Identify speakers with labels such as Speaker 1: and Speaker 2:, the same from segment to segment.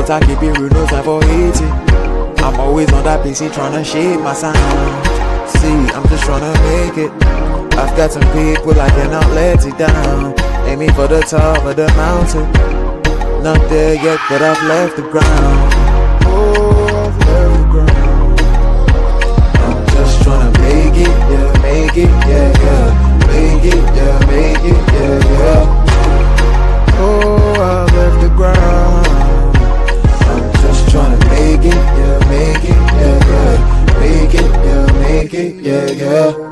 Speaker 1: But I keep it real, no time for hating. I'm always on that PC tryna shape my sound. See, I'm just tryna make it. I've got some people I cannot let it down. Aiming for the top of the mountain. Not there yet, but I've left the ground. Oh, I've left the ground. I'm just tryna make it, yeah, make it, yeah, yeah. Make it, yeah, make it, yeah, yeah. Oh, I've left the ground. I'm just tryna make it, yeah, make it, yeah, yeah. Make it, yeah, make it, yeah, yeah.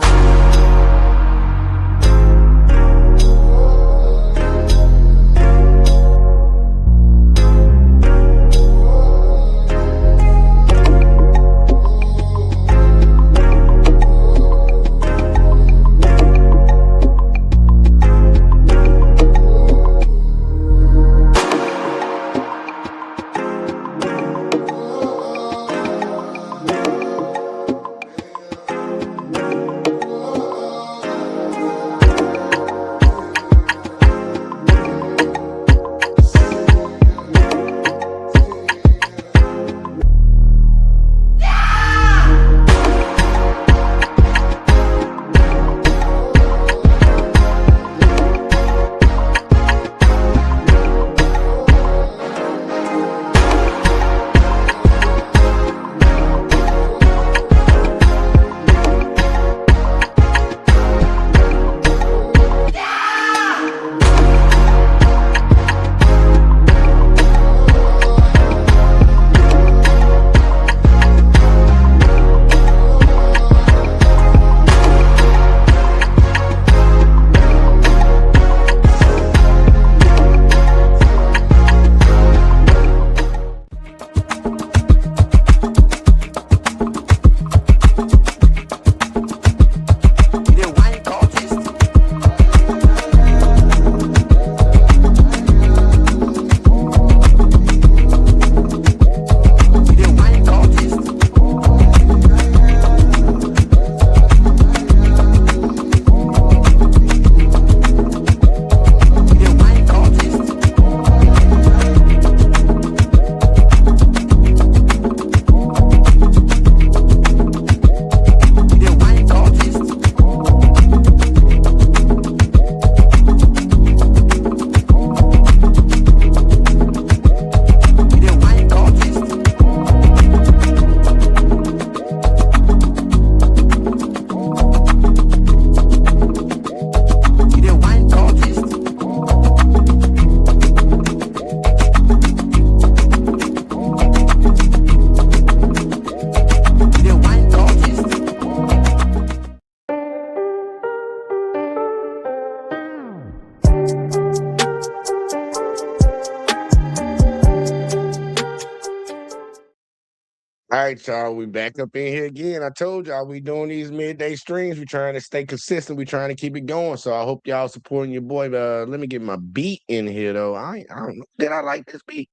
Speaker 2: All right, y'all, we back up in here again. I told y'all we doing these midday streams. We trying to stay consistent. We trying to keep it going. So I hope y'all supporting your boy. Let me get my beat in here though. I don't know. Did I like this beat?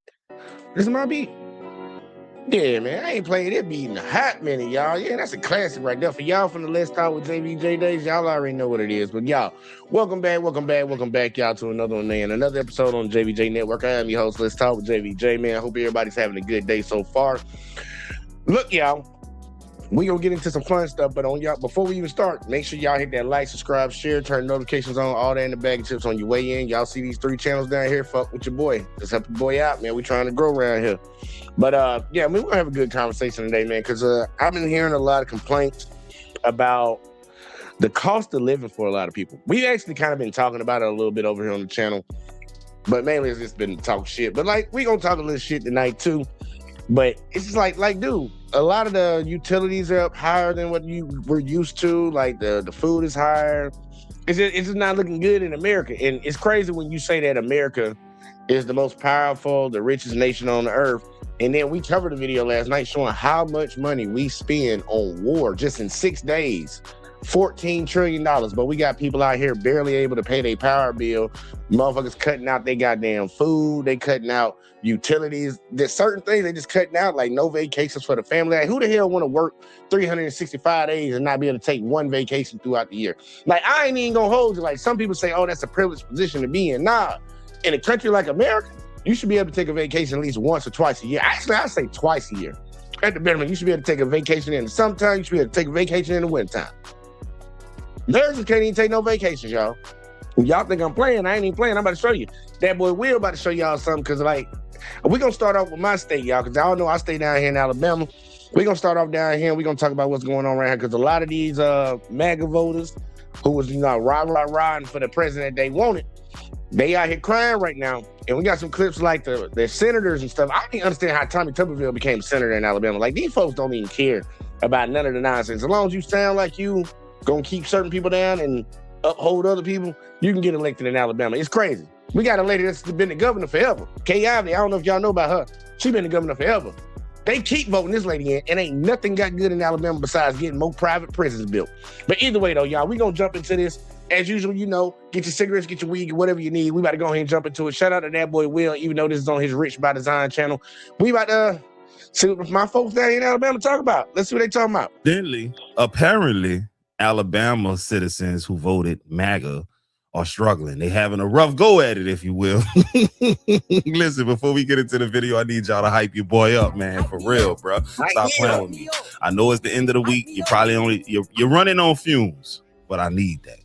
Speaker 2: This is my beat. Yeah, man, I ain't played this beat in a hot minute, y'all. Yeah, that's a classic right there. For y'all from the Let's Talk with JVJ days, y'all already know what it is. But y'all, welcome back, y'all, to another one, man. Another episode on JVJ Network. I am your host, Let's Talk with JVJ, man. I hope everybody's having a good day so far. Look, y'all, we gonna get into some fun stuff, but on y'all, before we even start, make sure y'all hit that like, subscribe, share, turn notifications on, all that in the bag of chips on your way in. Y'all see these 3 channels down here? Fuck with your boy. Just help your boy out, man. We trying to grow around here. But yeah, we're gonna have a good conversation today, man, because I've been hearing a lot of complaints about the cost of living for a lot of people. We've actually kind of been talking about it a little bit over here on the channel, but mainly it's just been talk shit. But like, we gonna talk a little shit tonight too. But it's just like, dude, a lot of the utilities are up higher than what you were used to. Like the food is higher. It's just not looking good in America. And it's crazy when you say that America is the most powerful, the richest nation on the earth. And then we covered a video last night showing how much money we spend on war just in 6 days. $14 trillion, but we got people out here barely able to pay their power bill. Motherfuckers cutting out their goddamn food. They cutting out utilities. There's certain things they just cutting out, like no vacations for the family. Like, who the hell want to work 365 days and not be able to take one vacation throughout the year? Like, I ain't even gonna hold you. Like, some people say, oh, that's a privileged position to be in. Nah, in a country like America, you should be able to take a vacation at least once or twice a year. Actually, I say twice a year. At the minimum, you should be able to take a vacation in the summertime. You should be able to take a vacation in the wintertime. Americans can't even take no vacations, y'all. Y'all think I'm playing? I ain't even playing. I'm about to show you. That boy Will about to show y'all something because, like, we're going to start off with my state, y'all, because y'all know I stay down here in Alabama. We're going to start off down here and we're going to talk about what's going on right here because a lot of these MAGA voters who was, riding for the president they wanted, they out here crying right now. And we got some clips like the senators and stuff. I don't even understand how Tommy Tuberville became a senator in Alabama. Like, these folks don't even care about none of the nonsense. As long as you sound like you gonna keep certain people down and uphold other people, you can get elected in Alabama. It's crazy. We got a lady that's been the governor forever. Kay Ivey, I don't know if y'all know about her. She been the governor forever. They keep voting this lady in, and ain't nothing got good in Alabama besides getting more private prisons built. But either way, though, y'all, we gonna jump into this. As usual, get your cigarettes, get your weed, get whatever you need. We about to go ahead and jump into it. Shout out to that boy Will, even though this is on his Rich by Design channel. We about to see what my folks down here in Alabama talk about. Let's see what they talking about.
Speaker 3: Apparently, Alabama citizens who voted MAGA are struggling. They having a rough go at it, if you will. Listen, before we get into the video, I need y'all to hype your boy up, man. For real, bro. Stop playing with me. I know it's the end of the week. You're probably you're running on fumes, but I need that.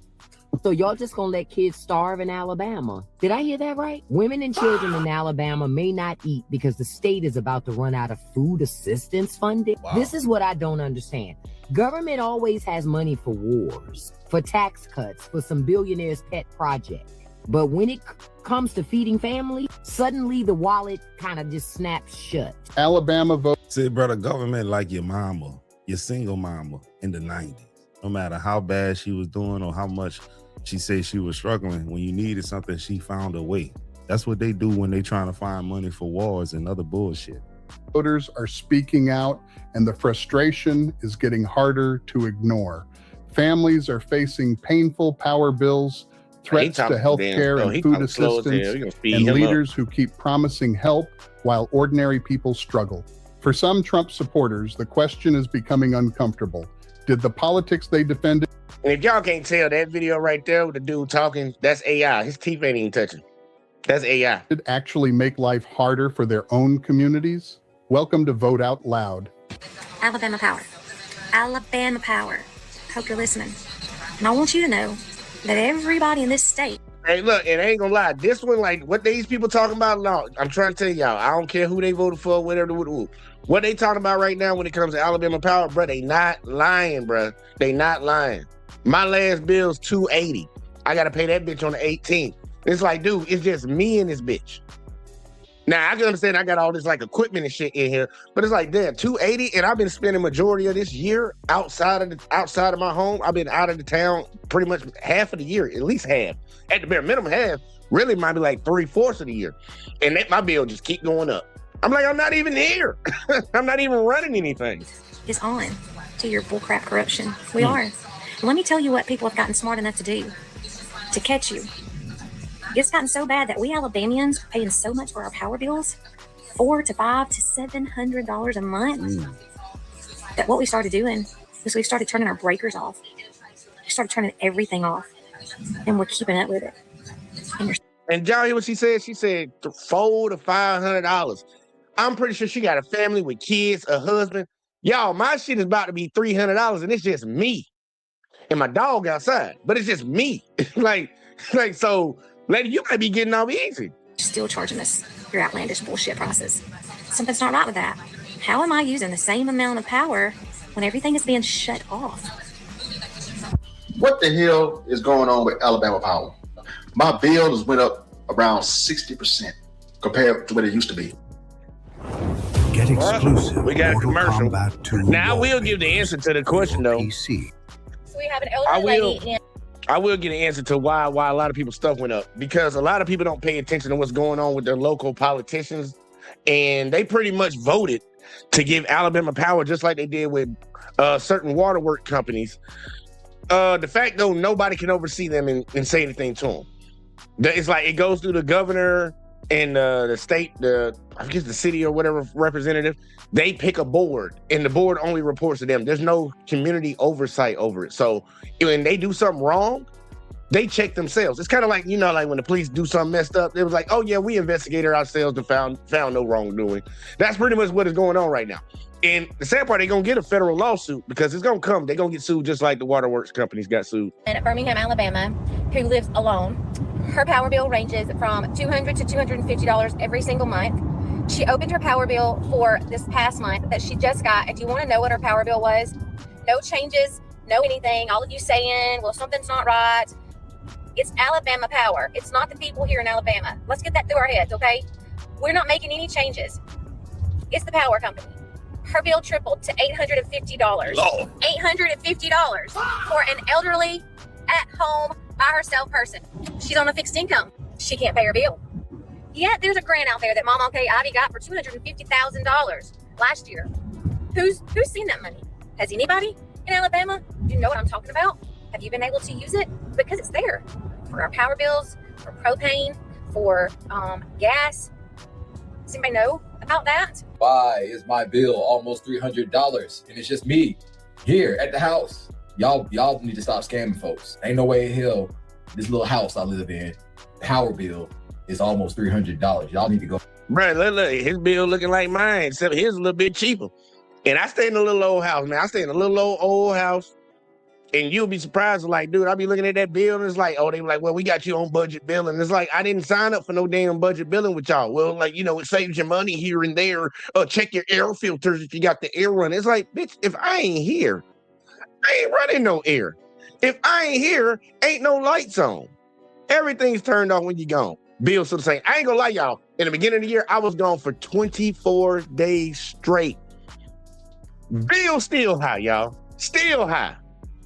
Speaker 4: So y'all just gonna let kids starve in Alabama? Did I hear that right? Women and children in Alabama may not eat because the state is about to run out of food assistance funding. Wow. This is what I don't understand. Government always has money for wars, for tax cuts, for some billionaire's pet project. But when it comes to feeding families, suddenly the wallet kind of just snaps shut.
Speaker 3: Alabama vote. See, brother, government like your mama, your single mama in the 90s. No matter how bad she was doing or how much she said she was struggling, when you needed something, she found a way. That's what they do when they trying to find money for wars and other bullshit.
Speaker 5: Voters are speaking out, and the frustration is getting harder to ignore. Families are facing painful power bills, threats to health care and food assistance, and leaders who keep promising help while ordinary people struggle. For some Trump supporters, the question is becoming uncomfortable. Did the politics they defended?
Speaker 2: And if y'all can't tell, that video right there with the dude talking, that's AI. His teeth ain't even touching. That's AI.
Speaker 5: Did actually make life harder for their own communities? Welcome to Vote Out Loud.
Speaker 6: Alabama Power. Alabama Power. Hope you're listening. And I want you to know that everybody in this state.
Speaker 2: Hey, look, and I ain't gonna lie. This one, like, what these people talking about, no, I'm trying to tell y'all, I don't care who they voted for, whatever. What they talking about right now when it comes to Alabama Power, bro, they not lying, bro. They not lying. My last bill's $280. I got to pay that bitch on the 18th. It's like, dude, it's just me and this bitch. Now, I can understand I got all this, like, equipment and shit in here, but it's like, damn, $280, and I've been spending majority of this year outside of my home. I've been out of the town pretty much half of the year, at least half. At the bare minimum, half. Really might be like 3/4 of the year. And my bill just keep going up. I'm like, I'm not even here. I'm not even running anything.
Speaker 6: Is on to your bullcrap corruption. We are. Let me tell you what people have gotten smart enough to do to catch you. It's gotten so bad that we Alabamians are paying so much for our power bills, $400 to $500 to $700 a month. That what we started doing is we started turning our breakers off. We started turning everything off, and we're keeping up with it.
Speaker 2: And y'all hear what she said? She said $400 to $500. I'm pretty sure she got a family with kids, a husband. Y'all, my shit is about to be $300, and it's just me and my dog outside. But it's just me. like so. Lady, you might be getting off easy.
Speaker 6: Still charging us your outlandish bullshit prices. Something's not right with that. How am I using the same amount of power when everything is being shut off?
Speaker 7: What the hell is going on with Alabama Power? My bill has went up around 60% compared to what it used to be.
Speaker 8: Get exclusive.
Speaker 2: We got a commercial. Now, I will give the answer to the question, though.
Speaker 9: So we have an elderly lady in.
Speaker 2: I will get an answer to why a lot of people's stuff went up, because a lot of people don't pay attention to what's going on with their local politicians, and they pretty much voted to give Alabama Power just like they did with certain waterwork companies. The fact, though, nobody can oversee them and say anything to them. It's like it goes through the governor and the state, I guess the city or whatever representative. They pick a board, and the board only reports to them. There's no community oversight over it. So when they do something wrong, They check themselves. It's kind of like, you know, like when the police do something messed up, it was like, oh yeah, we investigated ourselves and found no wrongdoing. That's pretty much what is going on right now. And the sad part, they're going to get a federal lawsuit because it's going to come. They're going to get sued just like the waterworks companies got sued.
Speaker 9: And at Birmingham, Alabama, who lives alone, her power bill ranges from $200 to $250 every single month. She opened her power bill for this past month that she just got. And do you want to know what her power bill was? No changes, no anything. All of you saying, well, something's not right. It's Alabama Power. It's not the people here in Alabama. Let's get that through our heads, okay? We're not making any changes. It's the power company. Her bill tripled to $850.
Speaker 3: Oh.
Speaker 9: $850 for an elderly, at-home, by herself person. She's on a fixed income. She can't pay her bill. Yeah, there's a grant out there that Mama K. Ivy got for $250,000 last year. Who's seen that money? Has anybody in Alabama? Do you know what I'm talking about? Have you been able to use it? Because it's there for our power bills, for propane, for gas. Does anybody know about that?
Speaker 10: Why is my bill almost $300 and it's just me here at the house? Y'all need to stop scamming folks. Ain't no way in hell this little house I live in, power bill is almost $300. Y'all need to go.
Speaker 2: Bro, look, his bill looking like mine, except his a little bit cheaper. And I stay in a little old house, man. I stay in a little old house. And you'll be surprised, like, dude, I'll be looking at that bill and it's like, oh, they were like, well, we got you on budget billing. It's like, I didn't sign up for no damn budget billing with y'all. Well, like, you know, it saves your money here and there. Check your air filters if you got the air running. It's like, bitch, if I ain't here, I ain't running no air. If I ain't here, ain't no lights on. Everything's turned off when you gone. Bill's still the same. I ain't gonna lie, y'all. In the beginning of the year, I was gone for 24 days straight. Bill still high, y'all. Still high.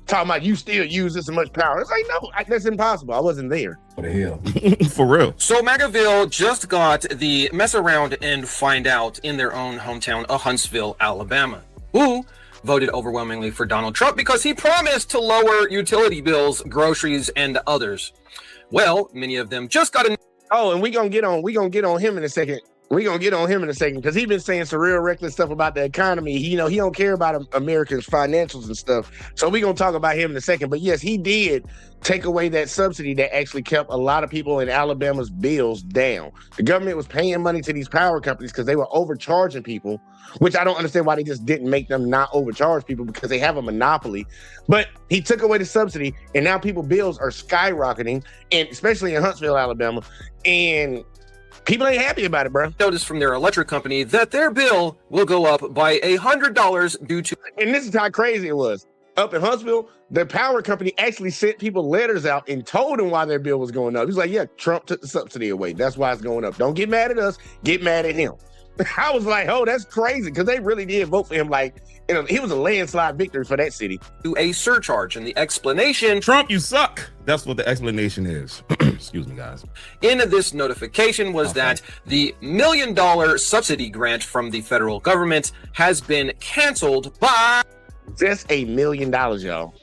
Speaker 2: Talking about you still use this much power. It's like, no, that's impossible. I wasn't there.
Speaker 10: What the hell?
Speaker 3: For real.
Speaker 11: So MAGAville just got the mess around and find out in their own hometown of Huntsville, Alabama, who voted overwhelmingly for Donald Trump because he promised to lower utility bills, groceries, and others. Well, many of them just got
Speaker 2: Oh, and we gonna get on him in a second. Because he's been saying some real reckless stuff about the economy. He don't care about Americans' financials and stuff. So we're going to talk about him in a second. But yes, he did take away that subsidy that actually kept a lot of people in Alabama's bills down. The government was paying money to these power companies because they were overcharging people, which I don't understand why they just didn't make them not overcharge people because they have a monopoly. But he took away the subsidy and now people's bills are skyrocketing, and especially in Huntsville, Alabama. And people ain't happy about it, bro.
Speaker 11: Notice from their electric company that their bill will go up by $100 due to...
Speaker 2: And this is how crazy it was. Up in Huntsville, the power company actually sent people letters out and told them why their bill was going up. He's like, yeah, Trump took the subsidy away. That's why it's going up. Don't get mad at us. Get mad at him. I was like, oh, that's crazy, because they really did vote for him. Like, he was a landslide victory for that city.
Speaker 11: To a surcharge, and the explanation...
Speaker 3: Trump, you suck. That's what the explanation is. Excuse me, guys.
Speaker 11: In this notification was that the $1 million subsidy grant from the federal government has been canceled by...
Speaker 2: Just $1 million, y'all.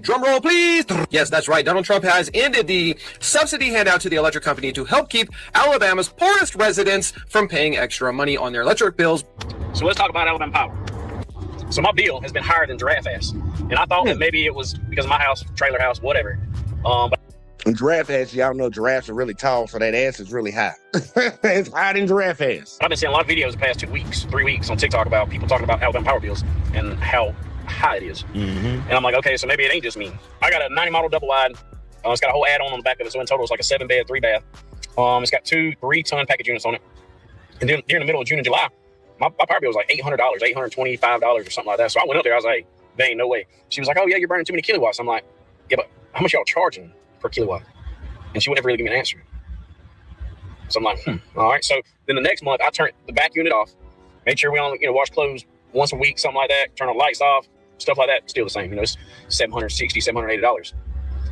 Speaker 11: Drum roll, please. Yes, that's right. Donald Trump has ended the subsidy handout to the electric company to help keep Alabama's poorest residents from paying extra money on their electric bills.
Speaker 12: So let's talk about Alabama Power. So my bill has been higher than Giraffe Ass. And I thought that maybe it was because of my house, trailer house, whatever. But
Speaker 2: Giraffe ass, y'all know giraffes are really tall, so that ass is really high. It's higher than giraffe ass.
Speaker 12: I've been seeing a lot of videos the past 2 weeks, 3 weeks on TikTok about people talking about Alabama power bills and how high it is. And I'm like, okay, so maybe it ain't just me. I got a 90 model double wide. It's got a whole add-on on the back of it, so in total it's like a 7-bed, 3-bath. It's got 2 3-ton package units on it. And then during the middle of June and July, my power bill was like $800, $825 or something like that. So I went up there, I was like, there ain't no way. She was like, oh yeah, you're burning too many kilowatts. I'm like, yeah, but how much y'all charging per kilowatt? And she would never really give me an answer. So I'm like, all right. So then the next month I turned the back unit off, made sure we only, wash clothes once a week, something like that, turn the lights off, stuff like that, still the same. It's $760, $780.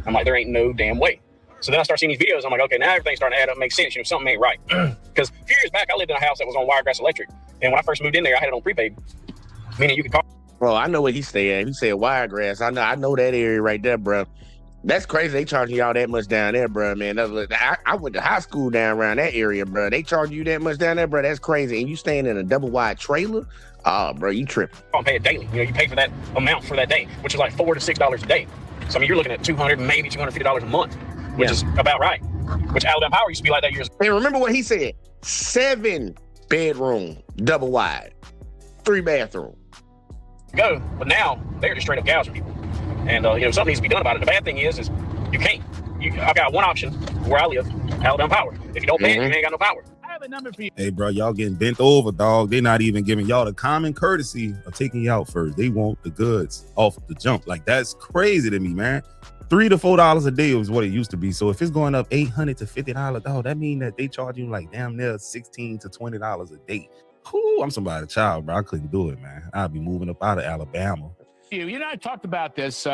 Speaker 12: I'm like, there ain't no damn way. So then I start seeing these videos. I'm like, okay, now everything's starting to add up, makes sense. Something ain't right. Because a few years back, I lived in a house that was on Wiregrass Electric. And when I first moved in there, I had it on prepaid, meaning you could call.
Speaker 2: Bro, I know where he stay at. He said Wiregrass. I know that area right there, bro. That's crazy. They charging y'all that much down there, bro, man. I went to high school down around that area, bro. They charge you that much down there, bro. That's crazy. And you staying in a double wide trailer? Oh, bro, you tripping.
Speaker 12: I'm paying daily. You pay for that amount for that day, which is like $4 to $6 a day. So I mean, you're looking at $200, maybe $250 a month, which is about right. Which Alabama Power used to be like that years ago.
Speaker 2: And remember what he said: 7-bedroom, double wide, 3-bathroom.
Speaker 12: Go, but now they're just straight up gouging people, and something needs to be done about it. The bad thing is you can't. I've got one option where I live, Alabama Power. If you don't pay it, you ain't got no power. I have a number for you.
Speaker 3: Hey, bro, y'all getting bent over, dog. They not even giving y'all the common courtesy of taking you out first. They want the goods off the jump. Like, that's crazy to me, man. $3 to $4 a day was what it used to be. So if it's going up $800 to $50, dog, that mean that they charge you like damn near $16 to $20 a day. Whew, I'm somebody's child, bro. I couldn't do it, man. I'd be moving up out of Alabama.
Speaker 13: You know, I talked about this.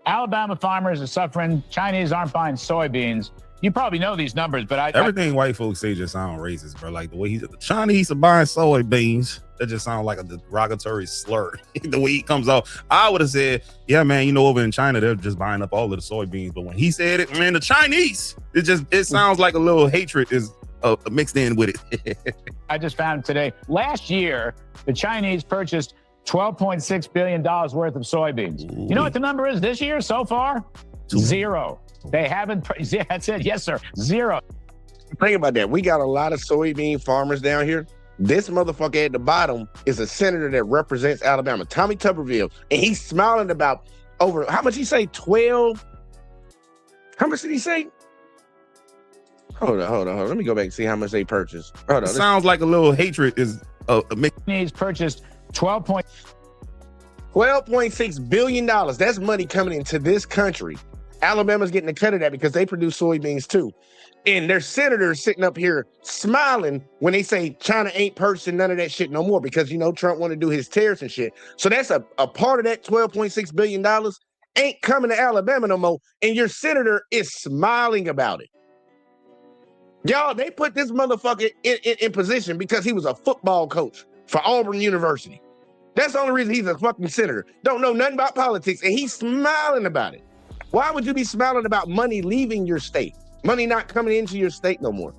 Speaker 13: Alabama farmers are suffering. Chinese aren't buying soybeans. You probably know these numbers, but
Speaker 3: everything white folks say just sound racist, bro. Like the way the Chinese are buying soybeans, that just sounds like a derogatory slur. The way he comes off, I would have said, yeah, man, over in China, they're just buying up all of the soybeans. But when he said it, man, the Chinese, it sounds like a little hatred is mixed in with it.
Speaker 13: I just found today, last year, the Chinese purchased $12.6 billion worth of soybeans. Ooh. You know what the number is this year so far? 0. They haven't. Yeah, that's it. Yes, sir. 0.
Speaker 2: Think about that. We got a lot of soybean farmers down here. This motherfucker at the bottom is a senator that represents Alabama, Tommy Tuberville, and he's smiling about over how much he say? 12. How much did he say? Hold on. Let me go back and see how much they purchased. Hold on.
Speaker 3: Sounds like a little hatred is
Speaker 13: He's purchased
Speaker 2: $12.6 billion. That's money coming into this country. Alabama's getting a cut of that because they produce soybeans too. And their senators sitting up here smiling when they say China ain't purchasing none of that shit no more because, Trump want to do his tariffs and shit. So that's a part of that $12.6 billion ain't coming to Alabama no more. And your senator is smiling about it. Y'all, they put this motherfucker in position because he was a football coach for Auburn University. That's the only reason he's a fucking senator. Don't know nothing about politics, and he's smiling about it. Why would you be smiling about money leaving your state? Money not coming into your state no more.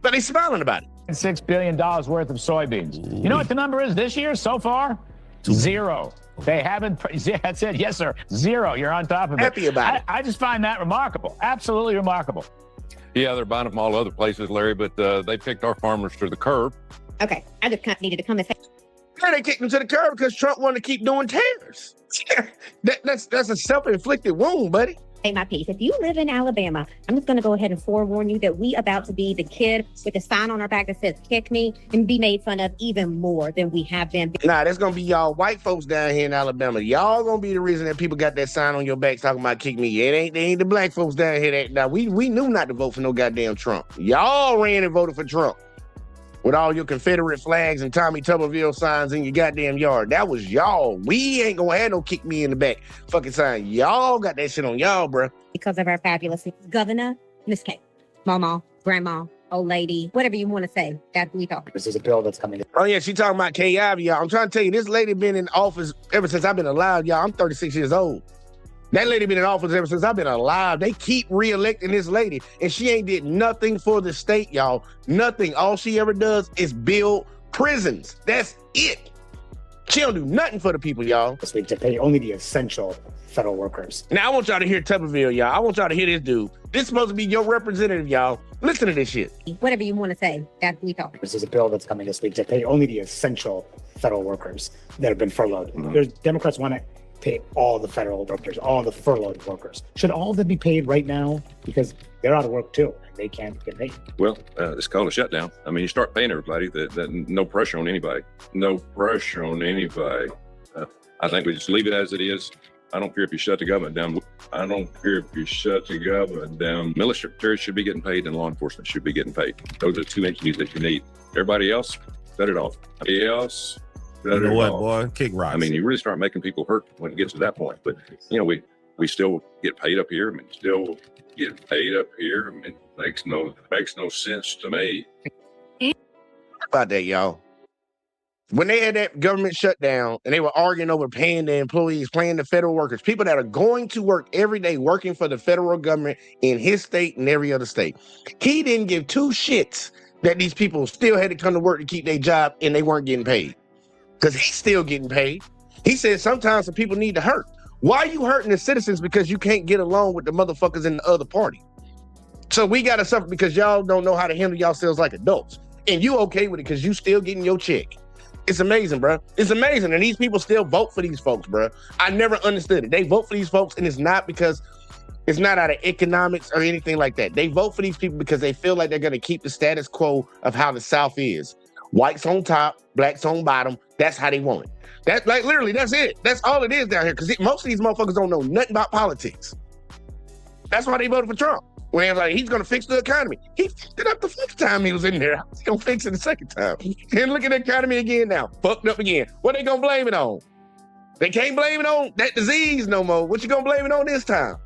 Speaker 2: But he's smiling about it.
Speaker 13: $6 billion worth of soybeans. Ooh. You know what the number is this year so far? 0. They haven't. Yeah, that's it. Yes, sir. 0. You're on top of it.
Speaker 2: Happy about it.
Speaker 13: I just find that remarkable. Absolutely remarkable.
Speaker 14: Yeah, they're buying them from all other places, Larry, but they picked our farmers to the curb.
Speaker 6: Okay, I just needed to come and say.
Speaker 2: Yeah, they kicked them to the curb because Trump wanted to keep doing tariffs. That's a self-inflicted wound, buddy.
Speaker 6: Say my piece. If you live in Alabama, I'm just going to go ahead and forewarn you that we about to be the kid with the sign on our back that says kick me and be made fun of even more than we have been.
Speaker 2: Nah, that's going to be y'all white folks down here in Alabama. Y'all going to be the reason that people got that sign on your back talking about kick me. They ain't the black folks down here. Now, we knew not to vote for no goddamn Trump. Y'all ran and voted for Trump with all your Confederate flags and Tommy Tuberville signs in your goddamn yard. That was y'all. We ain't gonna have no kick me in the back fucking sign. Y'all got that shit on y'all, bro.
Speaker 6: Because of our fabulous governor, Miss K, mama, grandma, old lady, whatever you want to say. That's what we talk.
Speaker 15: This is a bill that's coming.
Speaker 2: Oh yeah, she talking about Kay Ivey, y'all. I'm trying to tell you, this lady been in office ever since I've been alive, y'all. I'm 36 years old. That lady been in office ever since I've been alive. They keep re-electing this lady, and she ain't did nothing for the state, y'all. Nothing. All she ever does is build prisons. That's it. She don't do nothing for the people, y'all.
Speaker 15: This week to pay only the essential federal workers.
Speaker 2: Now, I want y'all to hear Tuberville, y'all. I want y'all to hear this dude. This is supposed to be your representative, y'all. Listen to this shit.
Speaker 6: Whatever you want to say, that's what we talk.
Speaker 15: This is a bill that's coming this week to pay only the essential federal workers that have been furloughed. Democrats want to pay all the federal workers, all the furloughed workers. Should all of them be paid right now? Because they're out of work too. They can't get paid.
Speaker 14: Well, it's called a shutdown. I mean, you start paying everybody, that no pressure on anybody. No pressure on anybody. I think we just leave it as it is. I don't care if you shut the government down. I don't care if you shut the government down. Military should be getting paid and law enforcement should be getting paid. Those are two entities that you need. Everybody else, cut it off. Everybody else,
Speaker 3: you know what, boy? Kick rocks.
Speaker 14: I mean, you really start making people hurt when it gets to that point. But, we still get paid up here. I mean, still get paid up here. I mean, makes no sense to me.
Speaker 2: About that, y'all. When they had that government shutdown and they were arguing over paying the employees, paying the federal workers, people that are going to work every day working for the federal government in his state and every other state, he didn't give two shits that these people still had to come to work to keep their job and they weren't getting paid. Because he's still getting paid. He said sometimes some people need to hurt. Why are you hurting the citizens because you can't get along with the motherfuckers in the other party? So we got to suffer because y'all don't know how to handle yourselves like adults. And you okay with it because you still getting your check. It's amazing, bro. It's amazing. And these people still vote for these folks, bro. I never understood it. They vote for these folks, and it's not because it's not out of economics or anything like that. They vote for these people because they feel like they're going to keep the status quo of how the South is. Whites on top, blacks on bottom. That's how they want it. That's like literally, that's it. That's all it is down here. Because most of these motherfuckers don't know nothing about politics. That's why they voted for Trump. When they was like, he's going to fix the economy. He fixed it up the first time he was in there. He's going to fix it the second time. And look at the economy again now. Fucked up again. What they going to blame it on? They can't blame it on that disease no more. What you going to blame it on this time?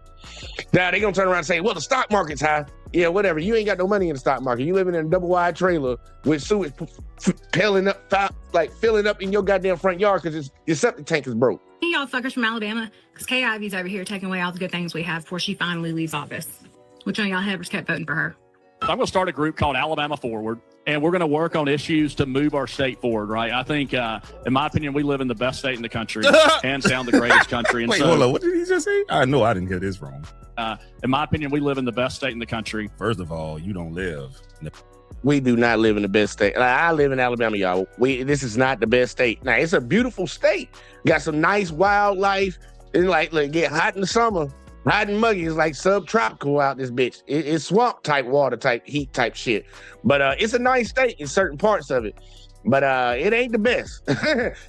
Speaker 2: Now they going to turn around and say, well, the stock market's high. Yeah, whatever. You ain't got no money in the stock market. You living in a double wide trailer with sewage filling up in your goddamn front yard because your septic tank is broke.
Speaker 16: Hey, y'all fuckers from Alabama, because Kay Ivy's over here taking away all the good things we have before she finally leaves office. Which one of y'all headers kept voting for her?
Speaker 17: I'm going to start a group called Alabama Forward, and we're going to work on issues to move our state forward, right? I think, in my opinion, we live in the best state in the country, hands down the greatest country. And
Speaker 3: Wait, hold on. What did he just say? I know I didn't get this wrong.
Speaker 17: In my opinion, we live in the best state in the country.
Speaker 3: First of all, you don't live.
Speaker 2: We do not live in the best state. Like, I live in Alabama, y'all. This is not the best state. Now, it's a beautiful state. Got some nice wildlife. It's like get hot in the summer. Hot and muggy. It's like subtropical out this bitch. It's swamp type water type heat type shit. But it's a nice state in certain parts of it. But it ain't the best.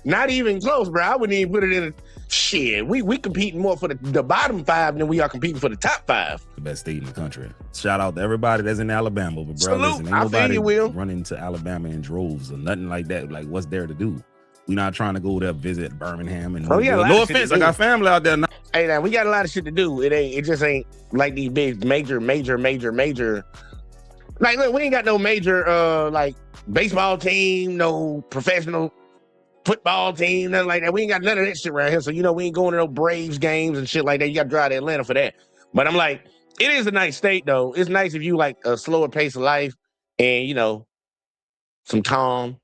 Speaker 2: Not even close, bro. I wouldn't even put it in a shit. We competing more for the bottom five than we are competing for the top five.
Speaker 3: The best state in the country. Shout out to everybody that's in Alabama. But bro, listen, ain't nobody running to Alabama in droves or nothing like that. Like, what's there to do? We not trying to go there visit Birmingham and no offense, I got family out there now.
Speaker 2: Hey, now we got a lot of shit to do. It just ain't like these big major. Like, look, we ain't got no major like baseball team, no professional football team, nothing like that. We ain't got none of that shit around here. So we ain't going to no Braves games and shit like that. You got to drive to Atlanta for that. But I'm like, it is a nice state though. It's nice if you like a slower pace of life and some calm.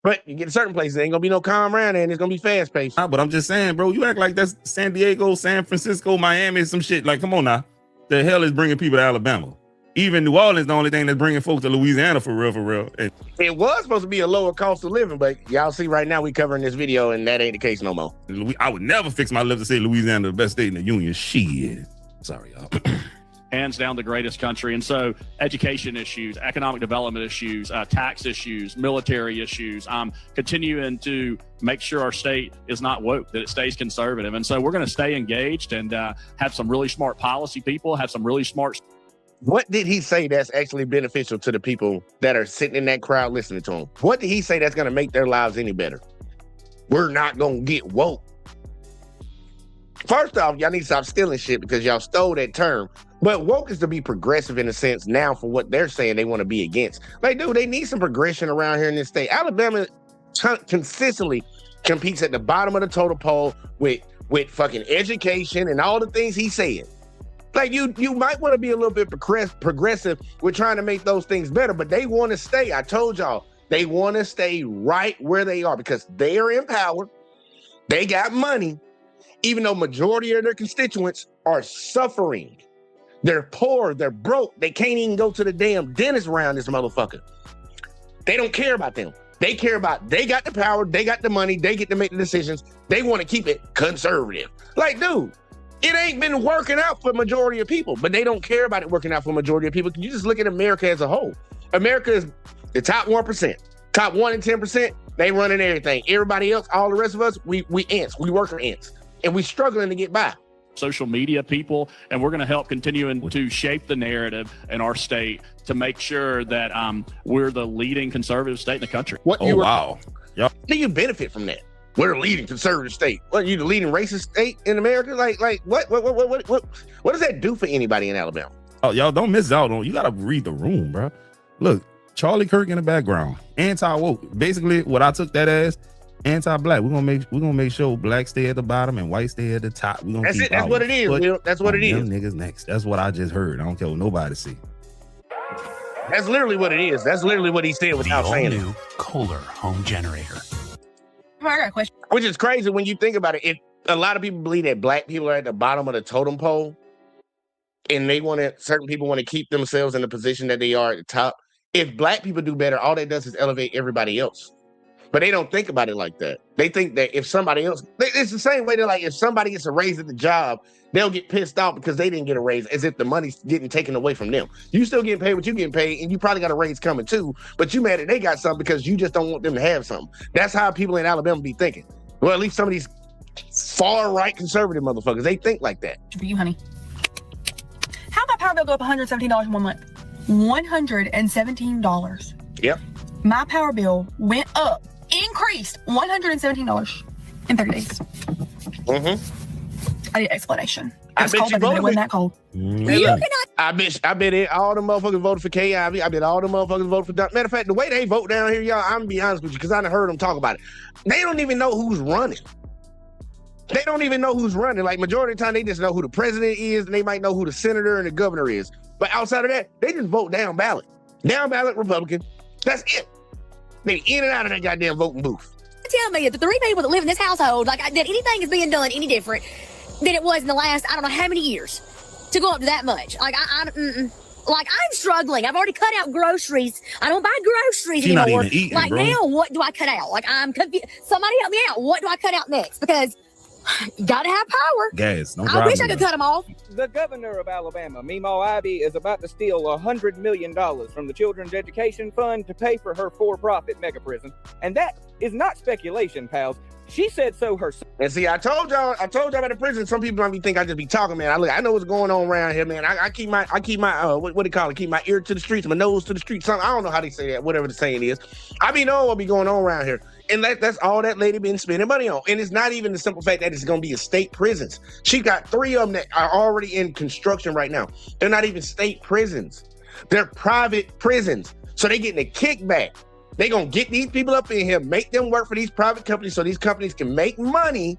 Speaker 2: But you get to certain places, there ain't gonna be no calm around there, and it's gonna be fast paced.
Speaker 3: But I'm just saying, bro, you act like that's San Diego, San Francisco, Miami, some shit. Like, come on now. The hell is bringing people to Alabama? Even New Orleans, the only thing that's bringing folks to Louisiana for real. And
Speaker 2: it was supposed to be a lower cost of living, but y'all see right now we covering this video, and that ain't the case no more.
Speaker 3: I would never fix my lips to say Louisiana the best state in the union. Shit. Sorry, y'all.
Speaker 17: Hands down the greatest country. And so education issues, economic development issues, tax issues, military issues, continuing to make sure our state is not woke, that it stays conservative. And so we're going to stay engaged and have some really smart policy people, have some really smart.
Speaker 2: What did he say that's actually beneficial to the people that are sitting in that crowd listening to him? What did he say that's going to make their lives any better? We're not going to get woke. First off, y'all need to stop stealing shit because y'all stole that term. But woke is to be progressive in a sense now for what they're saying they want to be against. Like, dude, they need some progression around here in this state. Alabama consistently competes at the bottom of the total poll with fucking education and all the things he said. Like, you might want to be a little bit progressive with trying to make those things better, but they want to stay. I told y'all, they want to stay right where they are because they are in power. They got money, even though majority of their constituents are suffering. They're poor, they're broke, they can't even go to the damn dentist around this motherfucker. They don't care about them. They care about, they got the power, they got the money, they get to make the decisions. They want to keep it conservative. Like, dude, it ain't been working out for majority of people, but they don't care about it working out for majority of people. You just look at America as a whole. America is the top 1%, top 1 in 10%. They running everything. Everybody else, all the rest of us, we ants, we worker ants, and we struggling to get by.
Speaker 17: Social media people, and we're going to help continuing to shape the narrative in our state to make sure that we're the leading conservative state in the country.
Speaker 3: Wow. Yep.
Speaker 2: How do you benefit from that? We're the leading conservative state. What, are you the leading racist state in America? Like what does that do for anybody in Alabama?
Speaker 3: Oh, y'all don't miss out on. You got to read the room, bro. Look, Charlie Kirk in the background, anti-woke. Basically, what I took that as. Anti-black. We're gonna make sure black stay at the bottom and white stay at the top. We're gonna
Speaker 2: That's it. That's what it is, Will. That's what it is.
Speaker 3: Niggas next. That's what I just heard. I don't care what nobody see.
Speaker 2: That's literally what it is. That's literally what he said without saying it.
Speaker 8: Kohler home generator.
Speaker 16: I got a question.
Speaker 2: Which is crazy when you think about it. a lot of people believe that black people are at the bottom of the totem pole, and certain people want to keep themselves in the position that they are at the top. If black people do better, all that does is elevate everybody else. But they don't think about it like that. They think that if somebody else, it's the same way that like if somebody gets a raise at the job, they'll get pissed off because they didn't get a raise, as if the money's getting taken away from them. You still getting paid what you getting paid, and you probably got a raise coming too, but you mad that they got something because you just don't want them to have something. That's how people in Alabama be thinking. Well, at least some of these far right conservative motherfuckers, they think like that.
Speaker 18: For you, honey. How'd my power bill go up $117 in 1 month? $117.
Speaker 2: Yep.
Speaker 18: My power bill went up, increased $117 in 30 days. I need explanation.
Speaker 2: I bet you voted.
Speaker 18: It wasn't that cold.
Speaker 2: I bet all the motherfuckers voted for KIV. I bet all the motherfuckers voted for Don. Matter of fact, the way they vote down here, y'all, I'm gonna be honest with you, because I done heard them talk about it. They don't even know who's running. They don't even know who's running. Like, majority of the time, they just know who the president is, and they might know who the senator and the governor is. But outside of that, they just vote down ballot. Down ballot Republican. That's it. They in and out of that goddamn voting booth.
Speaker 6: Tell me, the three people that live in this household, like, that anything is being done any different than it was in the last, I don't know how many years, to go up to that much. Like, I'm struggling. I've already cut out groceries. I don't buy groceries
Speaker 3: She's
Speaker 6: anymore.
Speaker 3: not even eating,
Speaker 6: like,
Speaker 3: bro.
Speaker 6: now, what do I cut out? Like, I'm confused. Somebody help me out. What do I cut out next? Because you gotta have power.
Speaker 3: Gas. No
Speaker 6: I
Speaker 3: problem.
Speaker 6: wish I could cut them off.
Speaker 19: The governor of Alabama, Meemaw Ivey, is about to steal $100 million from the Children's Education Fund to pay for her for-profit mega prison. And that is not speculation, pals. She said so herself.
Speaker 2: And see, I told y'all about the prison. Some people might think I just be talking, man. I know what's going on around here, man. I keep my what do you call it? Keep my ear to the streets, my nose to the streets. Something, I don't know how they say that, whatever the saying is. I be knowing what be going on around here. And that's all that lady been spending money on. And it's not even the simple fact that it's going to be a state prisons. She got 3 of them that are already in construction right now. They're not even state prisons. They're private prisons. So they getting a kickback. They going to get these people up in here, make them work for these private companies so these companies can make money,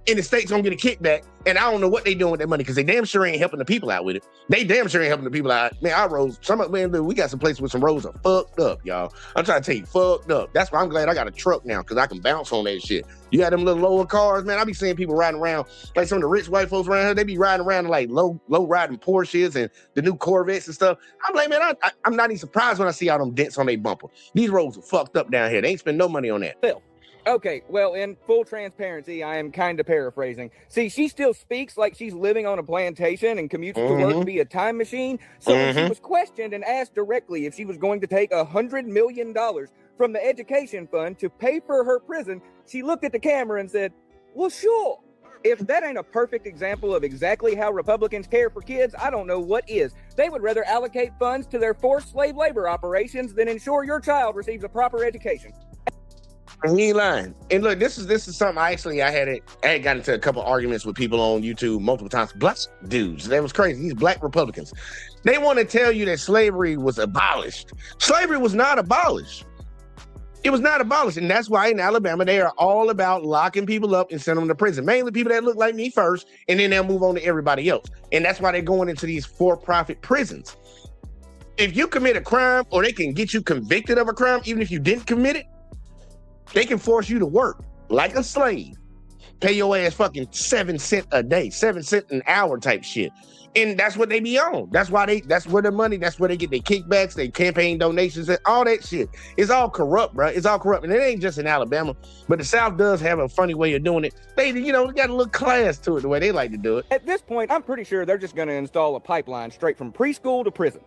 Speaker 2: and the state's going to get a kickback. And I don't know what they doing with that money, because they damn sure ain't helping the people out with it. They damn sure ain't helping the people out. Man, our roads, we got some places with some roads are fucked up, y'all. I'm trying to tell you, fucked up. That's why I'm glad I got a truck now, because I can bounce on that shit. You got them little lower cars, man. I be seeing people riding around, like some of the rich white folks around here, they be riding around in like low riding Porsches and the new Corvettes and stuff. I'm like, man, I'm not even surprised when I see all them dents on their bumper. These roads are fucked up down here. They ain't spend no money on that.
Speaker 19: Okay, well, in full transparency, I am kind of paraphrasing. See, she still speaks like she's living on a plantation and commutes to work via time machine. So when she was questioned and asked directly if she was going to take $100 million from the education fund to pay for her prison, she looked at the camera and said, well, sure. If that ain't a perfect example of exactly how Republicans care for kids, I don't know what is. They would rather allocate funds to their forced slave labor operations than ensure your child receives a proper education.
Speaker 2: He ain't lying. And look, this is something I had gotten into a couple arguments with people on YouTube multiple times. Black dudes. That was crazy. These black Republicans. They want to tell you that slavery was abolished. Slavery was not abolished. It was not abolished. And that's why in Alabama, they are all about locking people up and sending them to prison. Mainly people that look like me first, and then they'll move on to everybody else. And that's why they're going into these for-profit prisons. If you commit a crime, or they can get you convicted of a crime, even if you didn't commit it, they can force you to work like a slave. Pay your ass fucking 7 cents a day, 7 cents an hour type shit. And that's what they be on. That's where the money, that's where they get their kickbacks, their campaign donations, and all that shit. It's all corrupt, bro. It's all corrupt. And it ain't just in Alabama, but the South does have a funny way of doing it. They got a little class to it, the way they like to do it.
Speaker 19: At this point, I'm pretty sure they're just going to install a pipeline straight from preschool to prison.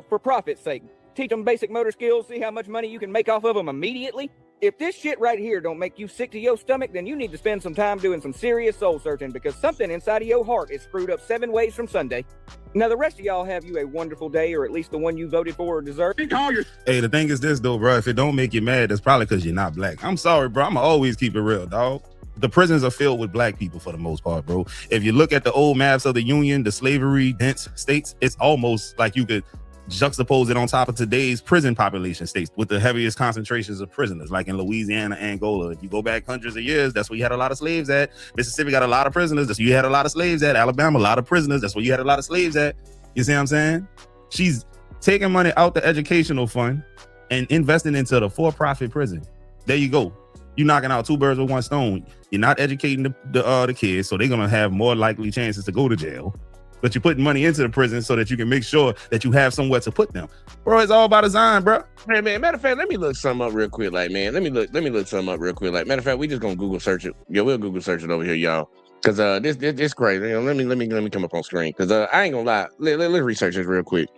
Speaker 19: For profit's sake. Teach them basic motor skills, see how much money you can make off of them immediately. If this shit right here don't make you sick to your stomach, then you need to spend some time doing some serious soul searching, because something inside of your heart is screwed up 7 ways from Sunday. Now, the rest of y'all have you a wonderful day, or at least the one you voted for or deserve.
Speaker 3: Hey, the thing is this, though, bro. If it don't make you mad, that's probably because you're not black. I'm sorry, bro. I'm going to always keep it real, dog. The prisons are filled with black people for the most part, bro. If you look at the old maps of the Union, the slavery-dense states, it's almost like you could juxtapose it on top of today's prison population states with the heaviest concentrations of prisoners, like in Louisiana, Angola. If you go back hundreds of years, that's where you had a lot of slaves at. Mississippi got a lot of prisoners. That's where you had a lot of slaves at. Alabama, a lot of prisoners. That's where you had a lot of slaves at. You see what I'm saying? She's taking money out the educational fund and investing into the for-profit prison. There you go. You're knocking out two birds with one stone. You're not educating the kids, so they're gonna have more likely chances to go to jail. But you're putting money into the prison so that you can make sure that you have somewhere to put them. Bro, it's all by design, bro.
Speaker 2: Hey, man, matter of fact, let me look something up real quick. Like, man, let me look something up real quick. Like, matter of fact, we just gonna Google search it. Yeah, we'll Google search it over here, y'all. Cause this crazy. You know, let me come up on screen. Cause I ain't gonna lie. Let's research this real quick.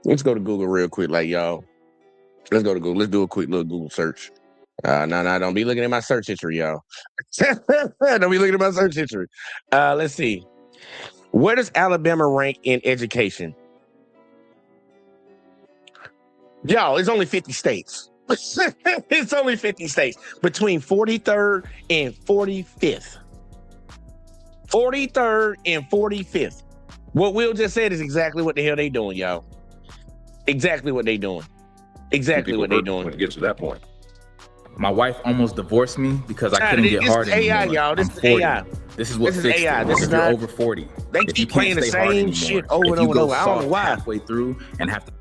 Speaker 2: Let's go to Google real quick, like y'all. Let's go to Google. Let's do a quick little Google search. No, don't be looking at my search history, y'all. Don't be looking at my search history. Let's see. Where does Alabama rank in education? Y'all, it's only 50 states. It's only 50 states. Between 43rd and 45th. 43rd and 45th. What Will just said is exactly what the hell they doing, y'all. Exactly what they doing. Exactly what they doing.
Speaker 14: When it gets to that point.
Speaker 20: My wife almost divorced me because I couldn't get hard anymore.
Speaker 2: AI, y'all. This is AI.
Speaker 20: This is what
Speaker 2: This is
Speaker 20: fixed
Speaker 2: AI.
Speaker 20: it.
Speaker 2: This is
Speaker 20: If you're
Speaker 2: not-
Speaker 20: over 40.
Speaker 2: They
Speaker 20: if you
Speaker 2: keep
Speaker 20: can't
Speaker 2: playing the
Speaker 20: stay hard
Speaker 2: same
Speaker 20: anymore,
Speaker 2: shit over
Speaker 20: if
Speaker 2: and
Speaker 20: you
Speaker 2: over
Speaker 20: go
Speaker 2: and over. I don't know
Speaker 20: soft
Speaker 2: why.
Speaker 20: halfway through and have to.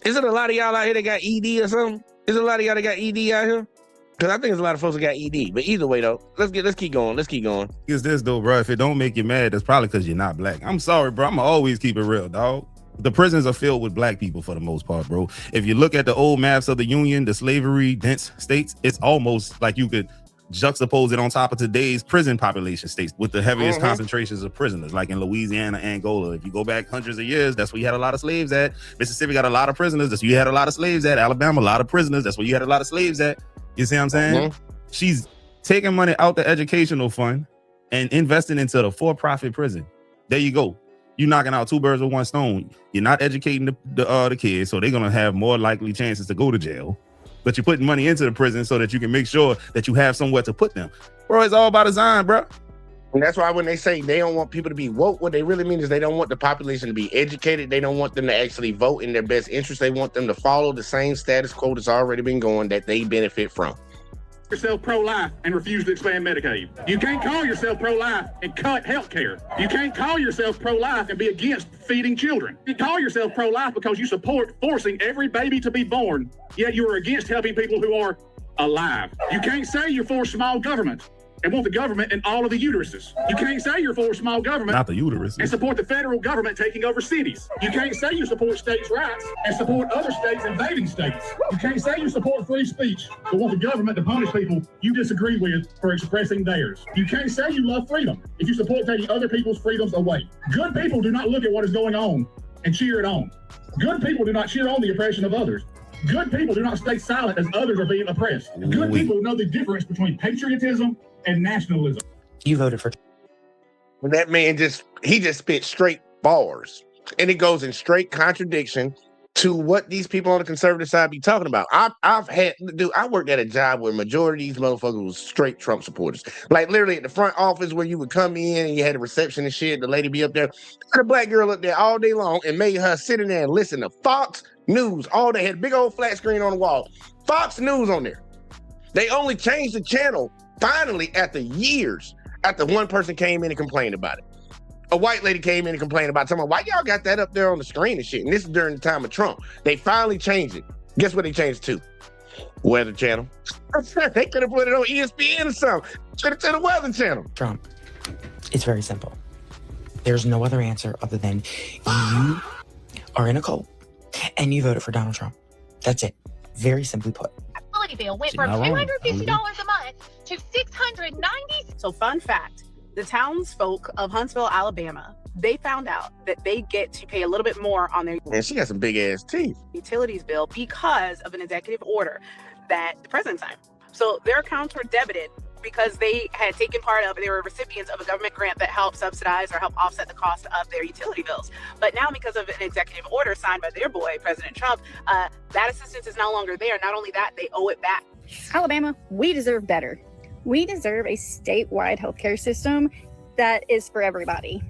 Speaker 2: Is it a lot of y'all out here that got ED or something? Is it a lot of y'all that got ED out here? Because I think there's a lot of folks that got ED. But either way, though, let's keep going. Let's keep going.
Speaker 3: Is this though, bro? If it don't make you mad, that's probably because you're not black. I'm sorry, bro. I'm always keep it real, dog. The prisons are filled with black people for the most part, bro. If you look at the old maps of the Union, the slavery dense states, it's almost like you could juxtapose it on top of today's prison population states with the heaviest concentrations of prisoners, like in Louisiana, Angola. If you go back hundreds of years, that's where you had a lot of slaves at. Mississippi got a lot of prisoners. That's where you had a lot of slaves at. Alabama, a lot of prisoners. That's where you had a lot of slaves at. You see what I'm saying? She's taking money out the educational fund and investing into the for-profit prison. There you go. You're knocking out two birds with one stone. You're not educating the kids, so they're gonna have more likely chances to go to jail. But you're putting money into the prison so that you can make sure that you have somewhere to put them. Bro, it's all by design, bro.
Speaker 2: And that's why when they say they don't want people to be woke, what they really mean is they don't want the population to be educated. They don't want them to actually vote in their best interest. They want them to follow the same status quo that's already been going that they benefit from.
Speaker 21: Yourself pro-life and refuse to expand Medicaid. You can't call yourself pro-life and cut health care. You can't call yourself pro-life and be against feeding children. You call yourself pro-life because you support forcing every baby to be born, yet you are against helping people who are alive. You can't say you're for small government and want the government in all of the uteruses. You can't say you're for small government
Speaker 3: Not the uterus.
Speaker 21: and support the federal government taking over cities. You can't say you support states' rights and support other states invading states. You can't say you support free speech but want the government to punish people you disagree with for expressing theirs. You can't say you love freedom if you support taking other people's freedoms away. Good people do not look at what is going on and cheer it on. Good people do not cheer on the oppression of others. Good people do not stay silent as others are being oppressed. Good people know the difference between patriotism and nationalism.
Speaker 22: You voted for.
Speaker 2: That man just spit straight bars, and it goes in straight contradiction to what these people on the conservative side be talking about. I worked at a job where majority of these motherfuckers was straight Trump supporters. Like literally at the front office where you would come in and you had a reception and shit, the lady be up there, had a black girl up there all day long and made her sit in there and listen to Fox News all day. Had a big old flat screen on the wall. Fox News on there. They only changed the channel finally after years after one person came in and complained about it. A white lady came in and complained about something. Why y'all got that up there on the screen and shit? And this is during the time of Trump. They finally changed it. Guess what they changed it to? Weather Channel. They could have put it on ESPN or something. Could have said the Weather Channel.
Speaker 22: Trump. It's very simple. There's no other answer other than you are in a cult and you voted for Donald Trump. That's it. Very simply put.
Speaker 23: Utility bill went from $250 a month to $690.
Speaker 24: So fun fact, the townsfolk of Huntsville, Alabama, they found out that they get to pay a little bit more on their
Speaker 2: Man, she got some big ass teeth.
Speaker 24: utilities bill because of an executive order that the president signed. So their accounts were debited because they had taken part of, they were recipients of a government grant that helped subsidize or help offset the cost of their utility bills. But now because of an executive order signed by their boy, President Trump, that assistance is no longer there. Not only that, they owe it back.
Speaker 25: Alabama, we deserve better. We deserve a statewide healthcare system that is for everybody.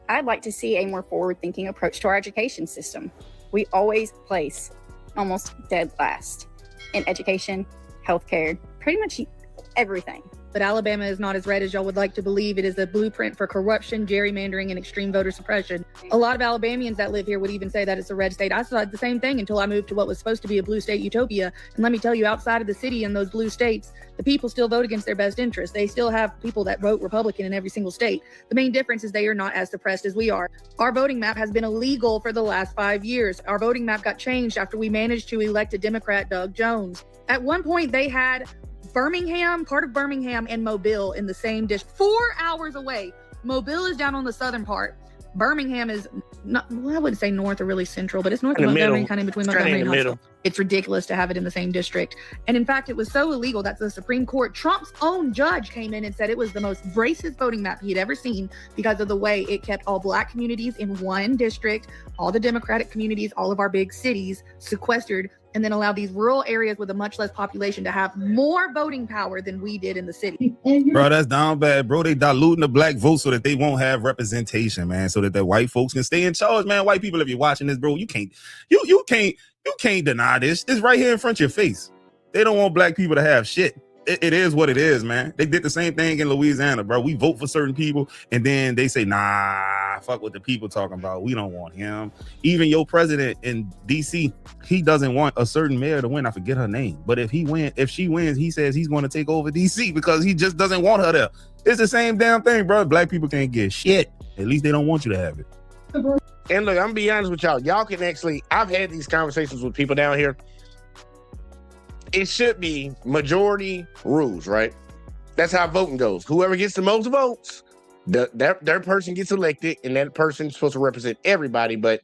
Speaker 25: I'd like to see a more forward-thinking approach to our education system. We always place almost dead last in education, healthcare, pretty much everything.
Speaker 1: But Alabama is not as red as y'all would like to believe. It is a blueprint for corruption, gerrymandering, and extreme voter suppression. A lot of Alabamians that live here would even say that it's a red state. I thought the same thing until I moved to what was supposed to be a blue state utopia. And let me tell you, outside of the city and those blue states, the people still vote against their best interests. They still have people that vote Republican in every single state. The main difference is they are not as suppressed as we are. Our voting map has been illegal for the last 5 years. Our voting map got changed after we managed to elect a Democrat, Doug Jones. At one point, they had Birmingham, part of Birmingham, and Mobile in the same district, 4 hours away. Mobile is down on the southern part. Birmingham is not, well, I wouldn't say north or really central, but it's north of Montgomery, kind of in between Montgomery and Huntsville. It's ridiculous to have it in the same district. And in fact, it was so illegal that the Supreme Court, Trump's own judge, came in and said it was the most racist voting map he had ever seen because of the way it kept all black communities in one district, all the Democratic communities, all of our big cities sequestered, and then allow these rural areas with a much less population to have more voting power than we did in the city.
Speaker 3: Bro, that's down bad, bro. They diluting the black vote so that they won't have representation, man, so that the white folks can stay in charge, man. White people, if you're watching this, bro, you can't deny this. It's right here in front of your face. They don't want black people to have shit. It is what it is, man. They did the same thing in Louisiana, bro. We vote for certain people, and then they say, nah, fuck what the people talking about. We don't want him. Even your president in DC, he doesn't want a certain mayor to win. I forget her name. But if she wins, he says he's going to take over DC because he just doesn't want her there. It's the same damn thing, bro. Black people can't get shit. At least they don't want you to have it.
Speaker 2: And look, I'm gonna be honest with y'all. Y'all can actually, I've had these conversations with people down here. It should be majority rules, right? That's how voting goes. Whoever gets the most votes, their person gets elected, and that person's supposed to represent everybody, but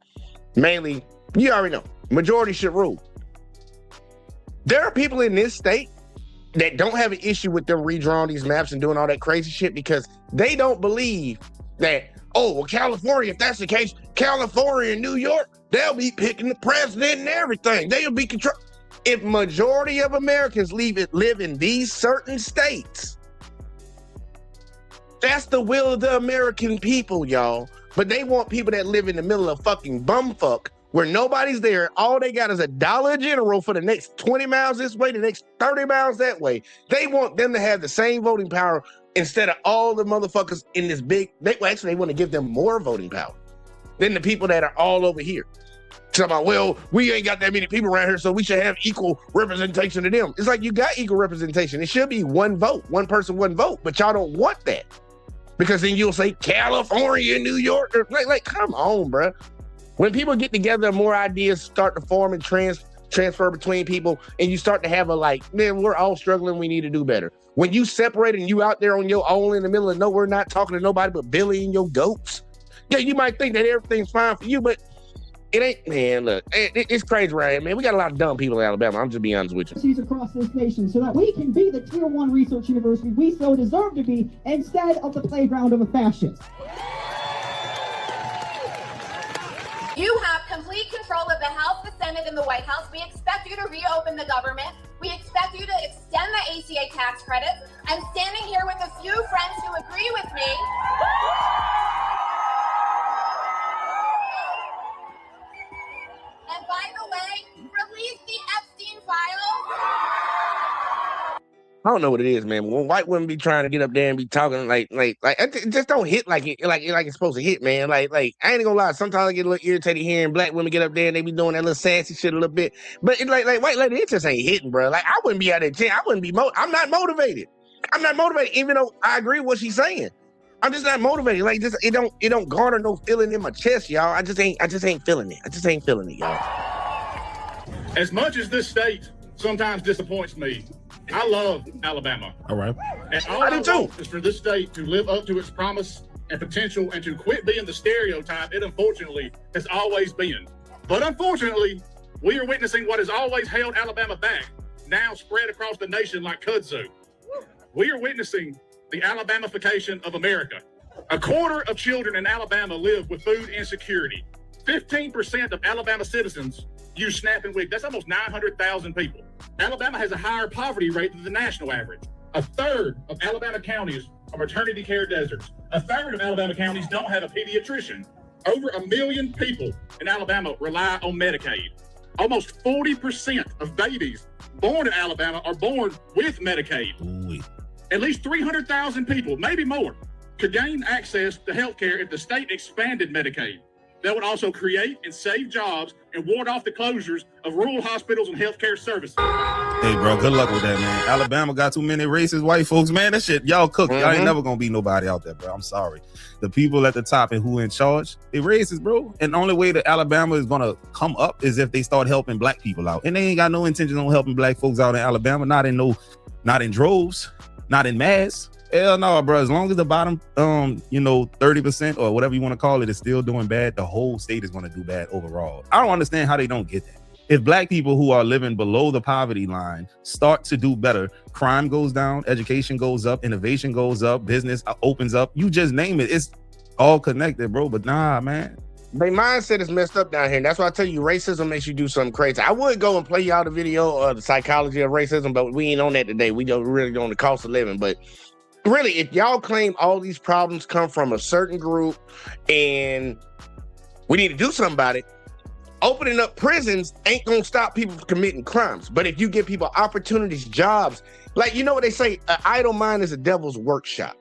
Speaker 2: mainly, you already know, majority should rule. There are people in this state that don't have an issue with them redrawing these maps and doing all that crazy shit because they don't believe that, oh, well, California, if that's the case, California and New York, they'll be picking the president and everything. They'll be control. If majority of Americans live in these certain states, that's the will of the American people, y'all. But they want people that live in the middle of fucking bumfuck where nobody's there. All they got is $1 General for the next 20 miles this way, the next 30 miles that way. They want them to have the same voting power instead of all the motherfuckers in this big. They want to give them more voting power than the people that are all over here. Talking about, well, we ain't got that many people around here, so we should have equal representation of them. It's like you got equal representation. It should be one vote, one person, one vote, but y'all don't want that. Because then you'll say California, New York, or like come on, bro. When people get together, more ideas start to form and transfer between people, and you start to have a like, man, we're all struggling, we need to do better. When you separate and you out there on your own in the middle of nowhere, not talking to nobody but Billy and your goats, yeah, you might think that everything's fine for you, but it ain't, man, look, it's crazy right here, man. We got a lot of dumb people in Alabama. I'm just being honest with you.
Speaker 4: Across this nation so that we can be the tier 1 research university we so deserve to be instead of the playground of a fascist.
Speaker 23: You have complete control of the House, the Senate, and the White House. We expect you to reopen the government. We expect you to extend the ACA tax credits. I'm standing here with a few friends who agree with me. And by the way, release the Epstein files.
Speaker 2: I don't know what it is, man. When white women be trying to get up there and be talking like it just don't hit like it's supposed to hit, man. Like I ain't gonna lie. Sometimes I get a little irritated hearing black women get up there and they be doing that little sassy shit a little bit. But it's like white lady, it just ain't hitting, bro. Like I wouldn't be out there. I wouldn't be. I'm not motivated. I'm not motivated, even though I agree with what she's saying. I'm just not motivated. Like just it don't garner no feeling in my chest, y'all. I just ain't feeling it. I just ain't feeling it, y'all.
Speaker 21: As much as this state sometimes disappoints me, I love Alabama.
Speaker 3: All right.
Speaker 21: And all I want is for this state to live up to its promise and potential and to quit being the stereotype it unfortunately has always been. But unfortunately, we are witnessing what has always held Alabama back, now spread across the nation like kudzu. We are witnessing the Alabamification of America. 1/4 of children in Alabama live with food insecurity. 15% of Alabama citizens use SNAP and WIC. That's almost 900,000 people. Alabama has a higher poverty rate than the national average. 1/3 of Alabama counties are maternity care deserts. 1/3 of Alabama counties don't have a pediatrician. Over 1 million people in Alabama rely on Medicaid. Almost 40% of babies born in Alabama are born with Medicaid.
Speaker 3: Ooh.
Speaker 21: At least 300,000 people, maybe more, could gain access to health care if the state expanded Medicaid. That would also create and save jobs and ward off the closures of rural hospitals and healthcare services.
Speaker 3: Hey, bro, good luck with that, man. Alabama got too many racist white folks, man. That shit, y'all cook. Y'all ain't never gonna be nobody out there, bro. I'm sorry. The people at the top and who in charge, they racist, bro. And the only way that Alabama is gonna come up is if they start helping black people out. And they ain't got no intention on helping black folks out in Alabama, not in droves, not in mass. Hell no, bro. As long as the bottom, 30% or whatever you want to call it is still doing bad, the whole state is going to do bad overall. I don't understand how they don't get that. If black people who are living below the poverty line start to do better, crime goes down, education goes up, innovation goes up, business opens up. You just name it. It's all connected, bro. But nah, man.
Speaker 2: Their mindset is messed up down here. And that's why I tell you, racism makes you do something crazy. I would go and play y'all the video of the psychology of racism, but we ain't on that today. We don't really on the cost of living, but really, if y'all claim all these problems come from a certain group and we need to do something about it, opening up prisons ain't gonna stop people from committing crimes. But if you give people opportunities, jobs, like, you know what they say, an idle mind is a devil's workshop.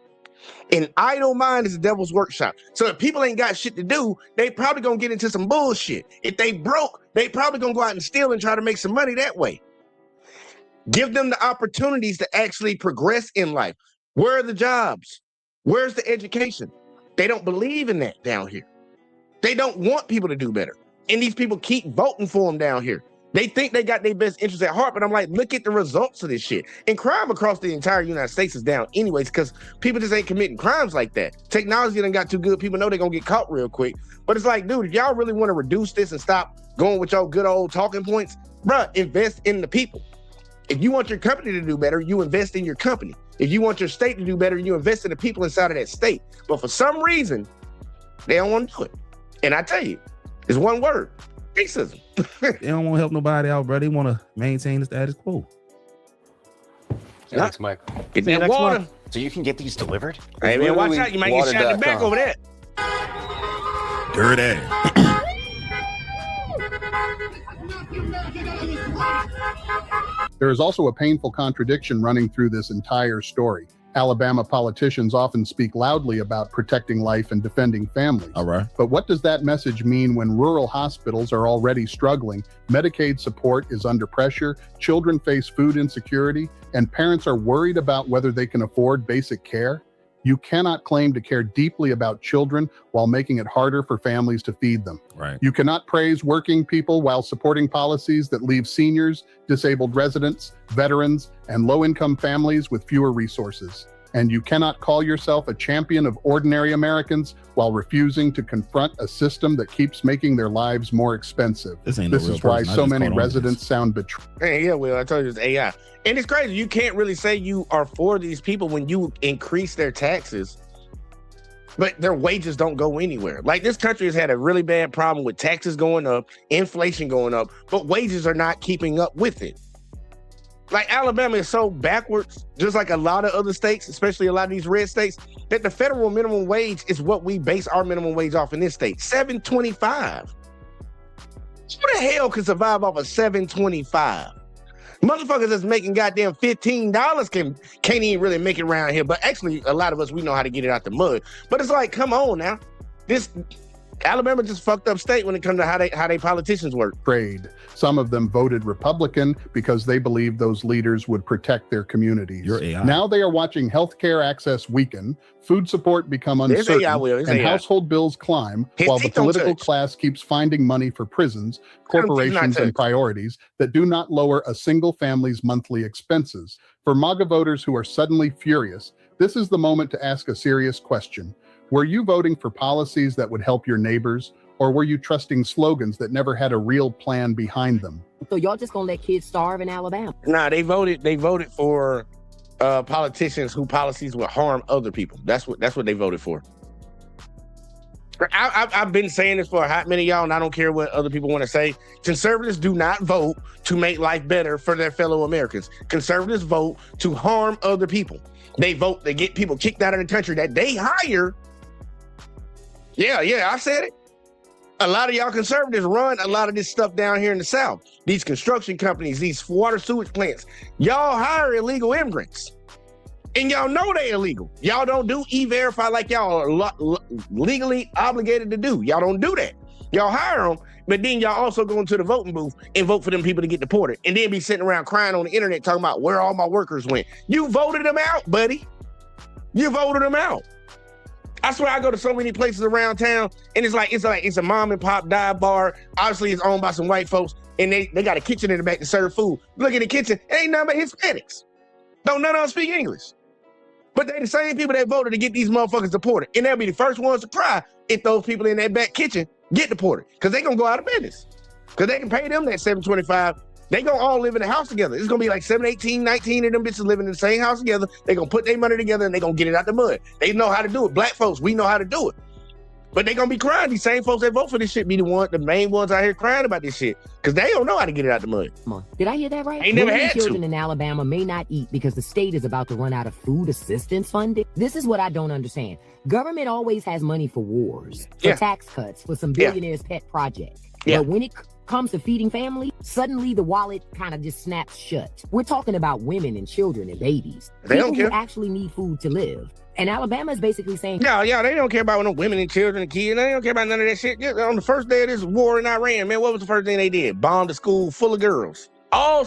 Speaker 2: An idle mind is a devil's workshop. So if people ain't got shit to do, they probably gonna get into some bullshit. If they broke, they probably gonna go out and steal and try to make some money that way. Give them the opportunities to actually progress in life. Where are the jobs? Where's the education? They don't believe in that down here. They don't want people to do better. And these people keep voting for them down here. They think they got their best interests at heart, but I'm like, look at the results of this shit. And crime across the entire United States is down anyways, because people just ain't committing crimes like that. Technology done got too good. People know they're going to get caught real quick. But it's like, dude, if y'all really want to reduce this and stop going with your good old talking points, bruh, invest in the people. If you want your company to do better, you invest in your company. If you want your state to do better, you invest in the people inside of that state. But for some reason, they don't want to do it. And I tell you, it's one word: racism.
Speaker 3: They don't want to help nobody out, bro. They want to maintain the status quo.
Speaker 5: Thanks, Mike.
Speaker 2: Get that water.
Speaker 5: So you can get these delivered?
Speaker 2: Hey, man, watch out. You might get shot in the back over there.
Speaker 3: Dirty.
Speaker 7: There is also a painful contradiction running through this entire story. Alabama politicians often speak loudly about protecting life and defending families.
Speaker 3: All right.
Speaker 7: But what does that message mean when rural hospitals are already struggling, Medicaid support is under pressure, children face food insecurity, and parents are worried about whether they can afford basic care? You cannot claim to care deeply about children while making it harder for families to feed them.
Speaker 3: Right.
Speaker 7: You cannot praise working people while supporting policies that leave seniors, disabled residents, veterans, and low-income families with fewer resources. And you cannot call yourself a champion of ordinary Americans while refusing to confront a system that keeps making their lives more expensive.
Speaker 3: This
Speaker 7: is why so many residents sound betrayed.
Speaker 2: Hey, yeah, Will, I told you it's AI. And it's crazy. You can't really say you are for these people when you increase their taxes, but their wages don't go anywhere. Like, this country has had a really bad problem with taxes going up, inflation going up, but wages are not keeping up with it. Like, Alabama is so backwards, just like a lot of other states, especially a lot of these red states, that the federal minimum wage is what we base our minimum wage off in this state, $7.25. Who the hell can survive off of $7.25? Motherfuckers that's making goddamn $15 can't even really make it around here. But actually, a lot of us, we know how to get it out the mud. But it's like, come on now. Alabama just fucked up state when it comes to how they politicians work.
Speaker 7: Trade. Some of them voted Republican because they believed those leaders would protect their communities. Now they are watching healthcare access weaken, food support become uncertain, and household bills climb, while the political class keeps finding money for prisons, corporations, and priorities that do not lower a single family's monthly expenses. For MAGA voters who are suddenly furious, this is the moment to ask a serious question. Were you voting for policies that would help your neighbors, or were you trusting slogans that never had a real plan behind them?
Speaker 9: So y'all just gonna let kids starve in Alabama?
Speaker 2: Nah, they voted for politicians whose policies would harm other people. That's what they voted for. I've been saying this for a hot minute, y'all, and I don't care what other people want to say. Conservatives do not vote to make life better for their fellow Americans. Conservatives vote to harm other people. They vote to get people kicked out of the country that they hire. Yeah, I said it. A lot of y'all conservatives run a lot of this stuff down here in the South. These construction companies, these water sewage plants, y'all hire illegal immigrants. And y'all know they illegal. Y'all don't do E-Verify like y'all are legally obligated to do. Y'all don't do that. Y'all hire them, but then y'all also go into the voting booth and vote for them people to get deported, and then be sitting around crying on the internet talking about where all my workers went. You voted them out, buddy. You voted them out. I swear I go to so many places around town, and it's a mom and pop dive bar. Obviously, it's owned by some white folks, and they got a kitchen in the back to serve food. Look at the kitchen, it ain't nothing but Hispanics. Don't none of them speak English. But they the same people that voted to get these motherfuckers deported, and they'll be the first ones to cry if those people in that back kitchen get deported, because they gonna go out of business. Because they can pay them that $725. They gonna all live in a house together. It's gonna be like 7, 18, 19 of them bitches living in the same house together. They gonna put their money together and they gonna get it out the mud. They know how to do it. Black folks, we know how to do it. But they gonna be crying. These same folks that vote for this shit be the main ones out here crying about this shit, because they don't know how to get it out the mud.
Speaker 9: Come on. Did I hear that right?
Speaker 2: Ain't never
Speaker 9: Women and
Speaker 2: had
Speaker 9: children
Speaker 2: to.
Speaker 9: in Alabama may not eat because the state is about to run out of food assistance funding. This is what I don't understand. Government always has money for wars, for tax cuts, for some billionaires' pet project. But when it comes to feeding families, suddenly the wallet kind of just snaps shut. We're talking about women and children and babies.
Speaker 2: They don't
Speaker 9: People
Speaker 2: care.
Speaker 9: who actually need food to live. And Alabama is basically saying,
Speaker 2: Yeah, they don't care about no women and children and kids. They don't care about none of that shit. Yeah, on the first day of this war in Iran, man, what was the first thing they did? Bombed a school full of girls. All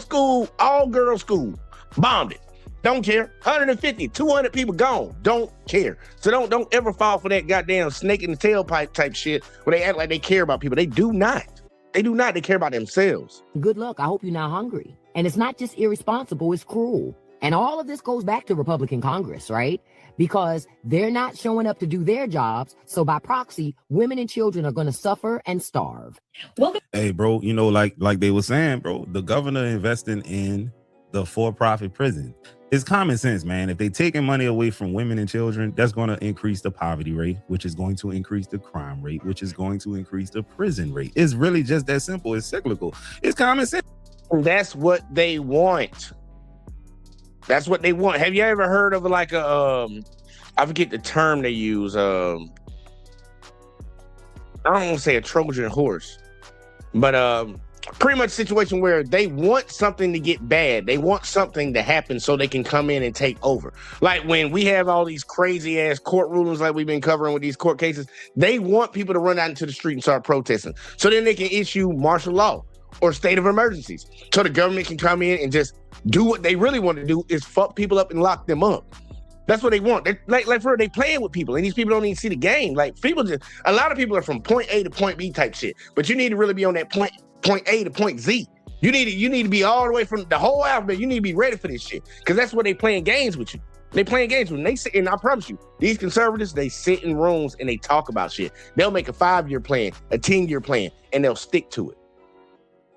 Speaker 2: girls school. Bombed it. Don't care. 150, 200 people gone. Don't care. So don't ever fall for that goddamn snake in the tailpipe type shit where they act like they care about people. They do not. They do not. They care about themselves.
Speaker 9: good luck. I hope you're not hungry. And it's not just irresponsible, it's cruel. And all of this goes back to Republican Congress, right? Because they're not showing up to do their jobs. So by proxy, women and children are going to suffer and starve.
Speaker 3: Hey, bro, you know, like they were saying, bro, the governor investing in the for-profit prison. It's common sense, man. If they taking money away from women and children, that's going to increase the poverty rate, which is going to increase the crime rate, which is going to increase the prison rate. It's really just that simple. It's cyclical. It's common sense.
Speaker 2: That's what they want. That's what they want. Have you ever heard of like a, I forget the term they use. I don't want to say a Trojan horse, but pretty much a situation where they want something to get bad. They want something to happen so they can come in and take over. Like when we have all these crazy ass court rulings like we've been covering with these court cases, they want people to run out into the street and start protesting. So then they can issue martial law or state of emergencies. So the government can come in and just do what they really want to do, is fuck people up and lock them up. That's what they want. They, like for real, they playing with people, and these people don't even see the game. Like people just, a lot of people are from point A to point B type shit, but you need to really be on that point A to point Z. You need to be all the way from the whole alphabet. You need to be ready for this shit, because that's what they playing games with you. They playing games with you. They sit, and I promise you, these conservatives, they sit in rooms and they talk about shit. They'll make a 5-year plan, a 10-year plan, and they'll stick to it.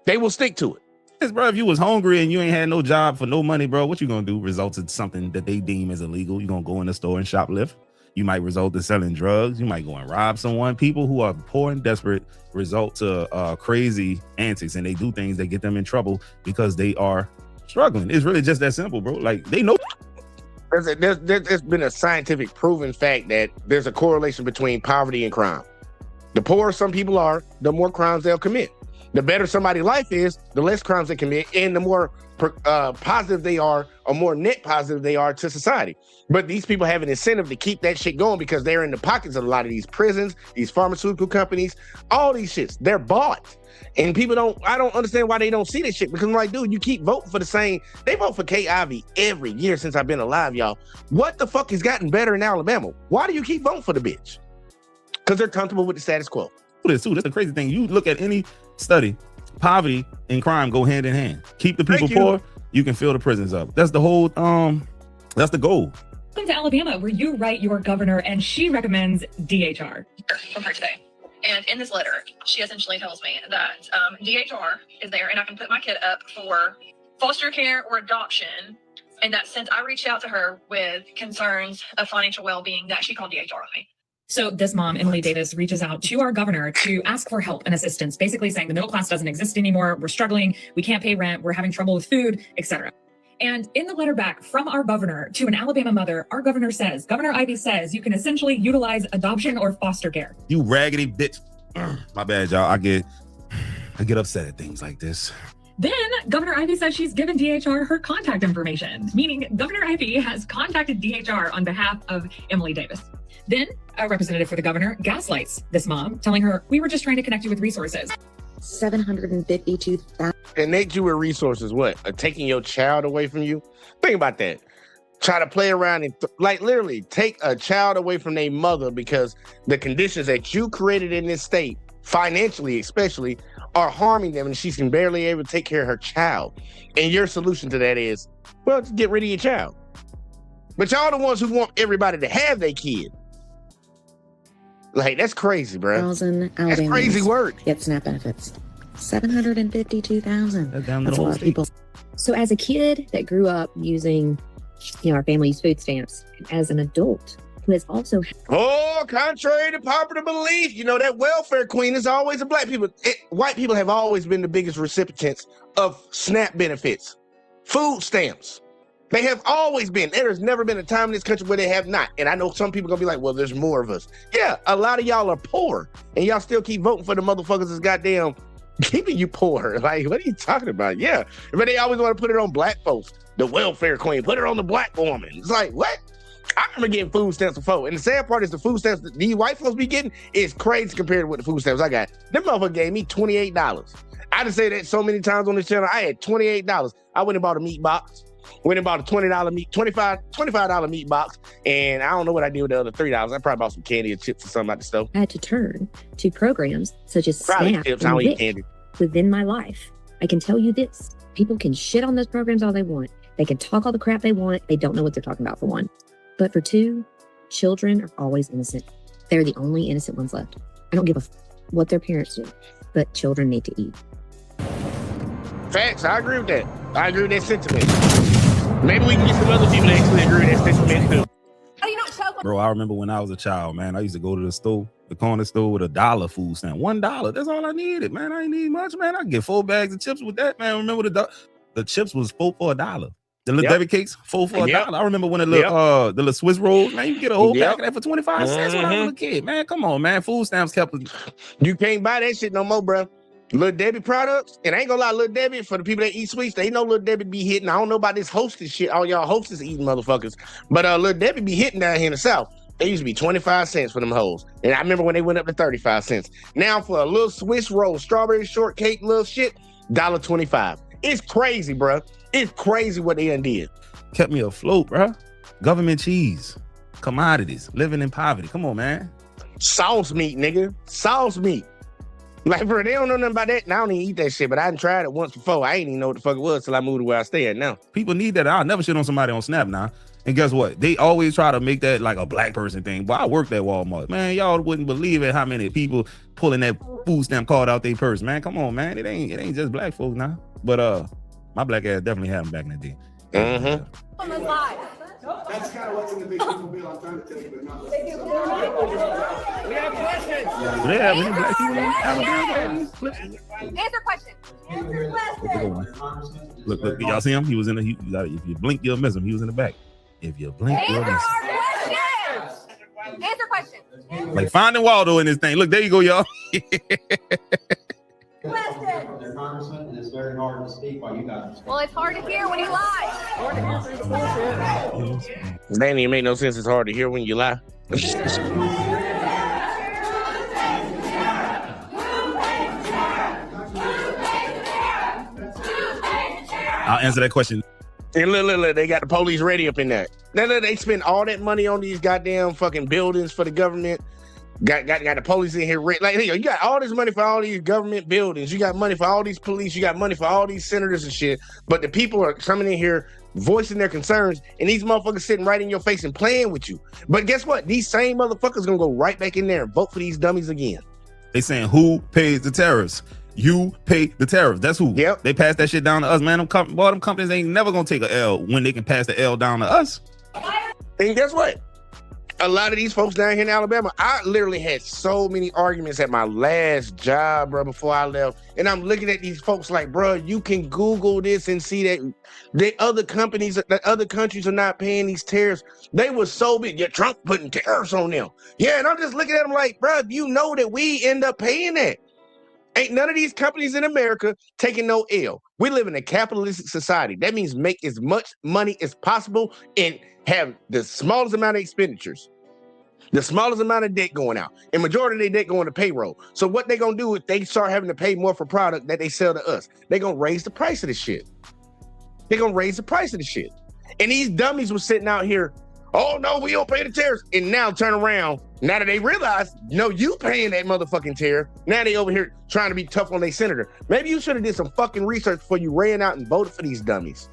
Speaker 2: They will stick to it.
Speaker 3: Yes, bro, if you was hungry and you ain't had no job for no money, bro, what you gonna do? Result in something that they deem as illegal. You gonna go in the store and shoplift. You might result in selling drugs. You might go and rob someone. People who are poor and desperate result to crazy antics, and they do things that get them in trouble because they are struggling. It's really just that simple, bro. Like, they know.
Speaker 2: There's been a scientific proven fact that there's a correlation between poverty and crime. The poorer some people are, the more crimes they'll commit. The better somebody's life is, the less crimes they commit, and the more positive they are, or more net positive they are to society. But these people have an incentive to keep that shit going because they're in the pockets of a lot of these prisons, these pharmaceutical companies, all these shits. They're bought. And I don't understand why they don't see this shit, because I'm like, dude, you keep voting for the same. They vote for Kay Ivey every year since I've been alive, y'all. What the fuck has gotten better in Alabama? Why do you keep voting for the bitch? Because they're comfortable with the status quo.
Speaker 3: That's the crazy thing. You look at any study, poverty and crime go hand in hand. Keep the people poor, you can fill the prisons up. That's the whole, that's the goal.
Speaker 5: Welcome to Alabama, where you write your governor and she recommends DHR. From her today. And in this letter, she essentially tells me that DHR is there and I can put my kid up for foster care or adoption. And that since I reached out to her with concerns of financial well-being, that she called DHR on me. So this mom, Emily Davis, reaches out to our governor to ask for help and assistance, basically saying the middle class doesn't exist anymore. We're struggling. We can't pay rent. We're having trouble with food, etc. And in the letter back from our governor to an Alabama mother, our governor says, Governor Ivey says, you can essentially utilize adoption or foster care.
Speaker 3: You raggedy bitch. My bad, y'all. I get upset at things like this.
Speaker 5: Then Governor Ivey says she's given DHR her contact information, meaning Governor Ivey has contacted DHR on behalf of Emily Davis. Then a representative for the governor gaslights this mom, telling her, we were just trying to connect you with resources.
Speaker 6: 752,000.
Speaker 2: Connect you with resources, what? Taking your child away from you? Think about that. Try to play around and like literally take a child away from their mother because the conditions that you created in this state, financially especially, are harming them and she's barely able to take care of her child. And your solution to that is, well, just get rid of your child. But y'all the ones who want everybody to have their kid. Like, that's crazy, bro. That's crazy work.
Speaker 6: Get SNAP benefits. 752,000. That's a lot of people.
Speaker 10: So as a kid that grew up using, our family's food stamps, as an adult who has also...
Speaker 2: Oh, contrary to popular belief, that welfare queen is always a black people. White people have always been the biggest recipients of SNAP benefits, food stamps. They have always been. There has never been a time in this country where they have not. And I know some people are going to be like, well, there's more of us. Yeah, a lot of y'all are poor. And y'all still keep voting for the motherfuckers that's goddamn keeping you poor. Like, what are you talking about? Yeah. But they always want to put it on black folks. The welfare queen. Put it on the black woman. It's like, what? I remember getting food stamps before. And the sad part is the food stamps that these white folks be getting is crazy compared to what the food stamps I got. Them motherfuckers gave me $28. I just say that so many times on this channel. I had $28. I went and bought a meat box. Went and bought a $25 meat box, and I don't know what I did with the other $3. I probably bought some candy or chips or something out the stove.
Speaker 10: I had to turn to programs such as
Speaker 2: Probably
Speaker 10: SNAP
Speaker 2: chips.
Speaker 10: and
Speaker 2: I don't eat
Speaker 10: WIC
Speaker 2: candy.
Speaker 10: within my life. I can tell you this. People can shit on those programs all they want. They can talk all the crap they want. They don't know what they're talking about, for one. But for two, children are always innocent. They're the only innocent ones left. I don't give a what their parents do, but children need to eat.
Speaker 2: Facts. I agree with that. I agree with that sentiment. Maybe we can get some other people that actually agree with that sentiment too.
Speaker 3: Bro, I remember when I was a child, man, I used to go to the store, the corner store with $1 food stamp. $1. That's all I needed, man. I ain't need much, man. I get 4 bags of chips with that, man. Remember the chips was 4 for $1. The little Debbie cakes, 4 for $1. I remember when the little Swiss rolls, man, you get a whole pack of that for 25 cents when I was a kid. Man, come on, man. Food stamps kept us.
Speaker 2: You can't buy that shit no more, bro. Little Debbie products, and I ain't gonna lie, Little Debbie, for the people that eat sweets, they know Little Debbie be hitting. I don't know about this hostess shit, all y'all hostess eating motherfuckers, but Little Debbie be hitting down here in the South. They used to be 25 cents for them hoes. And I remember when they went up to 35 cents. Now for a little Swiss roll, strawberry shortcake, little shit, $1.25. It's crazy, bro. It's crazy what they done did.
Speaker 3: Kept me afloat, bro. Government cheese, commodities, living in poverty. Come on, man.
Speaker 2: Sauce meat, nigga. Sauce meat. Like, bro, they don't know nothing about that. And I don't even eat that shit, but I done tried it once before. I ain't even know what the fuck it was till I moved to where I stay at now.
Speaker 3: People need that. I'll never shit on somebody on Snap now. And guess what? They always try to make that like a black person thing. But I worked at Walmart. Man, y'all wouldn't believe it how many people pulling that food stamp card out their purse. Man, come on, man. It ain't just black folks now. But my black ass definitely had them back in the day.
Speaker 21: That's kind of what's in the big people bill. I'm trying to tell you, but not.
Speaker 2: We have questions.
Speaker 3: Do they have any black people in Alabama?
Speaker 23: Answer question. Answer question.
Speaker 3: Look, y'all see him? He was in the. If you blink, you'll miss him. He was in the back. If you blink, you'll miss him.
Speaker 23: Answer question.
Speaker 3: Like Finding Waldo in this thing. Look, there you go, y'all.
Speaker 23: Question.
Speaker 11: Congressman, and it's very hard to speak while you guys.
Speaker 23: Well, it's hard to hear when you lie.
Speaker 2: That ain't even make no sense. It's hard to hear when you lie.
Speaker 3: I'll answer that question.
Speaker 2: And look, they got the police ready up in there. Look, they spend all that money on these goddamn fucking buildings for the government. Got the police in here. Like, you got all this money for all these government buildings. You got money for all these police. You got money for all these senators and shit. But the people are coming in here voicing their concerns, and these motherfuckers sitting right in your face and playing with you. But guess what? These same motherfuckers gonna go right back in there and vote for these dummies again.
Speaker 3: They saying, who pays the tariffs? You pay the tariffs. That's who.
Speaker 2: Yep.
Speaker 3: They pass that shit down to us, man. Them companies ain't never gonna take a L when they can pass the L down to us.
Speaker 2: And guess what? A lot of these folks down here in Alabama, I literally had so many arguments at my last job, bro, before I left. And I'm looking at these folks like, bro, you can Google this and see that the other companies, the other countries are not paying these tariffs. They were so big. Yeah, Trump putting tariffs on them. Yeah, and I'm just looking at them like, bro, you know that we end up paying that. Ain't none of these companies in America taking no L. We live in a capitalistic society. That means make as much money as possible and have the smallest amount of expenditures, the smallest amount of debt going out, and majority of their debt going to payroll. So what they gonna do is they start having to pay more for product that they sell to us. They gonna raise the price of the shit. They gonna raise the price of the shit. And these dummies were sitting out here, oh no, we don't pay the tariffs. And now turn around, now that they realize, no, you paying that motherfucking tariff. Now they over here trying to be tough on their senator. Maybe you should have did some fucking research before you ran out and voted for these dummies.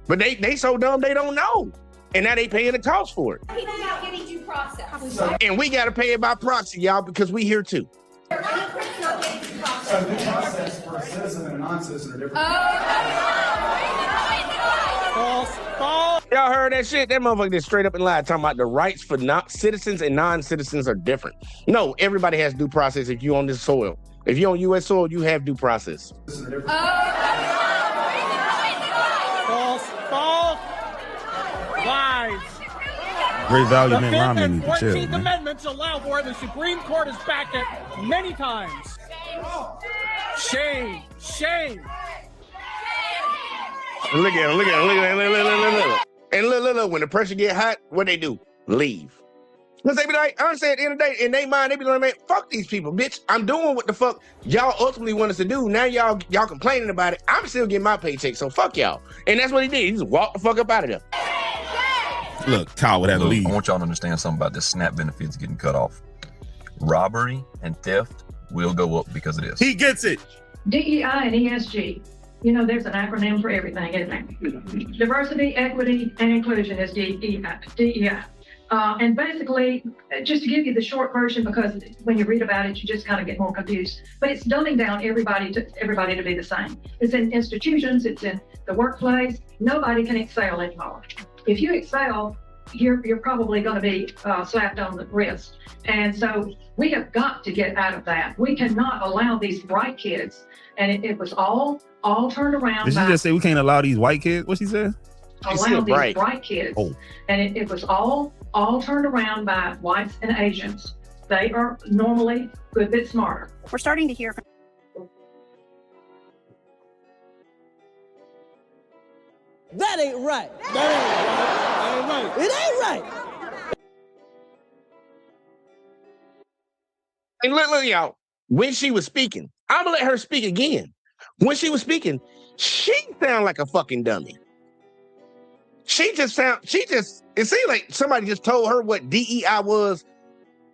Speaker 2: But they so dumb they don't know. And now they paying the cost for it.
Speaker 23: People not getting due process.
Speaker 2: And we got to pay it by proxy, y'all, because we here too.
Speaker 23: So due
Speaker 11: process for a citizen and a non-citizen are different.
Speaker 23: False.
Speaker 2: Y'all heard that shit? That motherfucker just straight up and lied, talking about the rights for citizens and non-citizens are different. No, everybody has due process if you're on this soil. If you're on U.S. soil, you have due process.
Speaker 23: False. Lies.
Speaker 3: Great value,
Speaker 23: the
Speaker 3: man.
Speaker 23: 5th
Speaker 3: Romney
Speaker 23: and
Speaker 3: need to chill,
Speaker 23: 14th
Speaker 3: man.
Speaker 23: Amendments allow for it. The Supreme Court has backed it many times. Shame.
Speaker 2: Look at him. And look, when the pressure get hot, what they do? Leave. Because they be like, I understand at the end of the day, in their mind, they be like, man, fuck these people, bitch. I'm doing what the fuck y'all ultimately want us to do. Now y'all complaining about it. I'm still getting my paycheck, so fuck y'all. And that's what he did. He just walked the fuck up out of there.
Speaker 3: Look, Kyle would have to leave.
Speaker 14: I want y'all to understand something about this SNAP benefits getting cut off. Robbery and theft will go up because of this.
Speaker 3: He gets it.
Speaker 8: DEI and ESG. You know, there's an acronym for everything, isn't there? Diversity, equity, and inclusion is DEI. And basically, just to give you the short version, because when you read about it, you just kind of get more confused. But it's dumbing down everybody to be the same. It's in institutions, it's in the workplace. Nobody can excel anymore. If you excel, you're probably going to be slapped on the wrist. And so we have got to get out of that. We cannot allow these bright kids, and it was all turned around.
Speaker 3: Did she just say we can't allow these white kids? What she said?
Speaker 8: Allow these bright kids. Oh. And it was all turned around by whites and Asians. They are normally a good bit smarter.
Speaker 25: We're starting to hear from
Speaker 12: That ain't right. It ain't right.
Speaker 2: And look, y'all, when she was speaking, I'm gonna let her speak again. When she was speaking, she sounded like a fucking dummy. It seemed like somebody just told her what DEI was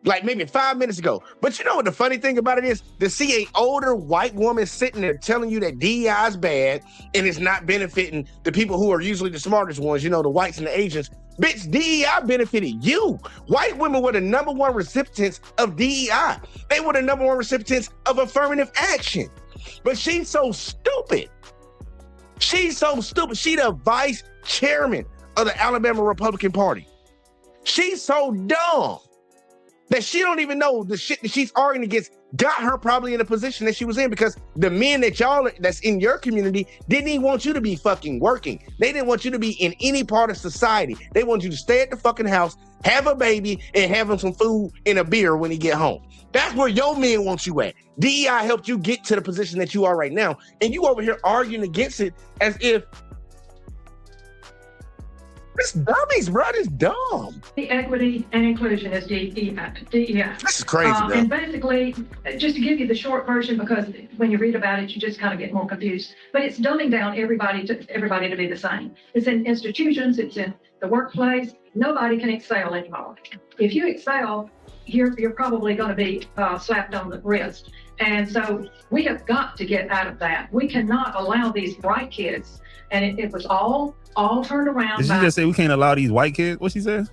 Speaker 2: like maybe 5 minutes ago. But you know what the funny thing about it is? To see an older white woman sitting there telling you that DEI is bad and it's not benefiting the people who are usually the smartest ones, you know, the whites and the Asians. Bitch, DEI benefited you. White women were the #1 recipients of DEI. They were the #1 recipients of affirmative action. But she's so stupid. She's so stupid. She the vice chairman of the Alabama Republican Party. She's so dumb that she don't even know the shit that she's arguing against got her probably in the position that she was in, because the men that's in your community didn't even want you to be fucking working. They didn't want you to be in any part of society. They want you to stay at the fucking house, have a baby, and have him some food and a beer when he get home. That's where your men want you at. DEI helped you get to the position that you are right now. And you over here arguing against it as if it's dummies, bro. It's dumb.
Speaker 8: The equity and inclusion is DEI.
Speaker 2: This is crazy, bro.
Speaker 8: And basically, just to give you the short version, because when you read about it, you just kind of get more confused. But it's dumbing down everybody to be the same. It's in institutions, it's in the workplace. Nobody can excel anymore. If you excel, you're probably going to be slapped on the wrist. And so we have got to get out of that. We cannot allow these bright kids, and it was all turned around.
Speaker 3: Did she just say we can't allow these white kids? What she said?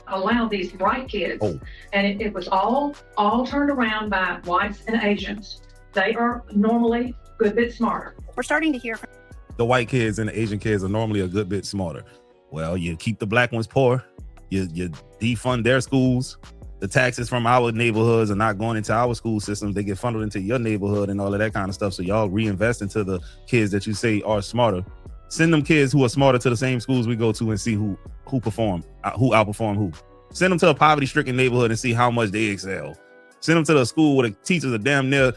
Speaker 8: Allow these bright kids, and it was all turned around by whites and Asians. They are normally a good bit smarter.
Speaker 25: We're starting to hear from
Speaker 3: the white kids and the Asian kids are normally a good bit smarter. Well, you keep the black ones poor, you defund their schools. The taxes from our neighborhoods are not going into our school systems. They get funneled into your neighborhood and all of that kind of stuff. So y'all reinvest into the kids that you say are smarter. Send them kids who are smarter to the same schools we go to and see who outperform who. Send them to a poverty-stricken neighborhood and see how much they excel. Send them to the school where the teachers are damn near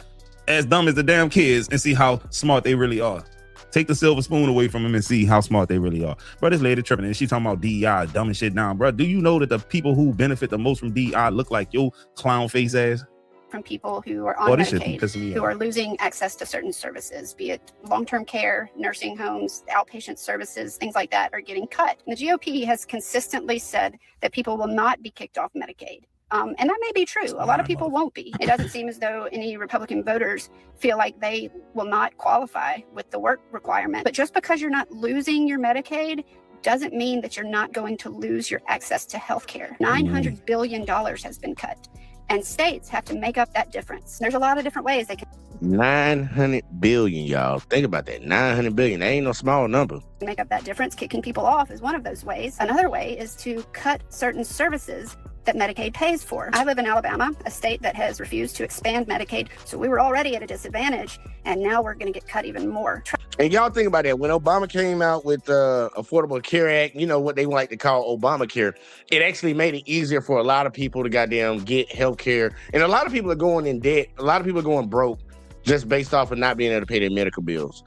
Speaker 3: as dumb as the damn kids and see how smart they really are. Take the silver spoon away from them and see how smart they really are. Bro, this lady tripping and she talking about DEI, dumbing shit down. Bro, do you know that the people who benefit the most from DEI look like your clown face ass?
Speaker 13: From people who are on Medicaid, who are losing access to certain services, be it long-term care, nursing homes, outpatient services, things like that are getting cut. And the GOP has consistently said that people will not be kicked off Medicaid. And that may be true. A lot of people won't be. It doesn't seem as though any Republican voters feel like they will not qualify with the work requirement. But just because you're not losing your Medicaid doesn't mean that you're not going to lose your access to health care. $900 billion has been cut. And states have to make up that difference. There's a lot of different ways they can
Speaker 2: 900 billion, y'all. Think about that. 900 billion. That ain't no small number.
Speaker 13: make up that difference. Kicking people off is one of those ways. Another way is to cut certain services that Medicaid pays for. I live in Alabama, a state that has refused to expand Medicaid, so we were already at a disadvantage, and now we're going to get cut even more.
Speaker 2: And y'all think about that. When Obama came out with the Affordable Care Act, you know what they like to call Obamacare, it actually made it easier for a lot of people to goddamn get health care. And a lot of people are going in debt. A lot of people are going broke just based off of not being able to pay their medical bills.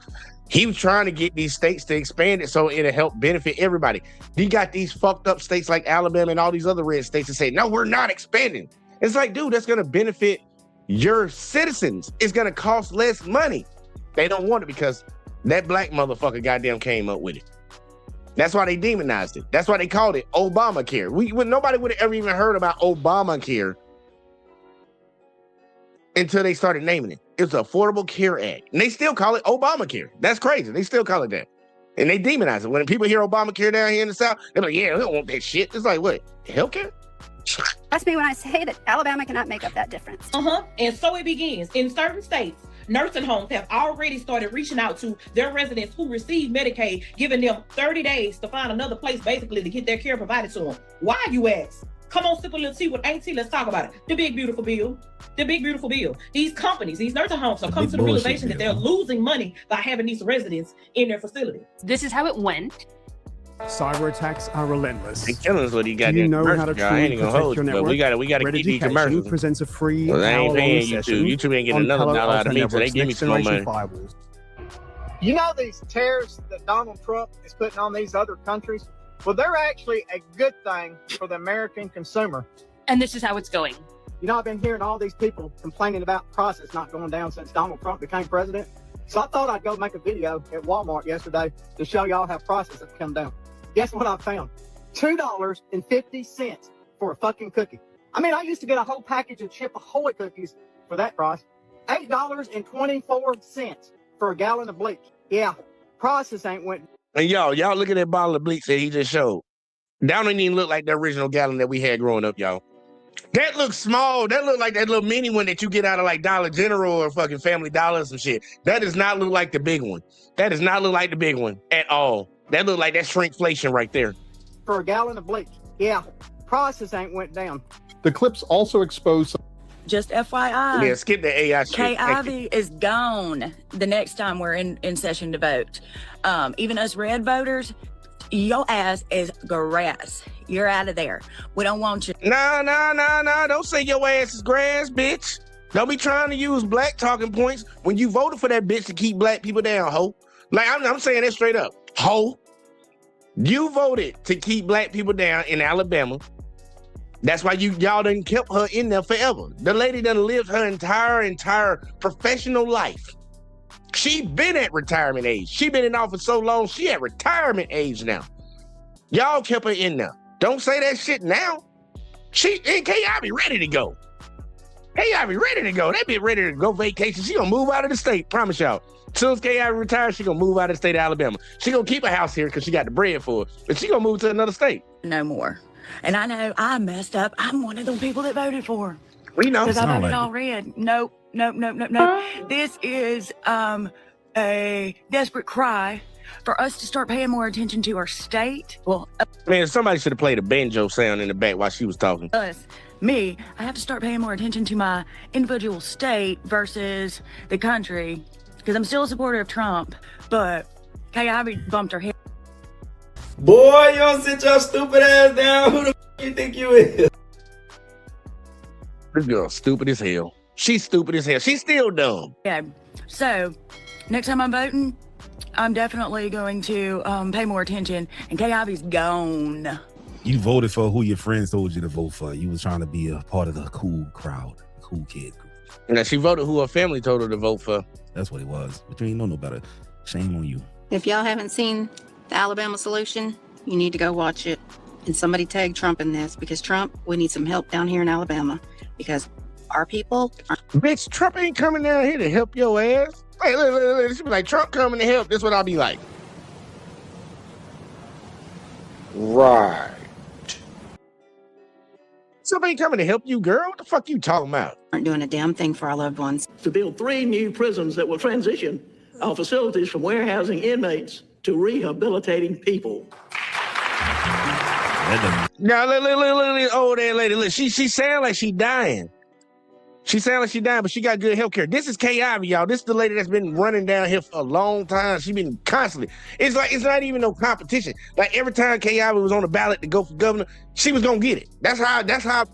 Speaker 2: He was trying to get these states to expand it so it'll help benefit everybody. He got these fucked up states like Alabama and all these other red states to say, no, we're not expanding. It's like, dude, that's going to benefit your citizens. It's going to cost less money. They don't want it because that black motherfucker goddamn came up with it. That's why they demonized it. That's why they called it Obamacare. Nobody would have ever even heard about Obamacare until they started naming it. It's the Affordable Care Act. And they still call it Obamacare. That's crazy. They still call it that. And they demonize it. When people hear Obamacare down here in the South, they're like, yeah, we don't want that shit. It's like, what? Healthcare?
Speaker 13: That's me when I say that Alabama cannot make up that difference.
Speaker 15: And so it begins. In certain states, nursing homes have already started reaching out to their residents who receive Medicaid, giving them 30 days to find another place basically to get their care provided to them. Why, you ask? Come on, sip a little tea with Auntie. Let's talk about it. The big, beautiful bill. The big, beautiful bill. These companies, these nursing homes are coming to the realization that they're losing money by having these residents in their facility.
Speaker 16: This is how it went.
Speaker 17: Cyber attacks are relentless.
Speaker 2: They killing us with these goddamn
Speaker 17: Do you know how
Speaker 2: commercials,
Speaker 17: to
Speaker 2: y'all. I ain't
Speaker 17: truly
Speaker 2: gonna
Speaker 17: protect
Speaker 2: hold
Speaker 17: your
Speaker 2: you, but
Speaker 17: network?
Speaker 2: we gotta
Speaker 17: Red
Speaker 2: keep these
Speaker 17: Education
Speaker 2: commercials.
Speaker 17: presents a free
Speaker 2: Well, they ain't paying
Speaker 17: hour-long
Speaker 2: YouTube.
Speaker 17: session
Speaker 2: YouTube ain't getting
Speaker 17: on
Speaker 2: another
Speaker 17: Palo
Speaker 2: dollar out of
Speaker 17: Alto
Speaker 2: me, so they
Speaker 17: Network's
Speaker 2: give me some more money.
Speaker 17: next-generation firewalls.
Speaker 18: You know these tariffs that Donald Trump is putting on these other countries? Well, they're actually a good thing for the American consumer.
Speaker 16: And this is how it's going.
Speaker 18: You know, I've been hearing all these people complaining about prices not going down since Donald Trump became president. So I thought I'd go make a video at Walmart yesterday to show y'all how prices have come down. Guess what I found? $2.50 for a fucking cookie. I mean, I used to get a whole package of Chip Ahoy cookies for that price. $8.24 for a gallon of bleach. Yeah, prices ain't went.
Speaker 2: And y'all look at that bottle of bleach that he just showed. That don't even look like the original gallon that we had growing up, y'all. That looks small. That look like that little mini one that you get out of like Dollar General or fucking Family Dollar or some shit. That does not look like the big one. That does not look like the big one at all. That look like that shrinkflation right there.
Speaker 18: For a gallon of bleach. Yeah, prices ain't went down.
Speaker 7: The clips also expose some.
Speaker 26: Just FYI.
Speaker 2: Yeah, skip the AI shit.
Speaker 26: Kay Ivey is gone the next time we're in session to vote. Even us red voters, your ass is grass. You're out of there. We don't want you.
Speaker 2: No. Don't say your ass is grass, bitch. Don't be trying to use black talking points when you voted for that bitch to keep black people down, ho. Like, I'm saying that straight up. Ho. You voted to keep black people down in Alabama. That's why y'all done kept her in there forever. The lady done lived her entire professional life. She been at retirement age. She been in office so long, she at retirement age now. Y'all kept her in there. Don't say that shit now. K.I. be ready to go. K.I. be ready to go. They be ready to go vacation. She gonna move out of the state, promise y'all. As soon as K.I. retires, she gonna move out of the state of Alabama. She gonna keep a house here because she got the bread for it. But she gonna move to another state.
Speaker 26: No more. And I know I messed up. I'm one of those people that voted for her.
Speaker 2: We know.
Speaker 26: Because I voted all red. Nope. This is a desperate cry for us to start paying more attention to our state. Well,
Speaker 2: man, somebody should have played a banjo sound in the back while she was talking.
Speaker 26: I have to start paying more attention to my individual state versus the country. Because I'm still a supporter of Trump, but Kay Ivey bumped her head.
Speaker 12: Boy, you don't sit your stupid ass down. Who the f you think you is?
Speaker 2: This girl stupid as hell. She's stupid as hell. She's still dumb.
Speaker 26: Yeah. So next time I'm voting, I'm definitely going to pay more attention. And K-Ivy's gone.
Speaker 3: You voted for who your friends told you to vote for. You was trying to be a part of the cool crowd, cool kid group.
Speaker 2: Now she voted who her family told her to vote for.
Speaker 3: That's what it was. But you ain't know no better. Shame on you.
Speaker 1: If y'all haven't seen the Alabama solution, you need to go watch it. And somebody tag Trump in this, because Trump, we need some help down here in Alabama, because our people are...
Speaker 2: Bitch, Trump ain't coming down here to help your ass. Hey, look, she be like, Trump coming to help. This is what I'll be like. Right. Somebody coming to help you, girl? What the fuck you talking about?
Speaker 1: Aren't doing a damn thing for our loved ones.
Speaker 4: To build 3 new prisons that will transition our facilities from warehousing inmates to rehabilitating people.
Speaker 2: Now, look, old that lady. Look, she sound like she dying. She sound like she dying, but she got good health care. This is K-Ivy, y'all. This is the lady that's been running down here for a long time. She been constantly. It's like it's not even no competition. Like every time K-Ivy was on the ballot to go for governor, she was gonna get it. That's how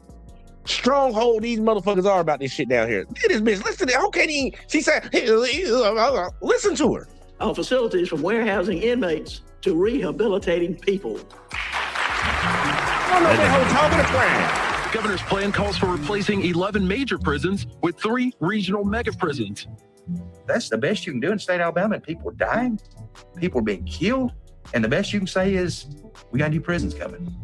Speaker 2: stronghold these motherfuckers are about this shit down here. Look at this bitch. Listen to her. Okay, she said, listen to her.
Speaker 4: Our facilities from warehousing inmates to rehabilitating people.
Speaker 2: I don't know that whole talking to crime.
Speaker 19: Governor's plan calls for replacing 11 major prisons with 3 regional mega prisons.
Speaker 20: That's the best you can do in the state of Alabama. And people are dying, people are being killed, and the best you can say is, we got new prisons coming.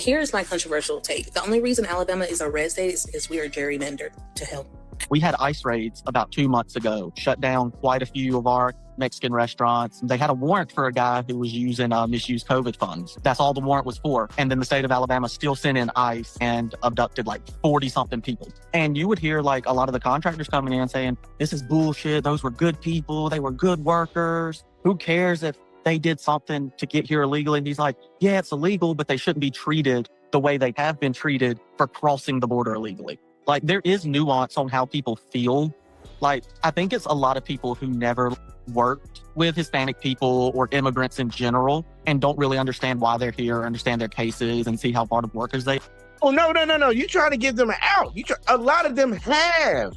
Speaker 22: Here's my controversial take. The only reason Alabama is a red state is we are gerrymandered to help.
Speaker 24: We had ICE raids about 2 months ago, shut down quite a few of our Mexican restaurants. They had a warrant for a guy who was using misused COVID funds. That's all the warrant was for. And then the state of Alabama still sent in ICE and abducted like 40-something people. And you would hear like a lot of the contractors coming in saying, this is bullshit. Those were good people. They were good workers. Who cares if they did something to get here illegally? And he's like, yeah, it's illegal, but they shouldn't be treated the way they have been treated for crossing the border illegally. Like, there is nuance on how people feel. Like, I think it's a lot of people who never worked with Hispanic people or immigrants in general and don't really understand why they're here, understand their cases, and see how hard of workers they...
Speaker 2: Oh, no. You trying to give them an out. A lot of them have.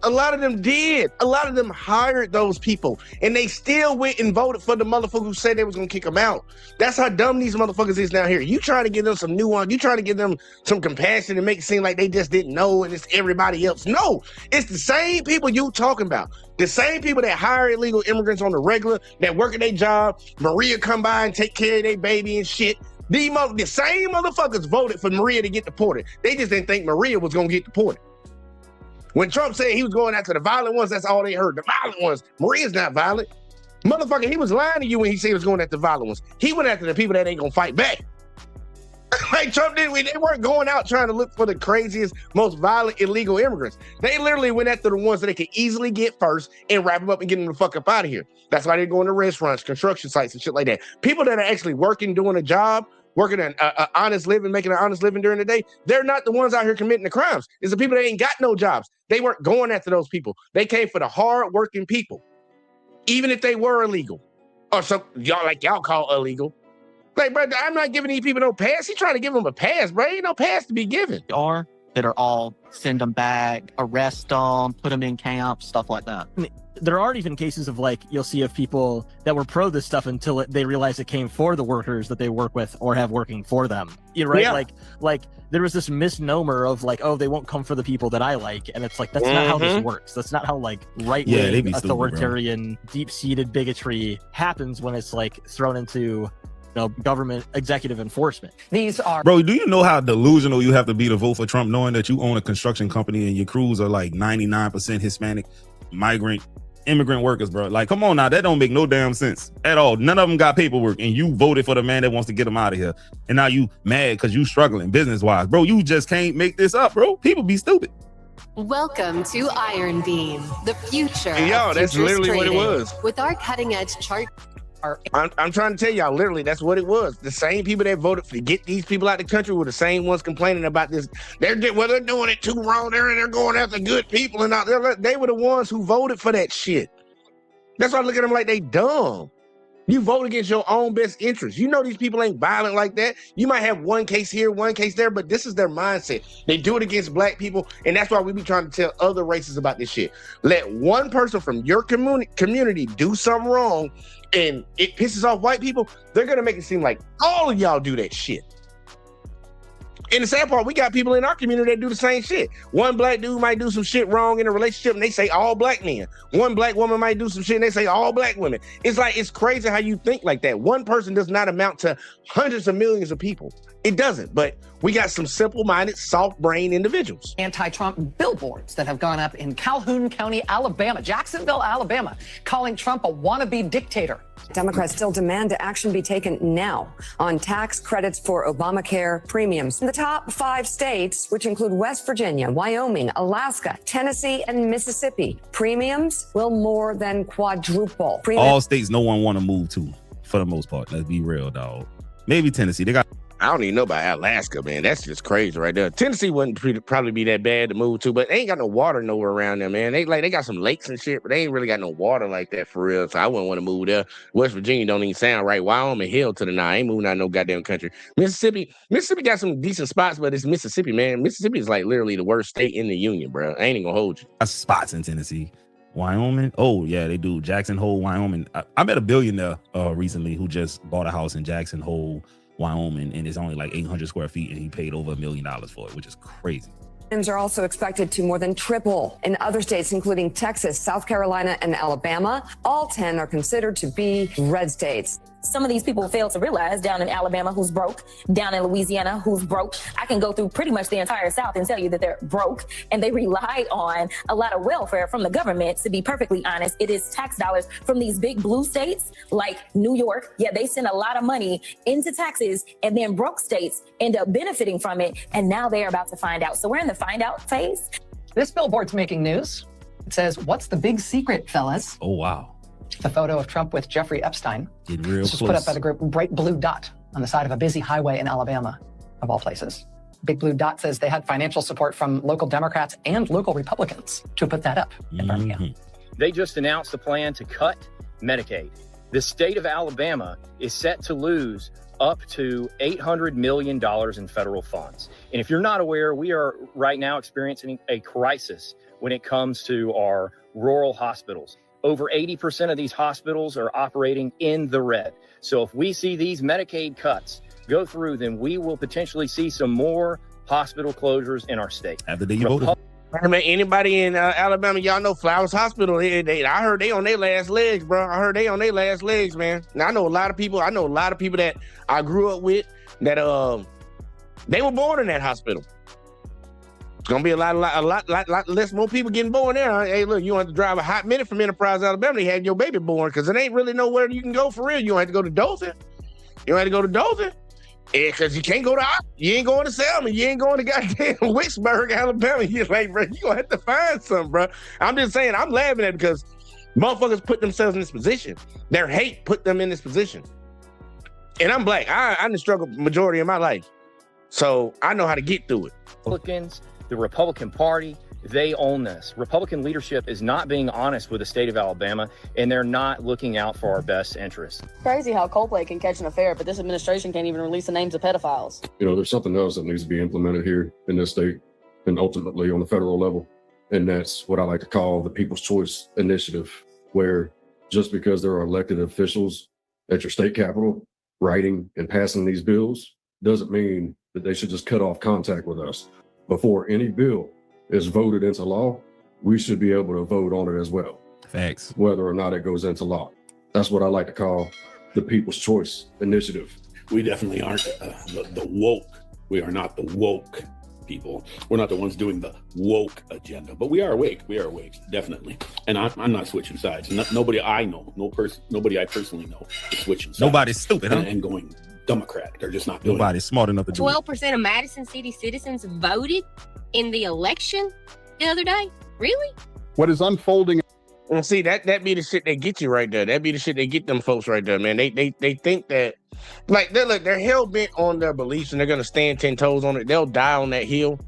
Speaker 2: A lot of them did. A lot of them hired those people, and they still went and voted for the motherfucker who said they was gonna kick them out. That's how dumb these motherfuckers is down here. You trying to give them some nuance. You trying to give them some compassion and make it seem like they just didn't know and it's everybody else. No, it's the same people you talking about. The same people that hire illegal immigrants on the regular, that work at their job. Maria come by and take care of their baby and shit. The same motherfuckers voted for Maria to get deported. They just didn't think Maria was gonna get deported. When Trump said he was going after the violent ones, that's all they heard. The violent ones. Maria's not violent. Motherfucker, he was lying to you when he said he was going after the violent ones. He went after the people that ain't gonna fight back. Like Trump did. They weren't going out trying to look for the craziest, most violent, illegal immigrants. They literally went after the ones that they could easily get first and wrap them up and get them the fuck up out of here. That's why they're going to restaurants, construction sites, and shit like that. People that are actually working, doing a job, working an honest living, making an honest living during the day, they're not the ones out here committing the crimes. It's the people that ain't got no jobs. They weren't going after those people. They came for the hard-working people, even if they were illegal. Or some y'all call illegal. Like, bro, I'm not giving these people no pass. He's trying to give them a pass, bro. Ain't no pass to be given.
Speaker 24: That are all send them back, arrest them, put them in camps, stuff like that.
Speaker 27: There aren't even cases of like, you'll see of people that were pro this stuff until they realize it came for the workers that they work with or have working for them. You're right. Yeah. Like there was this misnomer of like, oh, they won't come for the people that I like. And it's like, that's not how this works. That's not how like right-wing authoritarian, deep-seated bigotry happens when it's like thrown into government executive enforcement.
Speaker 22: These are...
Speaker 3: Bro, do you know how delusional you have to be to vote for Trump, knowing that you own a construction company and your crews are like 99% Hispanic, migrant, immigrant workers, bro? Like, come on now, that don't make no damn sense at all. None of them got paperwork, and you voted for the man that wants to get them out of here. And now you mad because you struggling business-wise. Bro, you just can't make this up, bro. People be stupid.
Speaker 28: Welcome to Iron Beam, the future.
Speaker 2: Hey, yo, that's literally
Speaker 28: trading.
Speaker 2: What it was.
Speaker 28: With our cutting-edge chart...
Speaker 2: I'm trying to tell y'all, literally, that's what it was. The same people that voted to get these people out of the country were the same ones complaining about this. They're doing it too wrong. They're going after good people and all. They were the ones who voted for that shit. That's why I look at them like they dumb. You vote against your own best interest. You know these people ain't violent like that. You might have one case here, one case there, but this is their mindset. They do it against black people, and that's why we be trying to tell other races about this shit. Let one person from your community do something wrong, and it pisses off white people. They're gonna make it seem like all of y'all do that shit. And the sad part, we got people in our community that do the same shit. One black dude might do some shit wrong in a relationship and they say all black men. One black woman might do some shit and they say all black women. It's like, it's crazy how you think like that. One person does not amount to hundreds of millions of people. It doesn't, but we got some simple-minded, soft-brained individuals.
Speaker 5: Anti-Trump billboards that have gone up in Calhoun County, Alabama, Jacksonville, Alabama, calling Trump a wannabe dictator.
Speaker 6: Democrats still demand that action be taken now on tax credits for Obamacare premiums. In the top 5 states, which include West Virginia, Wyoming, Alaska, Tennessee, and Mississippi, premiums will more than quadruple.
Speaker 3: All states no one want to move to, for the most part. Let's be real, dog. Maybe Tennessee. They got.
Speaker 2: I don't even know about Alaska, man. That's just crazy right there. Tennessee wouldn't probably be that bad to move to, but they ain't got no water nowhere around there, man. They got some lakes and shit, but they ain't really got no water like that for real. So I wouldn't want to move there. West Virginia don't even sound right. Wyoming, hell to the nine. I ain't moving out no goddamn country. Mississippi got some decent spots, but it's Mississippi, man. Mississippi is like literally the worst state in the union, bro. I ain't even gonna hold you.
Speaker 3: Got spots in Tennessee. Wyoming. Oh yeah, they do. Jackson Hole, Wyoming. I met a billionaire recently who just bought a house in Jackson Hole, Wyoming, and it's only like 800 square feet, and he paid over $1 million for it, which is crazy.
Speaker 6: Premiums are also expected to more than triple in other states, including Texas, South Carolina, and Alabama. All 10 are considered to be red states.
Speaker 9: Some of these people fail to realize down in Alabama who's broke, down in Louisiana who's broke. I can go through pretty much the entire South and tell you that they're broke, and they relied on a lot of welfare from the government. To be perfectly honest, it is tax dollars from these big blue states like New York. Yeah, they send a lot of money into taxes, and then broke states end up benefiting from it, and now they're about to find out. So we're in the find out phase.
Speaker 5: This billboard's making news. It says, "What's the big secret, fellas?"
Speaker 3: Oh, wow.
Speaker 5: The photo of Trump with Jeffrey Epstein.
Speaker 3: Getting real
Speaker 5: this was
Speaker 3: close.
Speaker 5: put up by the group Bright Blue Dot on the side of a busy highway in Alabama, of all places. Big Blue Dot says they had financial support from local Democrats and local Republicans to put that up in Birmingham.
Speaker 10: They just announced a plan to cut Medicaid. The state of Alabama is set to lose up to $800 million in federal funds. And if you're not aware, we are right now experiencing a crisis when it comes to our rural hospitals. Over 80% of these hospitals are operating in the red. So if we see these Medicaid cuts go through, then we will potentially see some more hospital closures in our state.
Speaker 3: After you voted.
Speaker 2: Anybody in Alabama, y'all know Flowers Hospital. I heard they on their last legs, bro. I heard they on their last legs, man. Now I know a lot of people that I grew up with that they were born in that hospital. It's gonna be a lot less more people getting born there. Hey, look, you don't have to drive a hot minute from Enterprise, Alabama to have your baby born, because it ain't really nowhere you can go for real. You don't have to go to Dothan. Because you can't go to, you ain't going to Selma. You ain't going to goddamn Wicksburg, Alabama. You're like, bro, you gonna have to find something, bro. I'm just saying, I'm laughing at it because motherfuckers put themselves in this position. Their hate put them in this position. And I'm black. I done struggled majority of my life. So I know how to get through it.
Speaker 10: Republicans, the Republican Party, they own this. Republican leadership is not being honest with the state of Alabama, and they're not looking out for our best interests.
Speaker 11: Crazy how Coldplay can catch an affair, but this administration can't even release the names of pedophiles.
Speaker 14: You know, there's something else that needs to be implemented here in this state and ultimately on the federal level. And that's what I like to call the People's Choice Initiative, where just because there are elected officials at your state capitol writing and passing these bills doesn't mean that they should just cut off contact with us. Before any bill is voted into law, we should be able to vote on it as well.
Speaker 3: Facts.
Speaker 14: Whether or not it goes into law. That's what I like to call the People's Choice Initiative.
Speaker 21: We definitely aren't the woke. We are not the woke people. We're not the ones doing the woke agenda, but we are awake. We are awake, definitely. And I'm not switching sides. Nobody I know, nobody I personally know is switching sides.
Speaker 3: Nobody's stupid, huh?
Speaker 21: And going Democrat. They're just not doing
Speaker 3: Nobody's smart enough to do it.
Speaker 23: 12% of Madison City citizens voted in the election the other day. Really?
Speaker 7: What is unfolding?
Speaker 2: Well, see, that be the shit that get you right there. That be the shit that get them folks right there, man. They think that, like, they're hell bent on their beliefs and they're gonna stand 10 toes on it. They'll die on that hill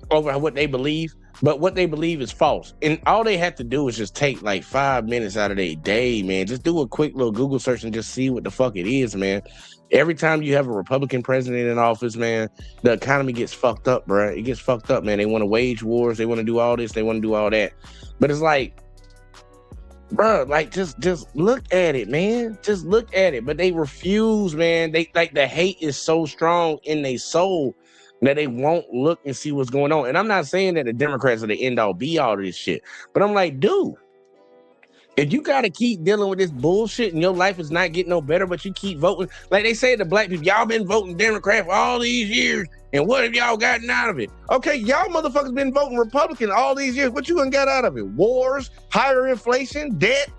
Speaker 2: over what they believe. but what they believe is false. And all they have to do is just take like 5 minutes out of their day, man. Just do a quick little Google search and just see what the fuck it is, man. Every time you have a Republican president in office, man, the economy gets fucked up, bro. It gets fucked up, man. They want to wage wars. They want to do all this. They want to do all that. But it's like, bro, like just look at it, man. Just look at it. But they refuse, man. They like the hate is so strong in their soul that they won't look and see what's going on. And I'm not saying that the Democrats are the end all be all of this shit, but I'm like, dude, if you gotta keep dealing with this bullshit and your life is not getting no better, but you keep voting, like they say to black people, y'all been voting Democrat for all these years, and what have y'all gotten out of it? Okay, y'all motherfuckers been voting Republican all these years. What you done got out of it? Wars, higher inflation, debt.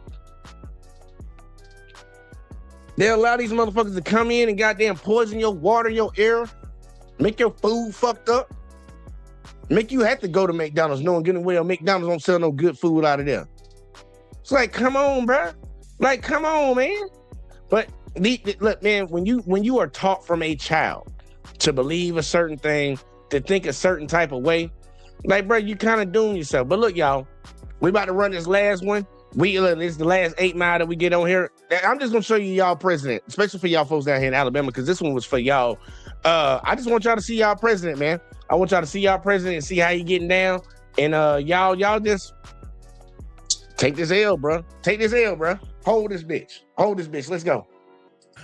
Speaker 2: They allow these motherfuckers to come in and goddamn poison your water, your air, make your food fucked up, make you have to go to McDonald's knowing good and well McDonald's don't sell no good food out of there. It's like, come on, bro. Like, come on, man. But look, man, when you are taught from a child to believe a certain thing, to think a certain type of way, like, bro, you kind of doom yourself. But look, y'all, we about to run this last one. This is the last 8 mile that we get on here. I'm just gonna show you y'all president, especially for y'all folks down here in Alabama, because this one was for y'all. I just want y'all to see y'all president, man. I want y'all to see y'all president and see how he getting down. And y'all just take this L, bro. Take this L, bro. Hold this bitch. Hold this bitch. Let's go.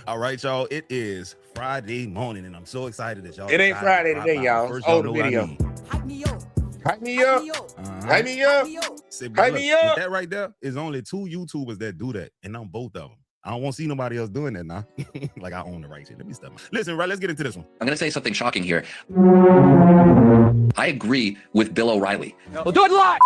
Speaker 3: All right, y'all. It is Friday morning, and I'm so excited that y'all.
Speaker 2: It ain't Friday today, y'all.
Speaker 3: First,
Speaker 2: hold the video. Hype me up. Hype me up. Hype me up. Hype me up.
Speaker 3: That right there is only 2 YouTubers that do that, and I'm both of them. I don't want to see nobody else doing that now. Like, I own the right shit. Let me step. Listen, right, let's get into this one.
Speaker 8: I'm going to say something shocking here. I agree with Bill O'Reilly.
Speaker 12: We'll do it live.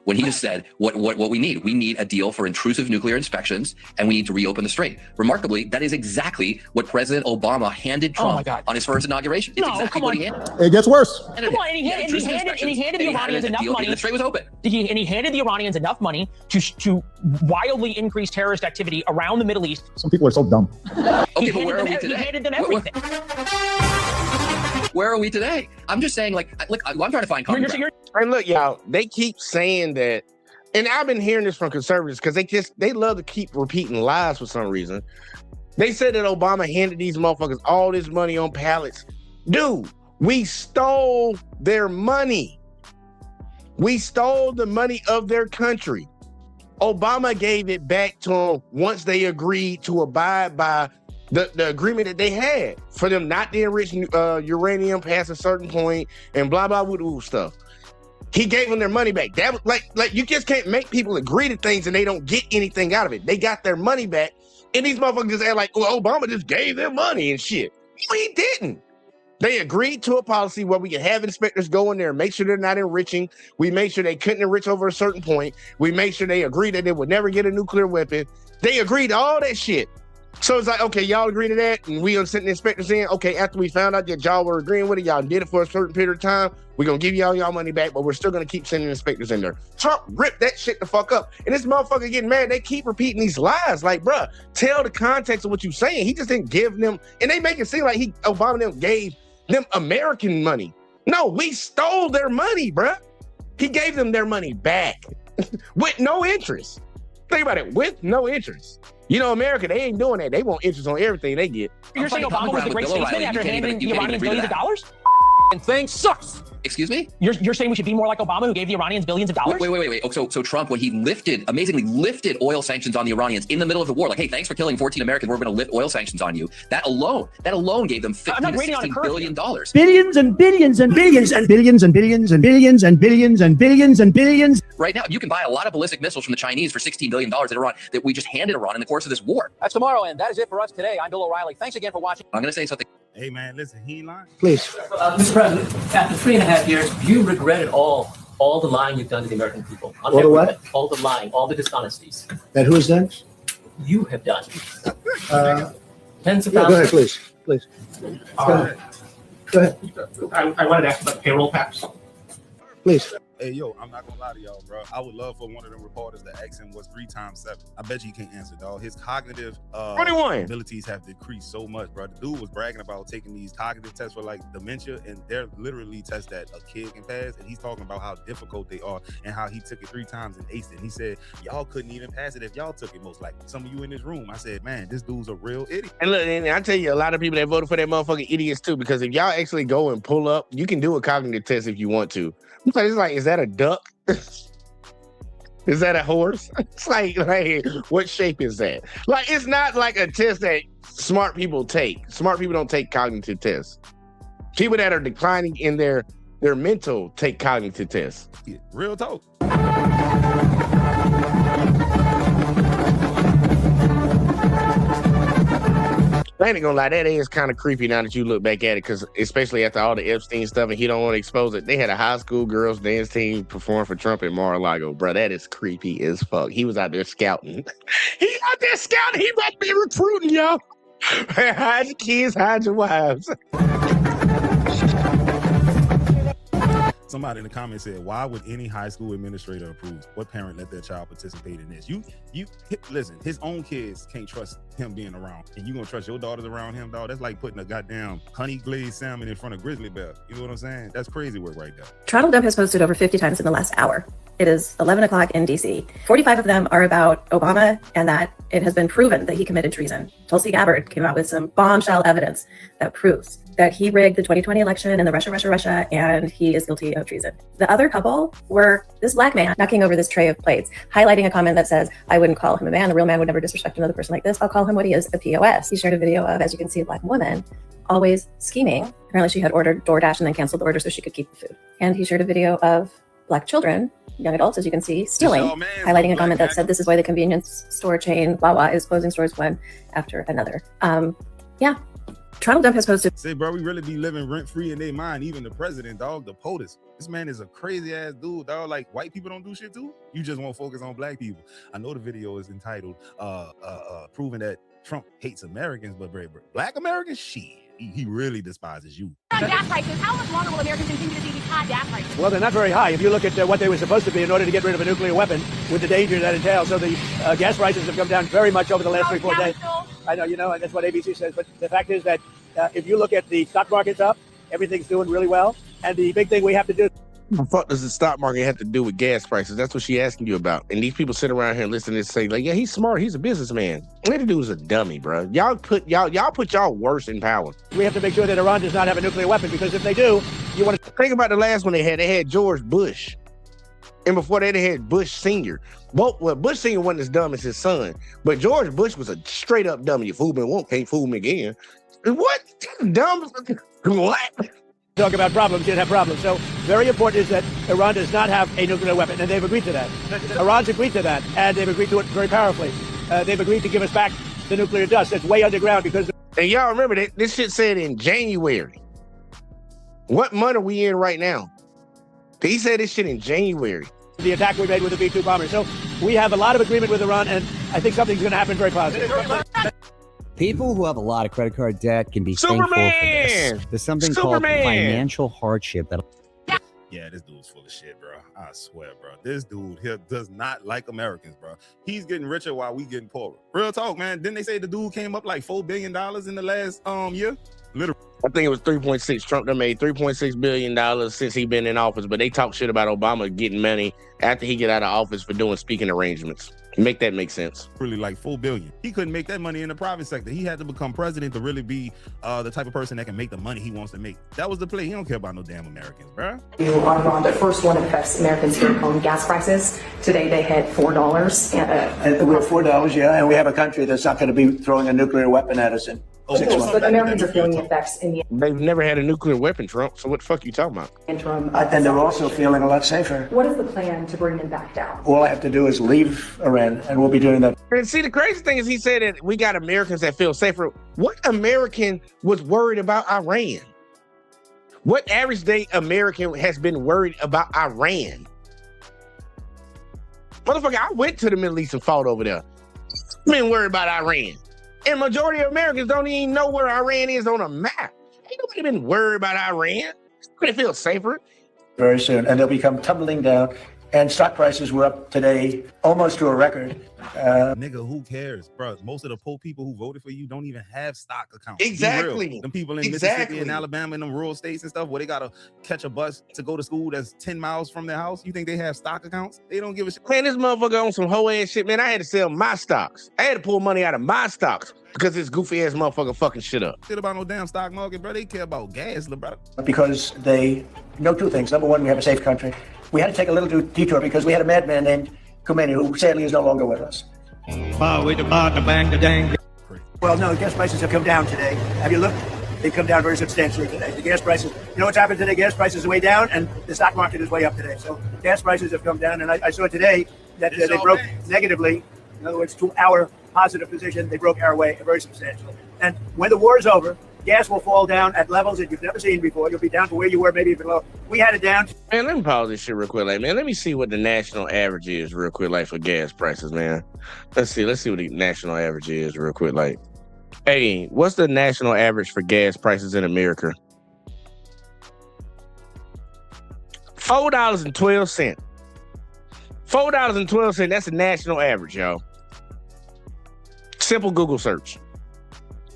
Speaker 8: When he just said what we need a deal for intrusive nuclear inspections, and we need to reopen the strait. Remarkably, that is exactly what President Obama handed Trump on his first inauguration. It's exactly what he handed.
Speaker 12: It gets worse.
Speaker 8: Come on,
Speaker 12: and he handed the Iranians enough money.
Speaker 8: The strait was open.
Speaker 12: And he handed the Iranians enough money to wildly increase terrorist activity around the Middle East. Some people are so dumb.
Speaker 8: Okay, but where are we today?
Speaker 12: He handed them everything.
Speaker 8: Where are we today? I'm just saying, like I'm trying to find common ground.
Speaker 2: And look, y'all, they keep saying that, and I've been hearing this from conservatives because they love to keep repeating lies for some reason. They said that Obama handed these motherfuckers all this money on pallets. Dude, we stole their money. We stole the money of their country. Obama gave it back to them once they agreed to abide by the agreement that they had for them not to enrich uranium past a certain point and blah, blah, blah, stuff. He gave them their money back. That was like you just can't make people agree to things and they don't get anything out of it. They got their money back, and these motherfuckers just act like, well, Obama just gave them money and shit. No, he didn't. They agreed to a policy where we can have inspectors go in there and make sure they're not enriching. We made sure they couldn't enrich over a certain point. We made sure they agreed that they would never get a nuclear weapon. They agreed to all that shit. So it's like, okay, y'all agree to that, and we sent the inspectors in. Okay, after we found out that y'all were agreeing with it, y'all did it for a certain period of time, we're going to give y'all money back, but we're still going to keep sending inspectors in there. Trump ripped that shit the fuck up. And this motherfucker getting mad, they keep repeating these lies. Like, bruh, tell the context of what you're saying. He just didn't give them, and they make it seem like Obama them gave them American money. No, we stole their money, bruh. He gave them their money back with no interest. Think about it, with no interest. You know, America, they ain't doing that. They want interest on everything they get.
Speaker 12: You're saying Obama was the great statesman after handing the Iranians billions of dollars? And thing sucks.
Speaker 8: Excuse me?
Speaker 12: You're saying we should be more like Obama, who gave the Iranians billions of dollars?
Speaker 8: Wait. Oh, so Trump, when he amazingly lifted oil sanctions on the Iranians in the middle of the war, like, hey, thanks for killing 14 Americans, we're going to lift oil sanctions on you. That alone gave them $15 to $16 billion.
Speaker 12: Billions and billions and billions and billions and billions and billions and billions and billions and billions.
Speaker 8: Right now, you can buy a lot of ballistic missiles from the Chinese for $16 billion that Iran, that we just handed Iran in the course of this war.
Speaker 12: That's tomorrow, and that is it for us today. I'm Bill O'Reilly. Thanks again for watching.
Speaker 8: I'm going to say something.
Speaker 3: Hey, man, listen, he ain't lying.
Speaker 12: Please.
Speaker 13: Mr. President, after 3.5 years, you regretted all the lying you've done to the American people.
Speaker 12: All the what?
Speaker 13: All the lying, all the dishonesties.
Speaker 12: And who is that?
Speaker 13: You have done. Tens of thousands.
Speaker 12: Go ahead, please. Please.
Speaker 13: Go ahead. I wanted to ask about payroll tax.
Speaker 12: Please.
Speaker 3: Hey, yo, I'm not gonna lie to y'all, bro. I would love for one of them reporters to ask him what's 3 times 7. I bet you he can't answer, dog. His cognitive
Speaker 2: 21
Speaker 3: abilities have decreased so much, bro. The dude was bragging about taking these cognitive tests for like dementia, and they're literally tests that a kid can pass, and he's talking about how difficult they are and how he took it 3 times and aced it. He said, y'all couldn't even pass it if y'all took it, most likely. Some of you in this room. I said, man, this dude's a real idiot.
Speaker 2: And look, and I tell you, a lot of people that voted for that motherfucking idiots too, because if y'all actually go and pull up, you can do a cognitive test if you want to. It's like, is that a duck? Is that a horse? It's like, what shape is that? Like, it's not like a test that smart people take. Smart people don't take cognitive tests. People that are declining in their mental take cognitive tests.
Speaker 3: Yeah, real talk.
Speaker 2: I ain't gonna lie, that is kind of creepy now that you look back at it, because especially after all the Epstein stuff and he don't want to expose it. They had a high school girls dance team perform for Trump in Mar-a-Lago. Bro, that is creepy as fuck. He was out there scouting. He out there scouting. He might be recruiting, y'all. Hide your kids, hide your wives.
Speaker 3: Somebody in the comments said, why would any high school administrator approve? What parent let their child participate in this? You listen, his own kids can't trust him being around. And you gonna trust your daughters around him, dog? That's like putting a goddamn honey glazed salmon in front of grizzly bear. You know what I'm saying? That's crazy work right there.
Speaker 1: Travel Dump has posted over 50 times in the last hour. It is 11 o'clock in DC. 45 of them are about Obama and that it has been proven that he committed treason. Tulsi Gabbard came out with some bombshell evidence that proves that he rigged the 2020 election and the Russia, and he is guilty of treason. The other couple were this black man knocking over this tray of plates, highlighting a comment that says, I wouldn't call him a man. The real man would never disrespect another person like this. I'll call him what he is, a POS. He shared a video of, as you can see, a black woman always scheming. Apparently she had ordered DoorDash and then canceled the order so she could keep the food. And he shared a video of black children, young adults, as you can see, stealing, highlighting a comment that said, this is why the convenience store chain, Wawa, is closing stores one after another. Yeah. Travel Dump has posted.
Speaker 3: Say, bro, we really be living rent-free in their mind. Even the president, dog, the POTUS. This man is a crazy-ass dude, dog. Like, white people don't do shit, too? You just won't focus on black people. I know the video is entitled, proving that Trump hates Americans, but black Americans, shit. He really despises you.
Speaker 4: Gas prices. How much longer will Americans continue to see these high gas prices?
Speaker 15: Well, they're not very high. If you look at what they were supposed to be in order to get rid of a nuclear weapon with the danger that entails. So the gas prices have come down very much over the last 3-4 days. I know, and that's what ABC says. But the fact is that if you look at the stock market's up, everything's doing really well. And the big thing we have to do.
Speaker 2: What the fuck does the stock market have to do with gas prices? That's what she asking you about. And these people sit around here and listen and say, like, yeah, he's smart. He's a businessman. That dude is a dummy, bro. Y'all put y'all worse in power.
Speaker 15: We have to make sure that Iran does not have a nuclear weapon, because if they do, you want to
Speaker 2: think about the last one they had George Bush. And before that, they had Bush Sr. Well, Bush Sr. wasn't as dumb as his son, but George Bush was a straight up dummy. You fool me once, can't fool me again. What? Dumb? What?
Speaker 15: Talk about problems, you have problems. So very important is that Iran does not have a nuclear weapon, and they've agreed to that. Iran's agreed to that, and they've agreed to it very powerfully. They've agreed to give us back the nuclear dust that's way underground because...
Speaker 2: And y'all remember that this shit said in January. What month are we in right now? He said this shit in January.
Speaker 15: The attack we made with the B-2 bomber. So we have a lot of agreement with Iran, and I think something's going to happen very positive.
Speaker 16: People who have a lot of credit card debt can be thankful for this. There's something called financial hardship that.
Speaker 3: Yeah, this dude's full of shit, bro. I swear, bro. This dude here does not like Americans, bro. He's getting richer while we getting poorer. Real talk, man. Didn't they say the dude came up like $4 billion in the last year? Literally.
Speaker 2: I think it was 3.6. Trump done made $3.6 billion since he been in office, but they talk shit about Obama getting money after he get out of office for doing speaking arrangements. Make that make sense.
Speaker 3: Really like $4 billion. He couldn't make that money in the private sector. He had to become president to really be the type of person that can make the money he wants to make. That was the play. He don't care about no damn Americans, bro.
Speaker 1: You are on the first one that affects Americans here on gas prices. Today they hit $4.
Speaker 15: And we're $4, yeah, and we have a country that's not going to be throwing a nuclear weapon at us in 6 months.
Speaker 1: But Americans are feeling the effects in the
Speaker 2: They've never had a nuclear weapon, Trump. So what the fuck are you talking about?
Speaker 1: interim.
Speaker 15: And they're also feeling a lot safer.
Speaker 1: What is the plan to bring them back down?
Speaker 15: All I have to do is leave Iran, and we'll be doing that.
Speaker 2: And see, the crazy thing is he said that we got Americans that feel safer. What American was worried about Iran? What average day American has been worried about Iran? Motherfucker, I went to the Middle East and fought over there. I've been worried about Iran. And majority of Americans don't even know where Iran is on a map. Ain't nobody been worried about Iran. Nobody feel safer.
Speaker 15: very soon, and they'll become tumbling down. And stock prices were up today almost to a record.
Speaker 3: Nigga, who cares, bro? Most of the poor people who voted for you don't even have stock accounts.
Speaker 2: Exactly.
Speaker 3: Them people in Mississippi and Alabama and them rural states and stuff where they gotta catch a bus to go to school that's 10 miles from their house. You think they have stock accounts? They don't give a shit.
Speaker 2: Man, this motherfucker on some hoe ass shit, man. I had to sell my stocks. I had to pull money out of my stocks because this goofy ass motherfucker fucking shit up.
Speaker 3: Shit about no damn stock market, bro. They care about gas, bro.
Speaker 15: Because they know two things. Number one, we have a safe country. We had to take a little detour because we had a madman named Khomeini who sadly is no longer with us. Well, no, gas prices have come down today. Have you looked? They've come down very substantially today. The gas prices, you know what's happened today? Gas prices are way down and the stock market is way up today. So gas prices have come down, and I saw today that they broke negatively. In other words, to our positive position, they broke our way very substantially. And when the war is over, gas will fall down at levels that you've never seen before. You'll be down to where you were, maybe even lower. We had it down.
Speaker 2: Man, let me pause this shit real quick, like, man. Let me see what the national average is real quick, like, for gas prices, man. Let's see what the national average is real quick, like. Hey, what's the national average for gas prices in America? $4.12. $4.12. That's the national average, y'all. Simple Google search.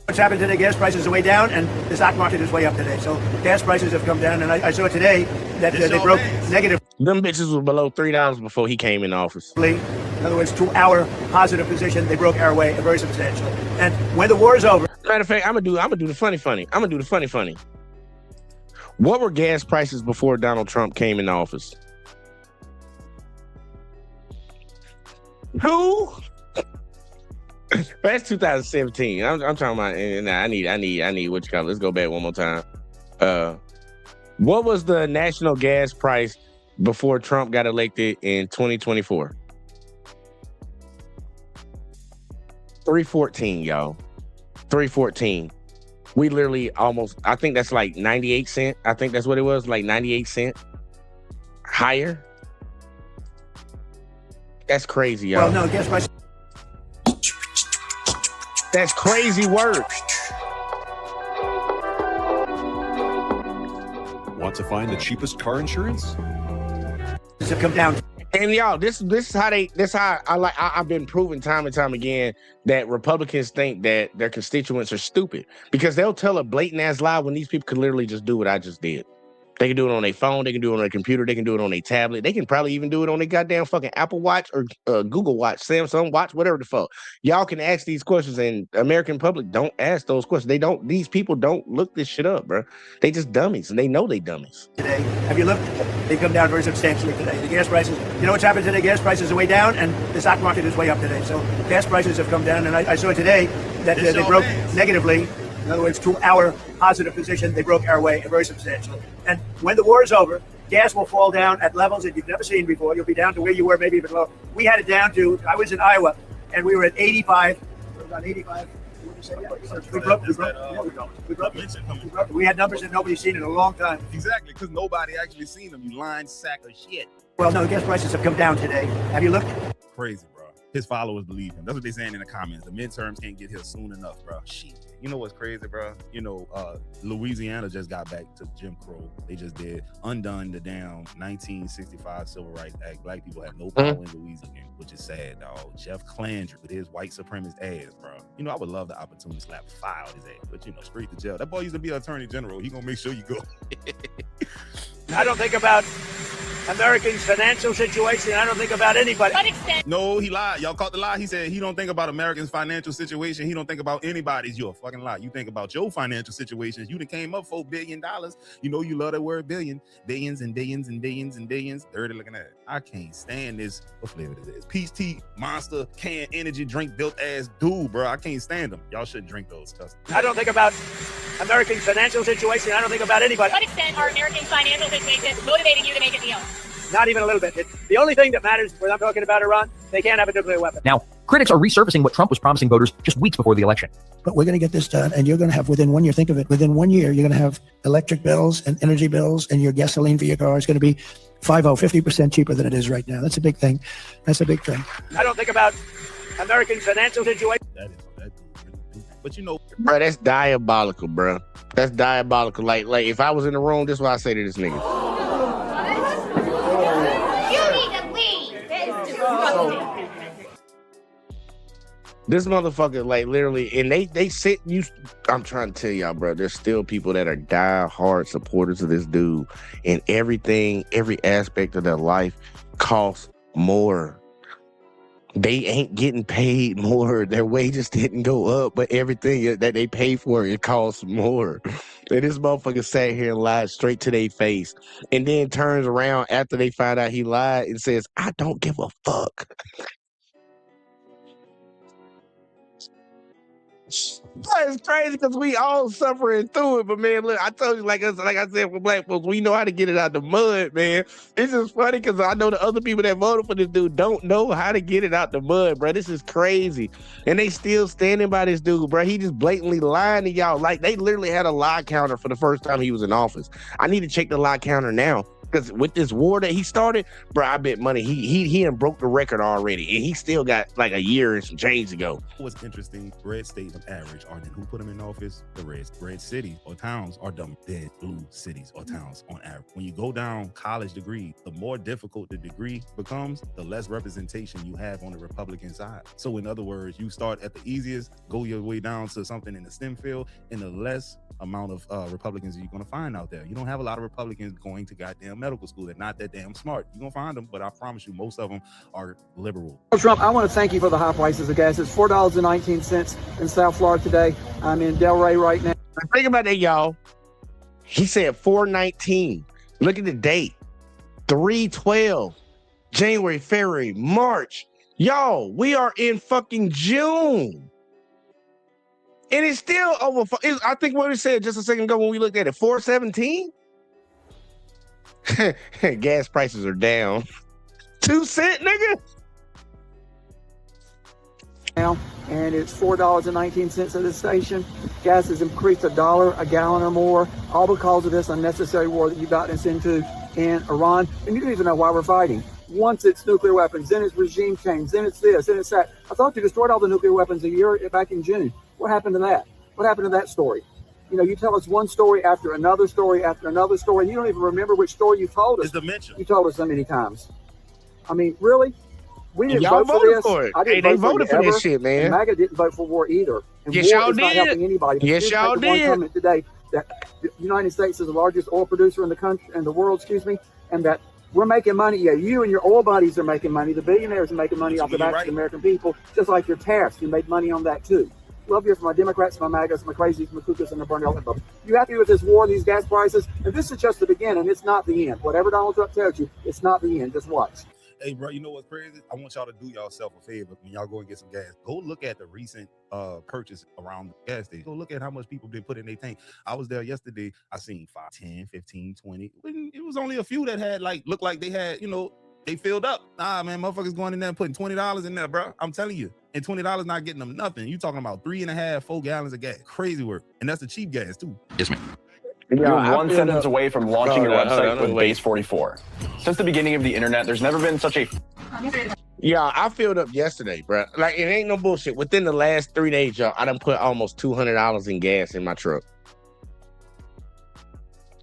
Speaker 15: What's happened today? Gas prices are way down, and the stock market is way up today. So gas prices have come down, and I saw today that they broke negative.
Speaker 2: Them bitches was below $3 before he came in office.
Speaker 15: In other words, to our positive position, they broke our way very substantially. And when the war is over,
Speaker 2: matter of fact, I'm gonna do the funny. What were gas prices before Donald Trump came in office? Who? That's 2017. I'm talking about. I need what you call it. Let's go back one more time. What was the national gas price before Trump got elected in 2024? $3.14, y'all. $3.14. We literally almost. I think that's like 98 cents. I think that's what it was, like 98 cents higher. That's crazy, y'all.
Speaker 15: Well, no, gas prices.
Speaker 2: That's crazy work.
Speaker 17: Want to find the cheapest car insurance?
Speaker 15: To come down.
Speaker 2: And y'all, this is how I've been proven time and time again that Republicans think that their constituents are stupid because they'll tell a blatant ass lie when these people could literally just do what I just did. They can do it on their phone. They can do it on their computer. They can do it on their tablet. They can probably even do it on their goddamn fucking Apple Watch or Google Watch, Samsung Watch, whatever the fuck. Y'all can ask these questions, and American public don't ask those questions. They don't. These people don't look this shit up, bro. They just dummies, and they know they dummies.
Speaker 15: Today, have you looked? They've come down very substantially today. The gas prices, you know what's happened today? Gas prices are way down, and the stock market is way up today. So gas prices have come down, and I saw today that they broke negatively. In other words, to our positive position, they broke our way very substantially. And when the war is over, gas will fall down at levels that you've never seen before. You'll be down to where you were, maybe even lower. We had it down to, I was in Iowa, and we were at 85. We were about 85. We had numbers that nobody's seen in a long time.
Speaker 3: Exactly, because nobody actually seen them, you lying sack of shit.
Speaker 15: Well, no, gas prices have come down today. Have you looked?
Speaker 3: Crazy, bro. His followers believe him. That's what they're saying in the comments. The midterms can't get here soon enough, bro. Shit. You know what's crazy, bro? You know, Louisiana just got back to Jim Crow. They just did undone the damn 1965 Civil Rights Act. Black people have no power in Louisiana, which is sad, dog. Jeff Clandry with his white supremacist ass, bro. You know, I would love the opportunity to slap fire out his ass, but you know, straight to jail. That boy used to be an attorney general. He gonna make sure you go.
Speaker 15: I don't think about Americans' financial situation. I don't think about anybody.
Speaker 3: No, he lied. Y'all caught the lie. He said he don't think about Americans' financial situation. He don't think about anybody's. You're a fucking lie. You think about your financial situations. You done came up $4 billion. You know you love that word billion. Billions and billions and billions and billions. Dirty looking at it. I can't stand this. What flavor is this? Peach tea, Monster, canned energy drink built ass dude, bro. I can't stand them. Y'all shouldn't drink those.
Speaker 15: I don't think about American financial situation. I don't think about anybody.
Speaker 4: To what extent are American financial situations motivating you to make a deal?
Speaker 15: Not even a little bit. The only thing that matters when I'm talking about Iran, they can't have a nuclear weapon.
Speaker 12: Now, critics are resurfacing what Trump was promising voters just weeks before the election.
Speaker 15: But we're going to get this done, and you're going to have, within 1 year, think of it, within 1 year, you're going to have electric bills and energy bills, and your gasoline for your car is going to be 50% cheaper than it is right now. That's a big thing. That's a big thing. I don't think about American financial situation.
Speaker 3: But you know,
Speaker 2: bro, that's diabolical, bro. That's diabolical. Like if I was in the room, this is what I say to this nigga. This motherfucker, like, literally, and they sit you. I'm trying to tell y'all, bro. There's still people that are die-hard supporters of this dude, and everything, every aspect of their life costs more. They ain't getting paid more. Their wages didn't go up, but everything that they pay for, it costs more. And this motherfucker sat here and lied straight to their face, and then turns around after they find out he lied and says, "I don't give a fuck." It's crazy because we all suffering through it, but man, look, I told you, like I said, for black folks, we know how to get it out the mud, man. It's just funny because I know the other people that voted for this dude don't know how to get it out the mud, bro. This is crazy, and they still standing by this dude, bro. He just blatantly lying to y'all. Like, they literally had a lie counter for the first time he was in office. I need to check the lie counter now. Because with this war that he started, bro, I bet money he done broke the record already, and he still got like a year and some change to go.
Speaker 3: What's interesting, red states on average are then who put them in office? The red cities or towns are dumb dead blue cities or towns on average. When you go down college degree, the more difficult the degree becomes, the less representation you have on the Republican side. So in other words, you start at the easiest, go your way down to something in the STEM field, and the less amount of Republicans you're going to find out there. You don't have a lot of Republicans going to goddamn medical school. They're not that damn smart. You're going to find them, but I promise you, most of them are liberal.
Speaker 18: Trump, I want to thank you for the high prices of gas. It's $4.19 in South Florida today. I'm in Delray right now.
Speaker 2: Think about that, y'all. He said $4.19. Look at the date. 3/12. January, February, March. Y'all, we are in fucking June. And it's still over. I think what we said just a second ago when we looked at it, $4.17. Gas prices are down 2 cents, nigga.
Speaker 18: Now, and it's $4.19 at this station. Gas has increased $1 a gallon or more, all because of this unnecessary war that you got us into in Iran. And you don't even know why we're fighting. Once it's nuclear weapons, then it's regime change, then it's this, then it's that. I thought you destroyed all the nuclear weapons a year back in June. What happened to that? What happened to that story? You know, you tell us one story after another story after another story, and you don't even remember which story you told us. You told us so many times. I mean, really? We didn't vote for this.
Speaker 2: For it.
Speaker 18: I didn't
Speaker 2: they
Speaker 18: vote
Speaker 2: voted for this shit, man.
Speaker 18: And MAGA didn't vote for war either. And
Speaker 2: yes,
Speaker 18: war
Speaker 2: y'all
Speaker 18: is not
Speaker 2: did.
Speaker 18: helping anybody. But
Speaker 2: yes, y'all did.
Speaker 18: One comment today that the United States is the largest oil producer in the country, in the world, and that we're making money. Yeah, you and your oil buddies are making money. The billionaires are making money off the backs of the American people, just like your tariffs. You make money on that too. Love you for my Democrats, my MAGAs, my crazies, my cuckoos, and the burn elephant bubble. You happy with this war, these gas prices? And this is just the beginning. It's not the end. Whatever Donald Trump tells you, it's not the end. Just watch.
Speaker 3: Hey, bro, you know what's crazy? I want y'all to do yourself a favor when y'all go and get some gas. Go look at the recent purchase around the gas station. Go look at how much people been put in their tank. I was there yesterday. I seen 5, 10, 15, 20. It was only a few that had looked like they had, they filled up. Nah, man, motherfuckers going in there and putting $20 in there, bro. I'm telling you. And $20 not getting them nothing. You talking about 3.5, 4 gallons of gas. Crazy work. And that's the cheap gas too.
Speaker 8: Yes, ma'am.
Speaker 19: You're one sentence away from launching your website with Base 44. Since the beginning of the internet, there's never been such a...
Speaker 2: Yeah, I filled up yesterday, bro. Like, it ain't no bullshit. Within the last 3 days, y'all, I done put almost $200 in gas in my truck.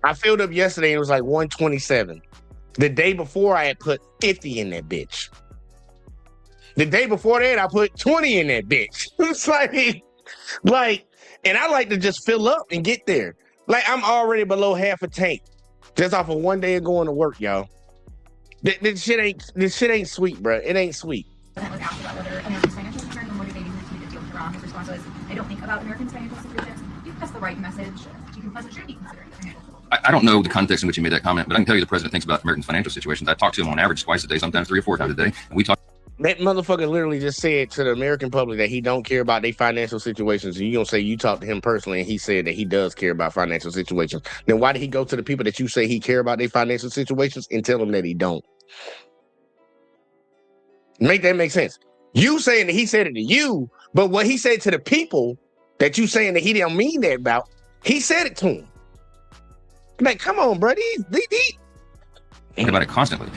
Speaker 2: I filled up yesterday and it was like $127. The day before, I had put 50 in that bitch. The day before that, I put 20 in that bitch. It's like, and I like to just fill up and get there. Like, I'm already below half a tank just off of 1 day of going to work, y'all. This shit ain't sweet, bro. It ain't sweet.
Speaker 20: Was asked about whether Americans' financial concerns were motivating them to make a deal with Iran. His response was, I don't think about Americans' financial situations. You press the right message. You can pleasant should be considering the financial.
Speaker 8: I don't know the context in which he made that comment, but I can tell you the president thinks about Americans' financial situations. I talk to him on average twice a day, sometimes 3 or 4 times a day, and we talk.
Speaker 2: That motherfucker literally just said to the American public that he don't care about their financial situations. And you gonna say you talked to him personally and he said that he does care about financial situations. Then why did he go to the people that you say he care about their financial situations and tell them that he don't? Make that make sense. You saying that he said it to you, but what he said to the people that you saying that he didn't mean that about, he said it to him. Like, come on, bro.
Speaker 8: About it constantly.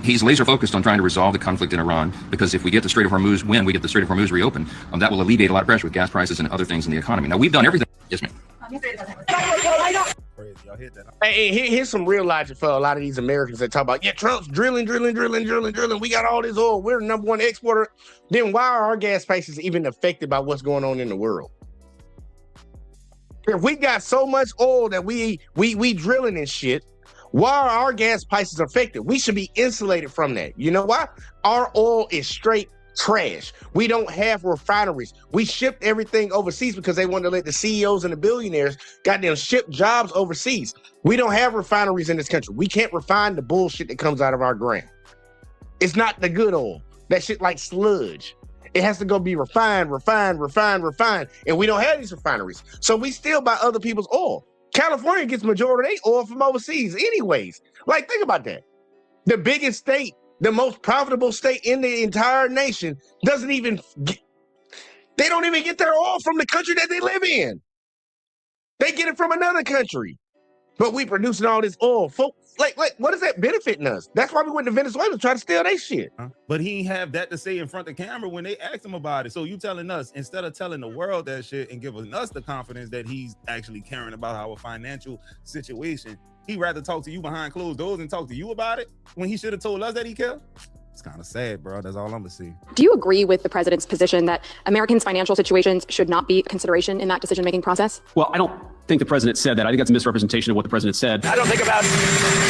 Speaker 8: He's laser focused on trying to resolve the conflict in Iran, because if we get the Strait of Hormuz, when we get the Strait of Hormuz reopened, that will alleviate a lot of pressure with gas prices and other things in the economy. Now, we've done everything. Yes, ma'am.
Speaker 3: Crazy. Y'all hit that.
Speaker 2: Hey, here's some real logic for a lot of these Americans that talk about, yeah, Trump's drilling. We got all this oil. We're the #1 exporter. Then why are our gas prices even affected by what's going on in the world? If we got so much oil that we drilling and shit, why are our gas prices affected? We should be insulated from that. You know why? Our oil is straight trash. We don't have refineries. We shipped everything overseas because they wanted to let the CEOs and the billionaires goddamn ship jobs overseas. We don't have refineries in this country. We can't refine the bullshit that comes out of our ground. It's not the good oil. That shit like sludge. It has to go be refined. And we don't have these refineries. So we still buy other people's oil. California gets majority of their oil from overseas anyways. Like, think about that. The biggest state, the most profitable state in the entire nation they don't even get their oil from the country that they live in. They get it from another country. But we producing all this oil. Like, what is that benefiting us? That's why we went to Venezuela to try to steal their shit.
Speaker 3: But he ain't have that to say in front of the camera when they asked him about it. So you telling us, instead of telling the world that shit and giving us the confidence that he's actually caring about our financial situation, he'd rather talk to you behind closed doors and talk to you about it when he should have told us that he cared? It's kind of sad, bro. That's all I'm gonna see.
Speaker 6: Do you agree with the president's position that Americans' financial situations should not be a consideration in that decision-making process?
Speaker 9: Well, I don't think the president said that. I think that's a misrepresentation of what the president said.
Speaker 15: I don't think about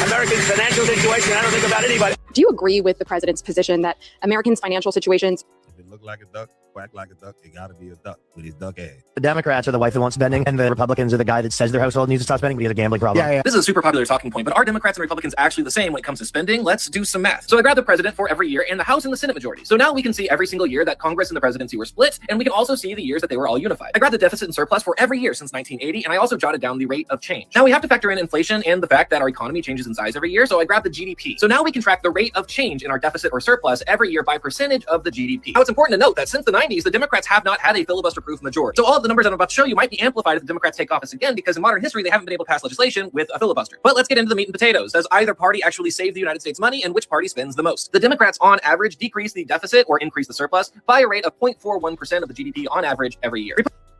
Speaker 15: Americans' financial situation. I don't think about anybody.
Speaker 6: Do you agree with the president's position that Americans' financial situations...
Speaker 3: If it look like a duck, quack like a duck, it gotta be a duck with his duck ass.
Speaker 22: The Democrats are the wife that wants spending, and the Republicans are the guy that says their household needs to stop spending, but he has a gambling problem.
Speaker 24: Yeah. This is a super popular talking point, but are Democrats and Republicans actually the same when it comes to spending? Let's do some math. So I grabbed the president for every year and the House and the Senate majority. So now we can see every single year that Congress and the presidency were split, and we can also see the years that they were all unified. I grabbed the deficit and surplus for every year since 1980, and I also jotted down the rate of change. Now we have to factor in inflation and the fact that our economy changes in size every year, so I grabbed the GDP. So now we can track the rate of change in our deficit or surplus every year by percentage of the GDP. Now it's important to note that since the 90s, the Democrats have not had a filibuster-proof majority. So all of the numbers I'm about to show you might be amplified if the Democrats take office again, because in modern history, they haven't been able to pass legislation with a filibuster. But let's get into the meat and potatoes. Does either party actually save the United States money, and which party spends the most? The Democrats, on average, decrease the deficit or increase the surplus by a rate of 0.41% of the GDP on average every year.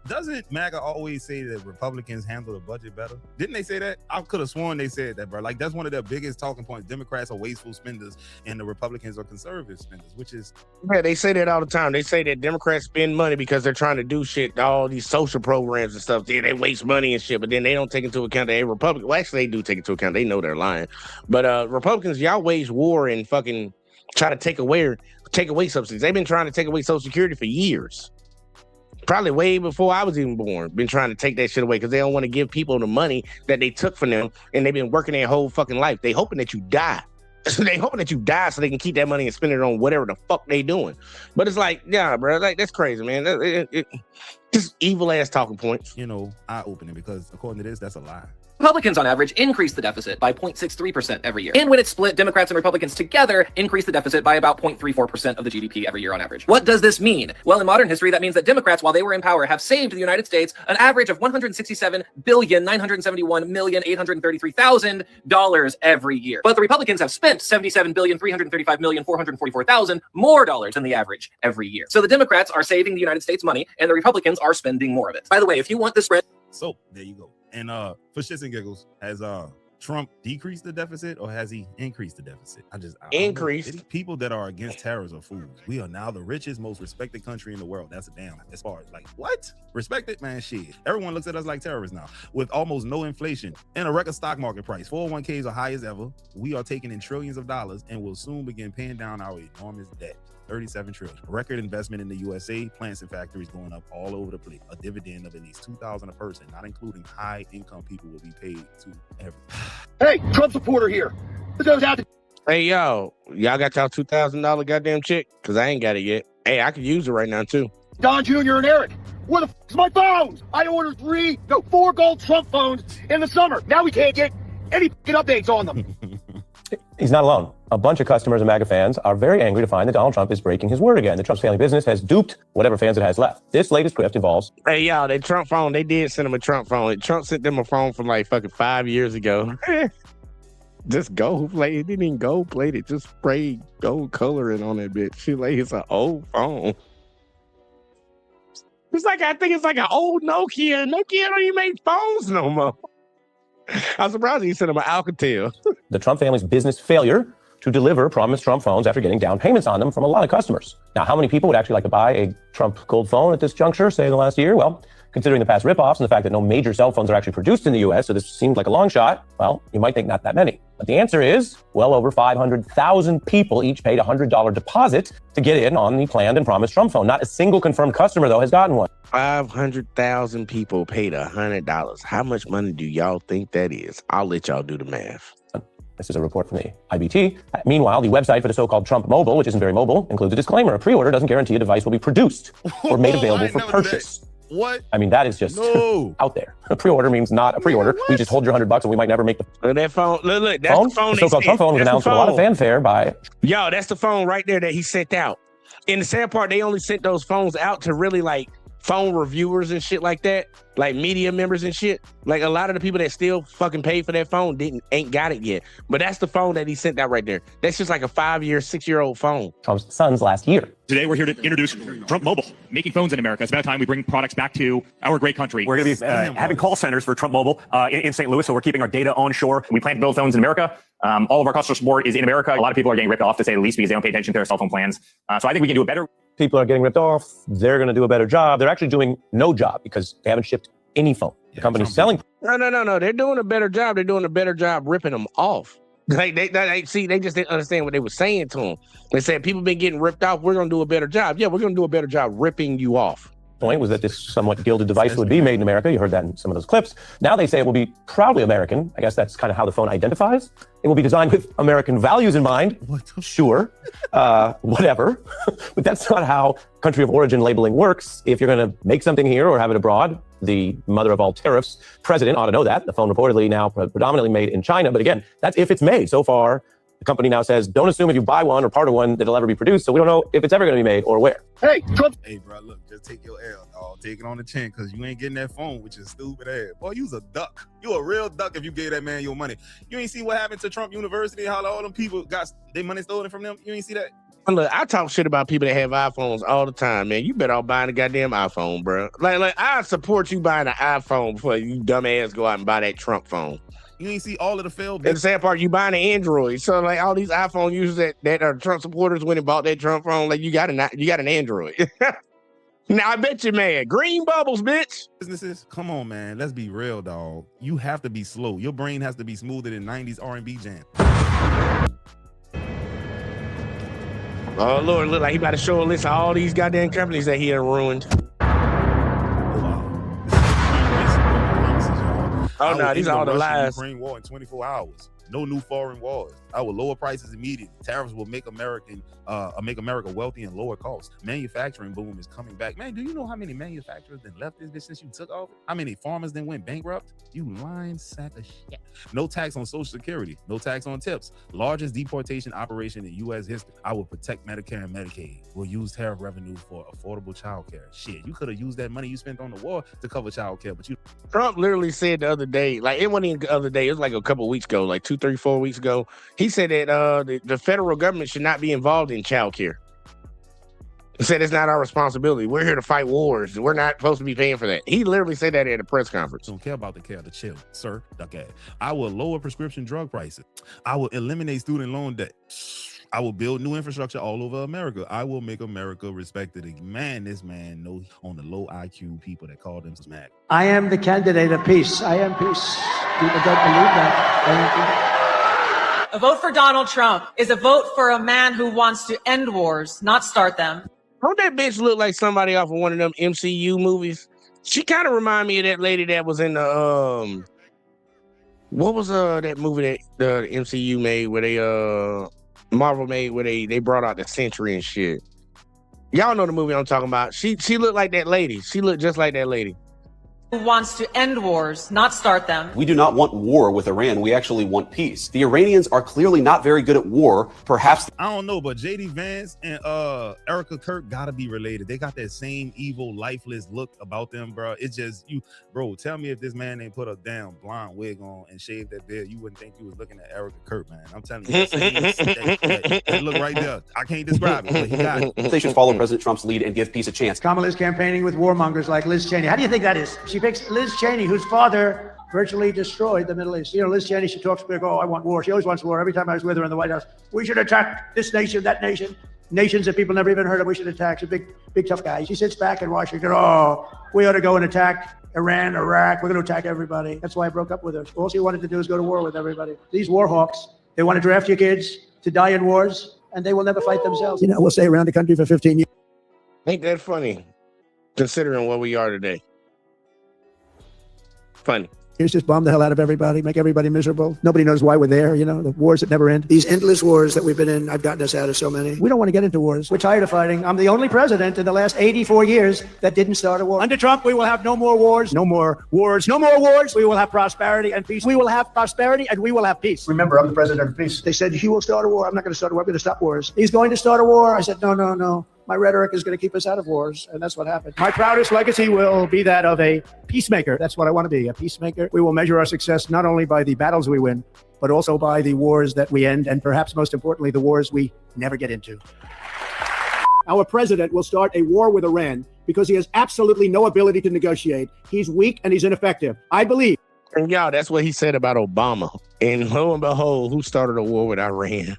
Speaker 3: Doesn't MAGA always say that Republicans handle the budget better? Didn't they say that? I could have sworn they said that, bro. Like, that's one of their biggest talking points. Democrats are wasteful spenders and the Republicans are conservative spenders, which is...
Speaker 2: Yeah, they say that all the time. They say that Democrats spend money because they're trying to do shit, all these social programs and stuff. They waste money and shit, but then they don't take into account that a Republican... Well, actually, they do take into account. They know they're lying. But Republicans, y'all wage war and fucking try to take away subsidies. They've been trying to take away Social Security for years. Probably way before I was even born, been trying to take that shit away because they don't want to give people the money that they took from them, and they've been working their whole fucking life. They hoping that you die. They hoping that you die so they can keep that money and spend it on whatever the fuck they doing. But it's like, yeah, bro, like that's crazy, man. Just evil ass talking points.
Speaker 3: You know, eye-opening, because according to this, that's a lie.
Speaker 24: Republicans, on average, increase the deficit by 0.63% every year. And when it's split, Democrats and Republicans together increase the deficit by about 0.34% of the GDP every year on average. What does this mean? Well, in modern history, that means that Democrats, while they were in power, have saved the United States an average of $167,971,833,000 every year. But the Republicans have spent $77,335,444,000 more dollars than the average every year. So the Democrats are saving the United States money, and the Republicans are spending more of it. By the way, if you want this spread...
Speaker 3: So, there you go. And for shits and giggles, has Trump decreased the deficit or has he increased the deficit? I
Speaker 2: increased.
Speaker 3: People that are against tariffs are fools. We are now the richest, most respected country in the world. That's a damn, as far as like, what? Respected? Man, shit. Everyone looks at us like terrorists now. With almost no inflation and a record stock market price. 401ks are high as ever. We are taking in trillions of dollars and will soon begin paying down our enormous debt. 37 trillion. Record investment in the USA, plants and factories going up all over the place. A dividend of at least $2,000 a person, not including high income people, will be paid to everyone.
Speaker 15: Hey, Trump supporter here. This goes out to...
Speaker 2: Hey, y'all got y'all $2,000 goddamn check? Because I ain't got it yet. Hey, I could use it right now, too.
Speaker 15: Don Jr. and Eric, where the f***'s my phones? I ordered 4 gold Trump phones in the summer. Now we can't get any f***ing updates on them.
Speaker 25: He's not alone. A bunch of customers and MAGA fans are very angry to find that Donald Trump is breaking his word again. The Trump's family business has duped whatever fans it has left. This latest grift involves...
Speaker 2: Hey, y'all, that Trump phone, they did send him a Trump phone. Trump sent them a phone from like fucking 5 years ago. Just gold plated. It didn't even gold plated. Just sprayed gold coloring on that bitch. She like, it's an old phone. It's like, I think it's like an old Nokia. Nokia don't even make phones no more. I'm surprised he sent him an Alcatel.
Speaker 25: The Trump family's business failure to deliver promised Trump phones after getting down payments on them from a lot of customers. Now, how many people would actually like to buy a Trump gold phone at this juncture, say in the last year? Well, considering the past ripoffs and the fact that no major cell phones are actually produced in the U.S., so this seems like a long shot, well, you might think not that many. But the answer is, well over 500,000 people each paid a $100 deposit to get in on the planned and promised Trump phone. Not a single confirmed customer, though, has gotten one.
Speaker 2: 500,000 people paid $100. How much money do y'all think that is? I'll let y'all do the math.
Speaker 25: This is a report from the IBT. Meanwhile, the website for the so-called Trump Mobile, which isn't very mobile, includes a disclaimer. A pre-order doesn't guarantee a device will be produced or made available for purchase.
Speaker 3: What?
Speaker 25: I mean, that is just out there. A pre-order means not a pre-order. We just hold your $100 and we might never make the
Speaker 2: that phone. Look, that's
Speaker 25: phone.
Speaker 2: the phone.
Speaker 25: The so-called Trump phone was announced with a lot of fanfare by...
Speaker 2: Yo, that's the phone right there that he sent out. And the sad part, they only sent those phones out to really like phone reviewers and shit like that, like media members and shit. Like a lot of the people that still fucking paid for that phone ain't got it yet. But that's the phone that he sent out right there. That's just like a 5-year, 6-year-old phone.
Speaker 25: Trump's son's last year.
Speaker 5: Today, we're here to introduce Trump Mobile, making phones in America. It's about time we bring products back to our great country.
Speaker 9: We're going to be having call centers for Trump Mobile in St. Louis, so we're keeping our data onshore. We plan to build phones in America. All of our customer support is in America. A lot of people are getting ripped off, to say the least, because they don't pay attention to their cell phone plans. So I think we can do a better.
Speaker 25: People are getting ripped off. They're going to do a better job. They're actually doing no job because they haven't shipped any phone. The company's selling.
Speaker 2: No. They're doing a better job. They're doing a better job ripping them off. Like they just didn't understand what they were saying to them. They said people been getting ripped off. We're going to do a better job. Yeah, we're going to do a better job ripping you off.
Speaker 25: Point was that this somewhat gilded device would be made in America. You heard that in some of those clips. Now they say it will be proudly American. I guess that's kind of how the phone identifies. It will be designed with American values in mind. Sure, whatever. But that's not how country of origin labeling works. If you're going to make something here or have it abroad, the mother of all tariffs president ought to know that. The phone reportedly now predominantly made in China. But again, that's if it's made. So far, the company now says, don't assume if you buy one or part of one that it'll ever be produced. So we don't know if it's ever going to be made or where.
Speaker 3: Hey, bro, look, just take your L, dog. Take it on the chin, because you ain't getting that phone with your stupid ass. Boy, you's a duck. You a real duck if you gave that man your money. You ain't see what happened to Trump University, how all them people got their money stolen from them? You ain't see that?
Speaker 2: Look, I talk shit about people that have iPhones all the time, man. You better all buying a goddamn iPhone, bro. Like I support you buying an iPhone before you dumbass go out and buy that Trump phone.
Speaker 3: You ain't see all of the failed.
Speaker 2: And the sad part, you buying an Android. So like all these iPhone users that are Trump supporters went and bought that Trump phone, like you got an Android. Now I bet you, man, green bubbles, bitch.
Speaker 3: Businesses, come on, man. Let's be real, dog. You have to be slow. Your brain has to be smoother than 90s R&B jam.
Speaker 2: Oh Lord, look like he about to show a list of all these goddamn companies that he had ruined. Oh no, these are all the lies.
Speaker 3: Ukraine war in 24 hours. No new foreign wars. I will lower prices immediately. Tariffs will make America wealthy and lower costs. Manufacturing boom is coming back. Man, do you know how many manufacturers then left this bitch since you took over? How many farmers then went bankrupt? You lying sack of shit. No tax on Social Security. No tax on tips. Largest deportation operation in U.S. history. I will protect Medicare and Medicaid. We'll use tariff revenue for affordable child care. Shit, you could have used that money you spent on the war to cover child care, but you...
Speaker 2: Trump literally said the other day, like it wasn't even the other day, it was like a couple of weeks ago, like 2, 3, 4 weeks ago. He said that the federal government should not be involved in child care. He said it's not our responsibility. We're here to fight wars. We're not supposed to be paying for that. He literally said that at a press conference.
Speaker 3: Don't care about the care, the chill, sir. Okay. I will lower prescription drug prices. I will eliminate student loan debt. I will build new infrastructure all over America. I will make America respected. Man, this man knows on the low IQ people that call themselves mad.
Speaker 18: I am the candidate of peace. I am peace. People don't believe that.
Speaker 10: A vote for Donald Trump is a vote for a man who wants to end wars, not start them.
Speaker 2: Don't that bitch look like somebody off of one of them MCU movies? She kind of remind me of that lady that was in the what was that movie that the MCU made where they Marvel made where they brought out the Sentry and shit. Y'all know the movie I'm talking about. She looked like that lady. She looked just like that lady.
Speaker 10: Who wants to end wars, not start them.
Speaker 17: We do not want war with Iran. We actually want peace. The Iranians are clearly not very good at war. Perhaps
Speaker 3: I don't know, but JD Vance and Erica Kirk gotta be related. They got that same evil, lifeless look about them, bro. It's just you, bro. Tell me if this man ain't put a damn blonde wig on and shaved that beard, you wouldn't think you was looking at Erica Kirk, man. I'm telling you, that look right there. I can't describe it, but he got it.
Speaker 17: they should follow President Trump's lead and give peace a chance.
Speaker 18: Kamala's campaigning with warmongers like Liz Cheney. How do you think that is? She picks Liz Cheney, whose father
Speaker 15: virtually destroyed the Middle East. You know, Liz Cheney, she talks big, oh, I want war. She always wants war. Every time I was with her in the White House, we should attack this nation, that nation, nations that people never even heard of, we should attack. She's a big tough guy. She sits back in Washington, oh, we ought to go and attack Iran, Iraq. We're going to attack everybody. That's why I broke up with her. All she wanted to do is go to war with everybody. These war hawks, they want to draft your kids to die in wars, and they will never fight themselves. You know, we'll stay around the country for 15 years.
Speaker 2: Ain't that funny, considering where we are today? Funny.
Speaker 15: Here's just bomb the hell out of everybody, make everybody miserable. Nobody knows why we're there, you know, the wars that never end. These endless wars that we've been in, I've gotten us out of so many. We don't want to get into wars. We're tired of fighting. I'm the only president in the last 84 years that didn't start a war. Under Trump, we will have no more wars, no more wars, no more wars. We will have prosperity and peace. We will have prosperity and we will have peace. Remember, I'm the president of peace. They said, he will start a war. I'm not going to start a war. I'm going to stop wars. He's going to start a war. I said, no. My rhetoric is going to keep us out of wars, and that's what happened. My proudest legacy will be that of a peacemaker. That's what I want to be, a peacemaker. We will measure our success not only by the battles we win, but also by the wars that we end, and perhaps most importantly, the wars we never get into. Our president will start a war with Iran because he has absolutely no ability to negotiate. He's weak and he's ineffective. I believe.
Speaker 2: And y'all, that's what he said about Obama. And lo and behold, who started a war with Iran?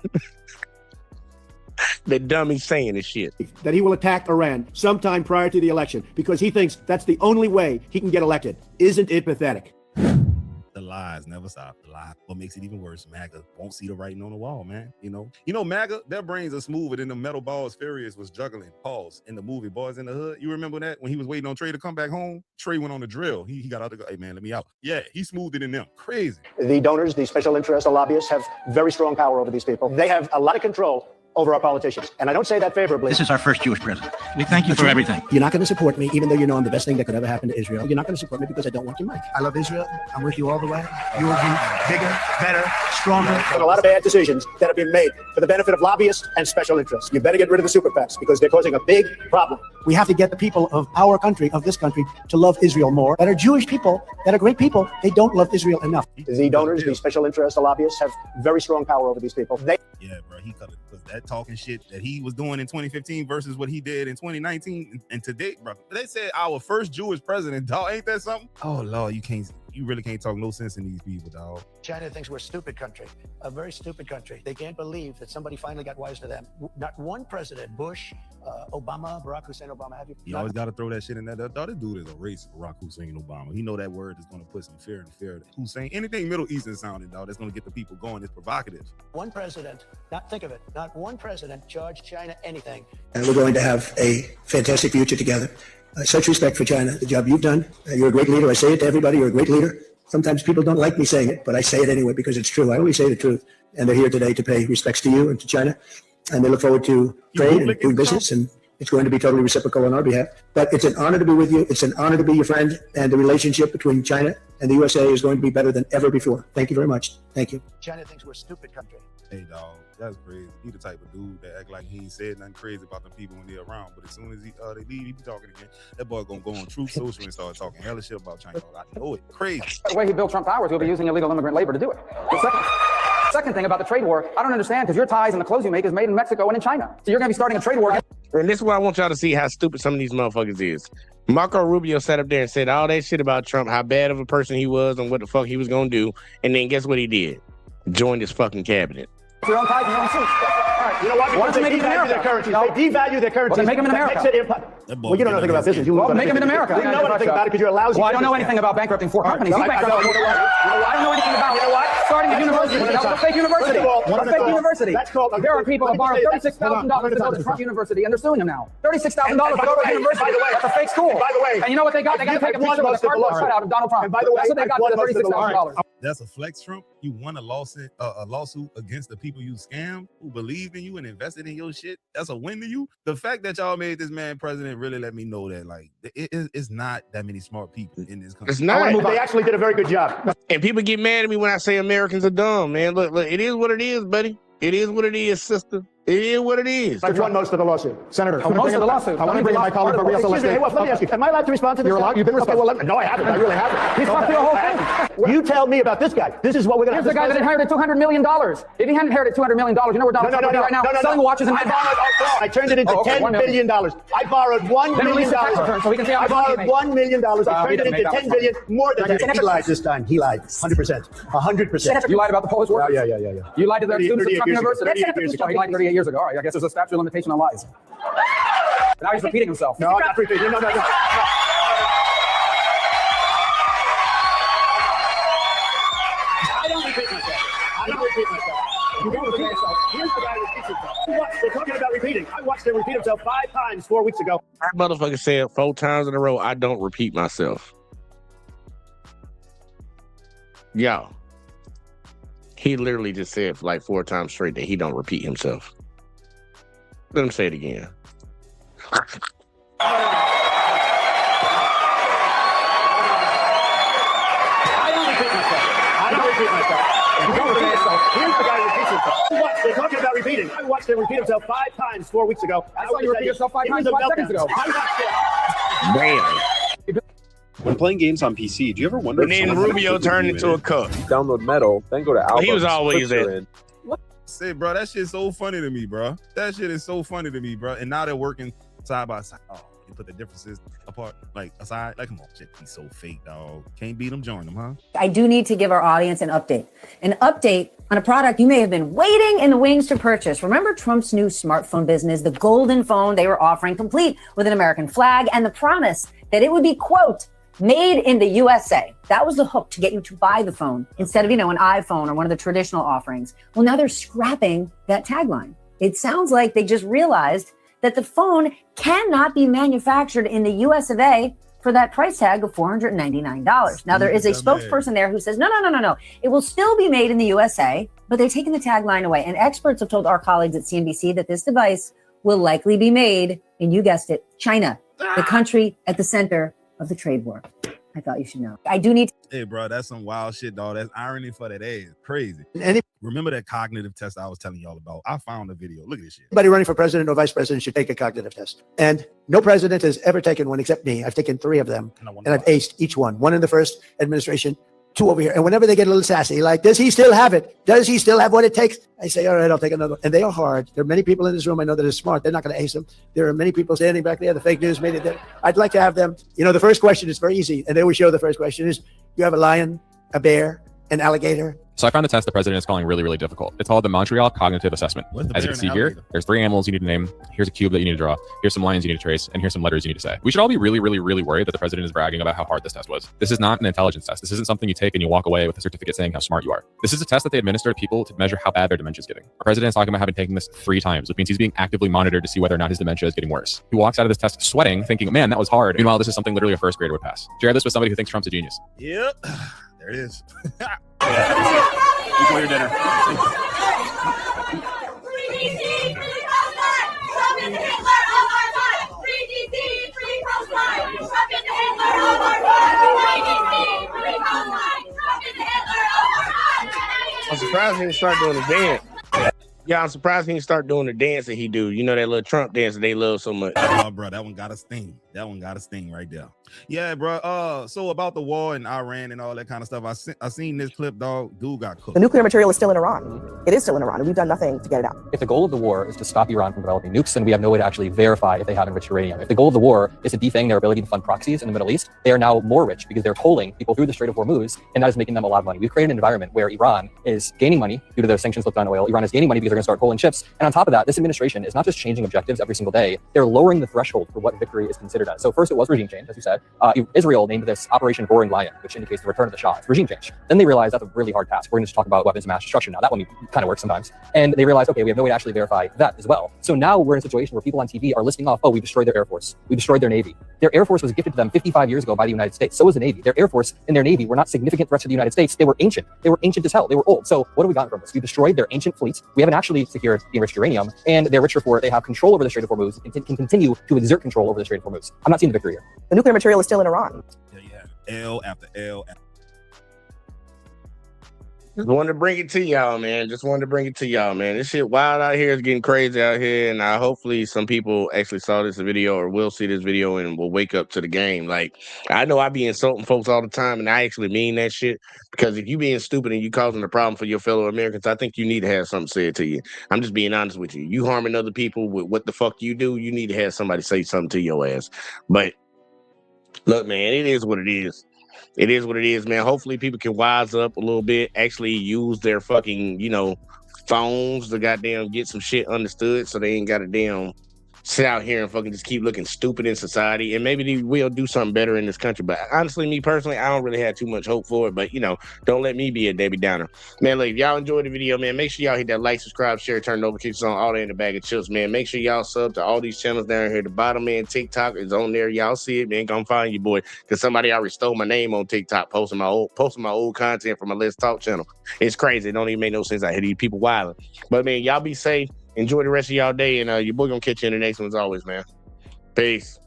Speaker 2: The dummy saying this shit.
Speaker 15: That he will attack Iran sometime prior to the election because he thinks that's the only way he can get elected. Isn't it pathetic?
Speaker 3: The lies never stop. The lie. What makes it even worse, MAGA won't see the writing on the wall, man. You know, MAGA, their brains are smoother than the metal balls Furious was juggling. Pause. In the movie Boys in the Hood. You remember that? When he was waiting on Trey to come back home, Trey went on the drill. He got out to go, hey man, let me out. Yeah, he smoothed it in them. Crazy.
Speaker 12: The donors, the special interests, the lobbyists have very strong power over these people. They have a lot of control over our politicians. And I don't say that favorably.
Speaker 7: This is our first Jewish president. We thank you for everything.
Speaker 15: You're not going to support me, even though you know I'm the best thing that could ever happen to Israel. You're not going to support me because I don't want your mic. I love Israel. I'm with you all the way. You will be bigger, better, stronger. There are a lot of bad decisions that have been made for the benefit of lobbyists and special interests. You better get rid of the super PACs because they're causing a big problem. We have to get the people of our country, of this country, to love Israel more. That are Jewish people, that are great people, they don't love Israel enough. The donors, the special interests, the lobbyists have very strong power over these people.
Speaker 3: Yeah, bro, he cut it. Because that talking shit that he was doing in 2015 versus what he did in 2019 and today, bro. They said our first Jewish president, dog. Ain't that something? Oh, Lord, you really can't talk no sense in these people, dog.
Speaker 15: China thinks we're a stupid country, a very stupid country. They can't believe that somebody finally got wise to them. Not one president, Bush, Obama, Barack Hussein Obama, have you?
Speaker 3: You always got to throw that shit in there. Dog, this dude is a racist, Barack Hussein Obama. He know that word is going to put some fear in fear. Hussein, anything Middle Eastern sounding, dog, that's going to get the people going is provocative.
Speaker 15: One president, think of it, not one president charged China anything. And we're going to have a fantastic future together. Such respect for China, the job you've done. You're a great leader. I say it to everybody. You're a great leader. Sometimes people don't like me saying it, but I say it anyway because it's true. I always say the truth. And they're here today to pay respects to you and to China. And they look forward to trade and doing business. And it's going to be totally reciprocal on our behalf. But it's an honor to be with you. It's an honor to be your friend. And the relationship between China and the USA is going to be better than ever before. Thank you very much. Thank you. China thinks we're a stupid country.
Speaker 3: Hey, dog, that's crazy. He the type of dude that act like he ain't said nothing crazy about the people when they're around. But as soon as they leave, he be talking again. That boy gonna go on Truth Social and start talking hella shit about China. I know it. Crazy.
Speaker 11: The way he built Trump Towers, he'll be using illegal immigrant labor to do it. The second thing about the trade war, I don't understand because your ties and the clothes you make is made in Mexico and in China. So you're going to be starting a trade war.
Speaker 2: And this is why I want y'all to see how stupid some of these motherfuckers is. Marco Rubio sat up there and said all that shit about Trump, how bad of a person he was and what the fuck he was going to do. And then guess what he did? Joined his fucking cabinet.
Speaker 11: Your own ties and your own suits.
Speaker 15: You know why? Because they devalue their currencies. They devalue their currencies.
Speaker 11: Well, then make them in America.
Speaker 15: Well, you don't know anything about business.
Speaker 11: Well, make them in America.
Speaker 15: You know anything about it because you're a lousy.
Speaker 11: Well, I don't know anything about bankrupting 4 companies. I don't know anything about starting a university. That was a fake university. What a fake university. There are people who borrowed $36,000 to go to Trump University, and they're suing them now. $36,000 to go to a university. That's a fake school.
Speaker 15: By the way,
Speaker 11: and you know what they got? They got to take a picture with a cardboard cutout of Donald Trump.
Speaker 15: And by the way,
Speaker 11: that's what they got for the $36,000.
Speaker 3: That's a flex, Trump. You won a lawsuit against the people you scammed, who believed in you and invested in your shit. That's a win to you. The fact that y'all made this man president really let me know that like it's not that many smart people in this country.
Speaker 2: It's not.
Speaker 15: They actually did a very good job.
Speaker 2: And people get mad at me when I say Americans are dumb, man. Look, it is what it is, buddy. It is what it is, sister. It is what it is.
Speaker 11: I've won most of the lawsuit. Senator,
Speaker 18: Most of the lawsuit.
Speaker 11: I want to bring in my colleague for real.
Speaker 18: Excuse me, let me ask you. Am I allowed to respond to this?
Speaker 11: You've been responsible. No, I haven't. I really haven't.
Speaker 18: Respond to the whole thing.
Speaker 11: You tell me about this guy. This is what we're going to
Speaker 18: Here's the guy that inherited $200 million. If he hadn't inherited $200 million, you know where Donald Trump would be right now? Selling watches in Manhattan.
Speaker 11: I turned it into $10 billion. I borrowed $1 million. I borrowed $1 million. I turned it into $10 billion, more than that. He lied this time. He lied. 100%. 100%.
Speaker 18: You lied about the Polish war?
Speaker 11: Yeah.
Speaker 18: You lied to the students of Trump University?
Speaker 11: 38 years ago.
Speaker 18: He lied 38 years ago. All right, I guess there's a statute of limitation on lies. But now he's repeating himself.
Speaker 11: No, I'm not repeating. No.
Speaker 18: I
Speaker 11: don't repeat myself. You don't repeat yourself. Here's the guy who repeats himself. They're talking about repeating. I watched him repeat himself 5 times 4 weeks ago.
Speaker 2: That motherfucker said 4 times in a row, I don't repeat myself. Yo. He literally just said for like 4 times straight that he don't repeat himself. Let him say it again.
Speaker 11: I don't repeat myself. You don't repeat yourself. Here's the guy who repeats himself. They're talking about repeating. I watched him repeat himself 5 times 4 weeks ago.
Speaker 18: I saw you repeat yourself 5 times 5 seconds ago.
Speaker 2: Damn.
Speaker 17: When playing games on PC, do you ever wonder?
Speaker 2: And then Rubio turned into a cup.
Speaker 13: Download Metal, then go to albums.
Speaker 2: He was always there.
Speaker 3: Say, bro, that shit's so funny to me, bro. That shit is so funny to me, bro. And now they're working side by side. Oh, you put the differences apart, like aside. Like, come on, shit, he's so fake, dog. Can't beat him, join him, huh?
Speaker 14: I do need to give our audience an update. An update on a product you may have been waiting in the wings to purchase. Remember Trump's new smartphone business, the golden phone they were offering, complete with an American flag and the promise that it would be, quote, made in the USA. That was the hook to get you to buy the phone instead of, an iPhone or one of the traditional offerings. Well, now they're scrapping that tagline. It sounds like they just realized that the phone cannot be manufactured in the US of A for that price tag of $499. Now, there is a spokesperson there who says, no. It will still be made in the USA, but they're taking the tagline away. And experts have told our colleagues at CNBC that this device will likely be made in, you guessed it, China, the country at the center of the trade war. I thought you should know. I do need to.
Speaker 3: Hey, bro, that's some wild shit, dog. That's irony for that ass. Crazy. Remember that cognitive test I was telling y'all about? I found a video. Look at this shit.
Speaker 11: Anybody running for president or vice president should take a cognitive test. And no president has ever taken one except me. I've taken 3 of them, and I've aced each one. 1 in the first administration, 2 over here. And whenever they get a little sassy, like, does he still have it? Does he still have what it takes? I say, all right, I'll take another one. And they are hard. There are many people in this room I know that are smart. They're not going to ace them. There are many people standing back there, the fake news media. I'd like to have them. The first question is very easy. And they always show the first question is, you have a lion, a bear, an alligator.
Speaker 16: So I found the test the president is calling really, really difficult. It's called the Montreal Cognitive Assessment. As you can see here, there's 3 animals you need to name. Here's a cube that you need to draw. Here's some lines you need to trace. And here's some letters you need to say. We should all be really, really, really worried that the president is bragging about how hard this test was. This is not an intelligence test. This isn't something you take and you walk away with a certificate saying how smart you are. This is a test that they administer to people to measure how bad their dementia is getting. Our president is talking about having taken this 3 times, which means he's being actively monitored to see whether or not his dementia is getting worse. He walks out of this test sweating, thinking, man, that was hard. Meanwhile, this is something literally a first grader would pass. Share this with somebody who thinks Trump's a genius.
Speaker 3: Yep. There it is.
Speaker 16: Enjoy your dinner.
Speaker 2: I'm surprised he didn't start doing the dance. Yeah, I'm surprised he didn't start doing the dance that he do. You know that little Trump dance that they love so much.
Speaker 3: Oh, bro, that one got a sting. That one got a sting right there. Yeah, bro. So about the war in Iran and all that kind of stuff, I seen this clip, dog. Dude got cooked.
Speaker 21: The nuclear material is still in Iran. It is still in Iran, and we've done nothing to get it out.
Speaker 25: If the goal of the war is to stop Iran from developing nukes, then we have no way to actually verify if they have enriched uranium. If the goal of the war is to defang their ability to fund proxies in the Middle East, they are now more rich because they're tolling people through the Strait of Hormuz, and that is making them a lot of money. We've created an environment where Iran is gaining money due to their sanctions lifted on oil. Iran is gaining money because they're going to start tolling ships. And on top of that, this administration is not just changing objectives every single day, they're lowering the threshold for what victory is considered as. So first it was regime change, as you said. Israel named this Operation Roaring Lion, which indicates the return of the Shah. It's regime change. Then they realized that's a really hard task. We're going to just talk about weapons of mass destruction now. That one kind of works sometimes. And they realized, okay, we have no way to actually verify that as well. So now we're in a situation where people on TV are listing off, oh, we destroyed their Air Force. We destroyed their Navy. Their Air Force was gifted to them 55 years ago by the United States. So was the Navy. Their Air Force and their Navy were not significant threats to the United States. They were ancient. They were ancient as hell. They were old. So what have we gotten from this? We destroyed their ancient fleets. We haven't actually secured the enriched uranium, and they're richer for it. They have control over the Strait of Hormuz and can continue to exert control over the Strait of Hormuz. I'm not seeing the victory here.
Speaker 21: The nuclear material is still in Iran.
Speaker 3: L after L.
Speaker 2: Just wanted to bring it to y'all, man. Just wanted to bring it to y'all, man. This shit wild out here. It's getting crazy out here. And hopefully some people actually saw this video or will see this video and will wake up to the game. Like, I know I be insulting folks all the time, and I actually mean that shit. Because if you being stupid and you causing a problem for your fellow Americans, I think you need to have something said to you. I'm just being honest with you. You harming other people with what the fuck you do, you need to have somebody say something to your ass. But look, man, it is what it is. It is what it is, man. Hopefully people can wise up a little bit, actually use their fucking, phones to goddamn get some shit understood so they ain't got to damn sit out here and fucking just keep looking stupid in society. And maybe they will do something better in this country. But honestly, me personally, I don't really have too much hope for it. But, don't let me be a Debbie Downer. Man, look, if y'all enjoyed the video, man, make sure y'all hit that like, subscribe, share, turn notifications on, all that in the bag of chips, man. Make sure y'all sub to all these channels down here. The bottom, man, TikTok is on there. Y'all see it, man. Come find you, boy. Because somebody already stole my name on TikTok, posting my old content from my Let's Talk channel. It's crazy. It don't even make no sense. I hear these people wilding. But, man, y'all be safe. Enjoy the rest of y'all day, and your boy gonna catch you in the next one as always, man. Peace.